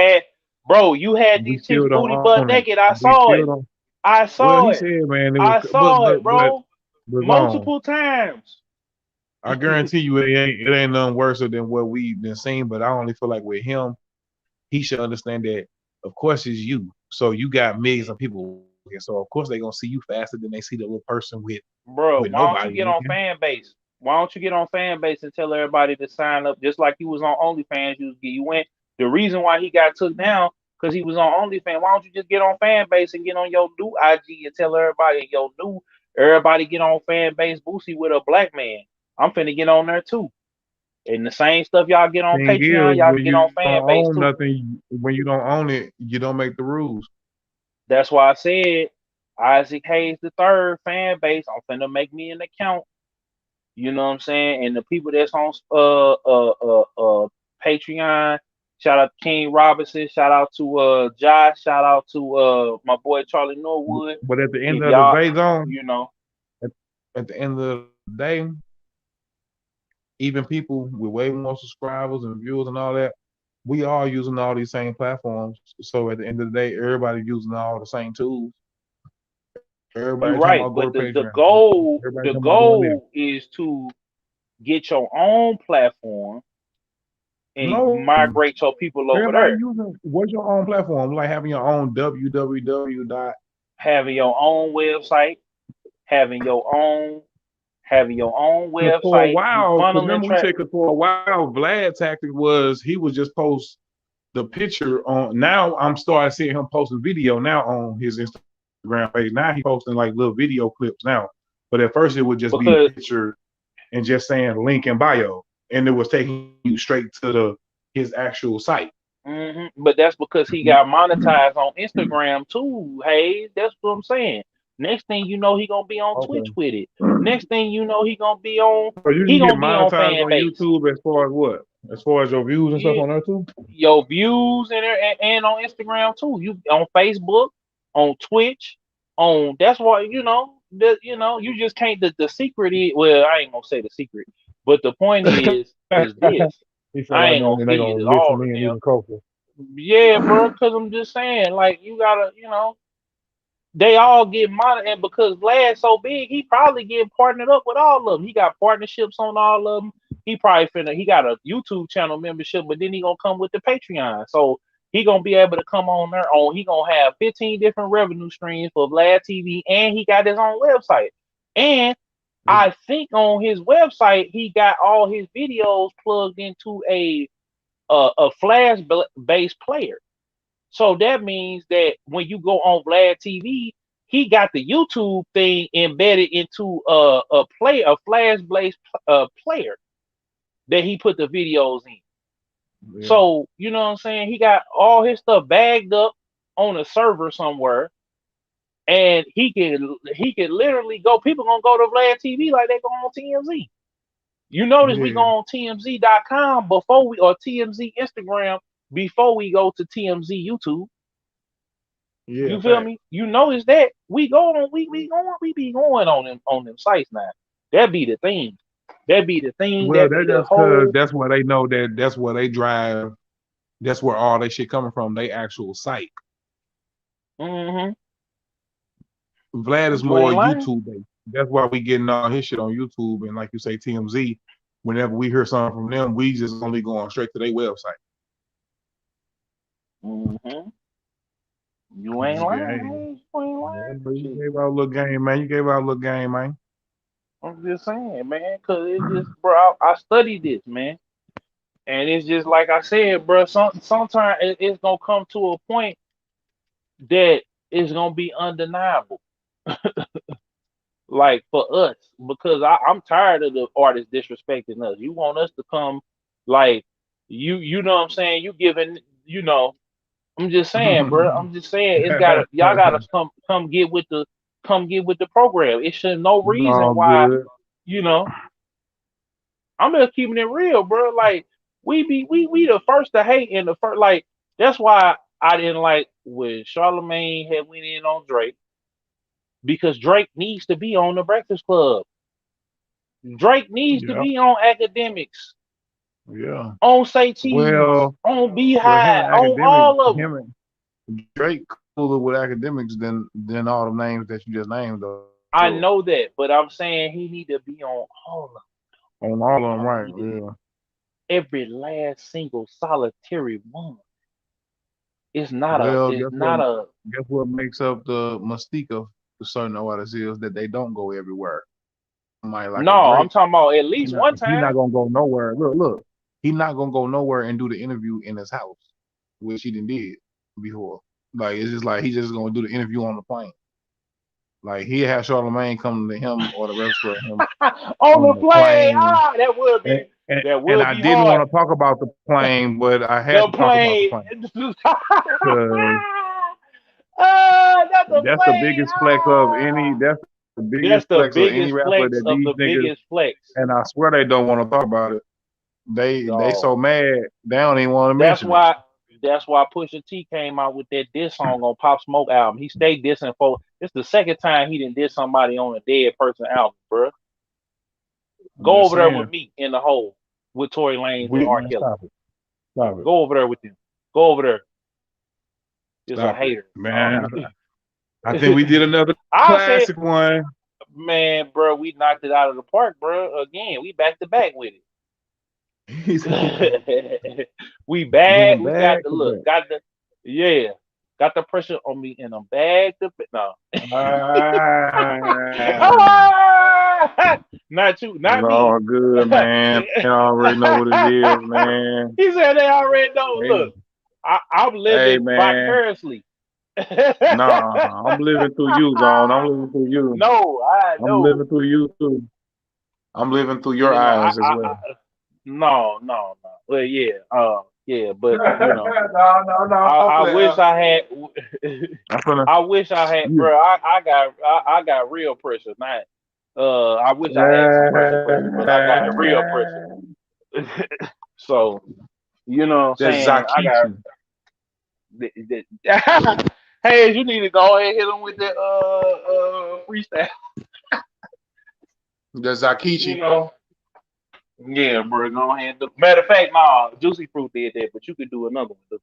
you had we these chicks still don't booty butt own it. naked. I We saw still it. don't. I Well, saw he it. said, man, it was, I saw it, bro. but gone. Multiple times. I guarantee you, it ain't nothing worse than what we've been seeing. But I only feel like with him, he should understand that, of course, it's you. So you got millions of people, and so of course they're gonna see you faster than they see the little person Bro, with why don't you nobody get on looking. fan base? Why don't you get on fan base and tell everybody to sign up just like you was on OnlyFans? You went. The reason why he got took down because he was on OnlyFans. Why don't you just get on fan base and get on your new IG and tell everybody everybody get on fan base Boosie with a black man. I'm finna get on there too. And the same stuff y'all get on Thing Patreon, is, y'all when can get you on don't fan base own too. nothing, when you don't own it, you don't make the rules. That's why I said Isaac Hayes the third fan base. I'm finna make me an account. You know what I'm saying? And the people that's on Patreon, shout out to King Robinson, shout out to Josh, shout out to my boy Charlie Norwood. But at the end If of the y'all, day, though, you know, at, at the end of the day, even people with way more subscribers and viewers and all that, we are using all these same platforms. So at the end of the day, everybody using all the same tools. Everybody you're talking about right. go to But Patreon. Everybody the talking about doing that. goal is to get your own platform and No, migrate your people over everybody there. using what's your own platform? Like having your own www dot. Having your own website, having your own having your own Cause for a website, you while, cause funneling remember we track. said, cause for a while, Vlad tactic was he would just post the picture on. Now I'm starting seeing him posting video now on his Instagram page. Now he posting like little video clips now. But at first it would just be a Because picture and just saying link in bio, and it was taking you straight to his actual site. but that's because he got monetized on Instagram too. Hey, that's what I'm saying. Next thing you know, he gonna be on Twitch Okay. with it. Next thing you know, So you he can get gonna be on monetized fan on base. YouTube as far as what? As far as your views and stuff You, on there too? your views and on Instagram too. You on Facebook, on Twitch, on that's why you just can't. The secret is, well, I ain't gonna say the secret, but the point is this. He feel I like ain't gonna they're give gonna you listen all in of them. even closer. Yeah, bro, because I'm just saying, like, you gotta, they all get monitored, and because Vlad's so big, he probably get partnered up with all of them. He got partnerships on all of them. He got a YouTube channel membership, but then he gonna come with the Patreon. So he gonna be able to come on there he gonna have 15 different revenue streams for Vlad TV, and he got his own website. And I think on his website, he got all his videos plugged into a Flash based player. So that means that when you go on Vlad TV, he got the YouTube thing embedded into a Flash based player that he put the videos in. Yeah. So you know what I'm saying? He got all his stuff bagged up on a server somewhere, and he can literally go. People gonna go to Vlad TV like they go on TMZ. You notice we go Yeah. on TMZ.com before we or TMZ Instagram before we go to TMZ YouTube. Yeah. You feel Fact. me? You notice that we be going on them sites now. That be the thing. That be the thing. Well, That be that's the just because whole. that's where they know that's where they drive. That's where all that shit coming from. They actual site. Mm-hmm. Vlad is You more ain't lying. YouTube based. That's why we getting all his shit on YouTube. And like you say, TMZ. Whenever we hear something from them, we just only going straight to their website. Mm-hmm. You ain't Okay. lying. Man. You ain't Yeah, lying. but you Shit. gave out a little game, man. You gave out a little game, man. I'm just saying, man, because it's just, bro. I studied this, man, and it's just like I said, bro. Sometimes it's gonna come to a point that it's gonna be undeniable. Like for us, because I'm tired of the artists disrespecting us. You want us to come like you know what I'm saying? You giving you know, I'm just saying, bro. I'm just saying it's gotta y'all gotta come get with the program. It should no reason All why, good. you know, I'm just keeping it real, bro. Like we the first to hate in the first like that's why I didn't like when Charlemagne had went in on Drake because Drake needs to be on the Breakfast Club. Drake needs to Yeah, be on academics, yeah. on Say Cheese, Well, on well, him Beehive, and on academics, all of them. him and Drake cooler with academics than all the names that you just named though. I So know that, but I'm saying he need to be on all of on all of them, them. right? Yeah. Every last single solitary one. Well, It's not a guess what makes up the mystique of certain artists is that they don't go everywhere. Somebody like a no, I'm Drake, talking about at least one he not time. gonna go nowhere. Look, he not gonna go nowhere and do the interview in his house, which he done did before. Like it's just like he just gonna do the interview on the plane. Like he had Charlemagne come to him or the rest of him On on the the plane, plane. that And would I be didn't hard. want to talk about the plane, but I had The to talk about the plane. plane because Not the that's the plane. biggest flex of any. That's the biggest That's the flex of any biggest rapper flex that of these the niggas. biggest flex. And I swear they don't want to talk about it. They Dog. so mad they don't even want to That's mention it. why that's why Pusha T came out with that diss song on Pop Smoke album. He stayed dissing for it's the second time he didn't diss somebody on a dead person album, bro. I'm Go just over there with saying. me in the hole with Tory Lanez and We R. man, Kelly. stop it. Stop it. Go over there with him. Go over there. Just a Stop it, hater. man. I think we did another I said, classic one. man, bro, we knocked it out of the park, bro. Again, we back to back with He's it. We bad. going We got back the to look. Got the yeah. Got the pressure on me, and I'm back to no. back. Not you, It's not me. all good, man. You already know what it is, man. He said they already know. Hey, Look, I'm hey, living man. vicariously. Nah, I'm living through you, Zone. I'm living through you. No, I I'm know. living through you too. I'm living through your You know, eyes as well. no. Well, yeah, yeah, but you know, No, I'm I wish playing. I had. I'm gonna. I wish I had, You. bro. I got real pressure. Not, I wish I had some pressure, but I got the real pressure. So you know what I'm That's saying? I got. Zakichi. Hey, you need to go ahead and hit him with that freestyle. That's You Zakichi. know. Yeah, bro. Go ahead. Matter of fact, nah, Juicy Fruit did that, but you could do another one.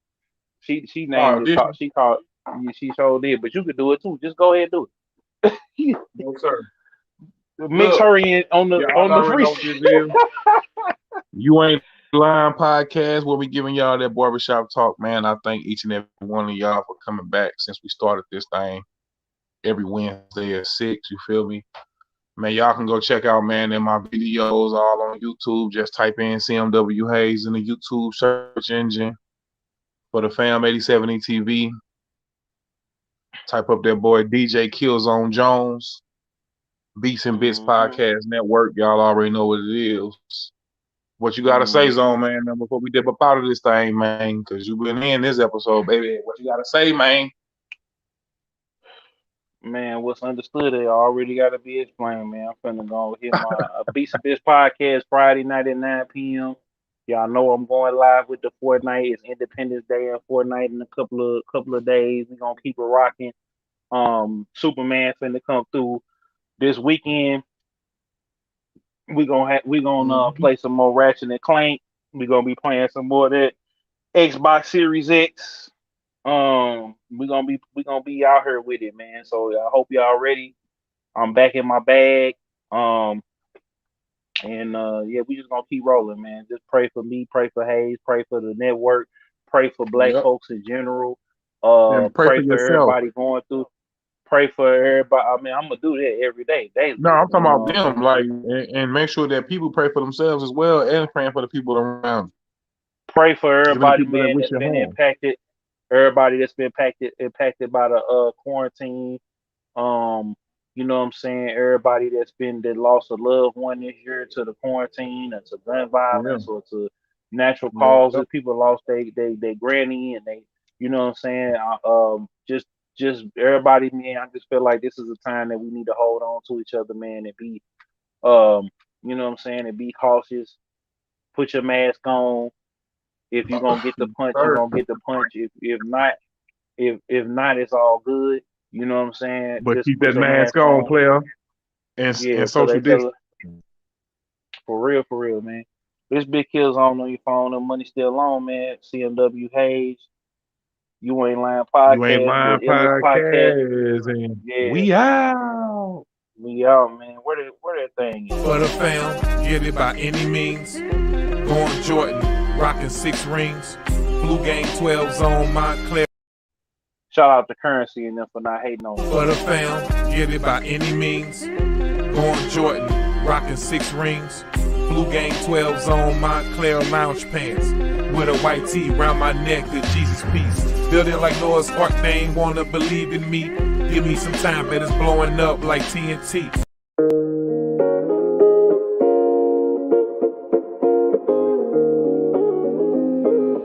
She named Oh, it. did you? She called. Yeah, she sure did, but you could do it too. Just go ahead and do it. No, sir. Mix Look, her in y'all on the already know what this is. freestyle. You Ain't Lying podcast where we giving y'all that barbershop talk, man. I thank each and every one of y'all for coming back since we started this thing every Wednesday at 6. You feel me? Man, y'all can go check out, man, in my videos all on YouTube. Just type in CMW Hayes in the YouTube search engine for the Fam 87 ETV. Type up that boy DJ Killzone Jones. Beats and Bits Podcast Network. Y'all already know what it is. What you gotta say, Zone, man, before we dip up out of this thing, man, because you been in this episode, baby. What you gotta say, man? Man, what's understood it already got to be explained, man. I'm finna go hit my Beast of This podcast Friday night at 9 p.m. Y'all know I'm going live with the Fortnite. It's Independence Day and Fortnite in a couple of days. We gonna keep it rocking. Superman finna come through this weekend. We gonna Mm-hmm. play some more Ratchet and Clank. We gonna be playing some more of that Xbox Series X. We gonna be out here with it, man. So I hope y'all ready. I'm back in my bag. And yeah, we just gonna keep rolling, man. Just pray for me, pray for Hayes, pray for the network, pray for black Yep. folks in general. And pray for Pray for yourself. everybody going through. Pray for everybody. I mean, I'm gonna do that every day, daily. No, I'm talking You know about what I'm them, saying? like, and make sure that people pray for themselves as well, and praying for the people around, Pray for even the everybody, people that man, wish that's you been harm. impacted. Everybody that's been impacted by the quarantine. Um, you know what I'm saying? Everybody that lost a loved one this year to the quarantine or to gun Yeah, violence or to natural causes. People lost they granny and they, you know what I'm saying? Just everybody, man. I just feel like this is a time that we need to hold on to each other, man, and be, you know what I'm saying, and be cautious. Put your mask on. If you're gonna get the punch, you're gonna get the punch. If not, if not, it's all good. You know what I'm saying? But Just keep put that your mask mask on, player, and Yeah, and so social they tell distance. us for real, man. This big kills on your phone. The money still on, man. CMW Hayes, You Ain't Lying You ain't podcast, lying the illest podcast. podcast, and Yeah, we out. we out, man. Where that thing is? For the fam, get it by any means. Going Jordan, rocking 6 rings. Blue Game 12s on Montclair. Shout out to Currency and them for not hating on us. For the fam, get it by any means. Going Jordan, rocking 6 rings. Blue Game 12s on Montclair lounge pants. With a white tee round my neck, the Jesus peace. Building like Noah's Ark, they ain't wanna believe in me. Give me some time, but it's blowing up like TNT.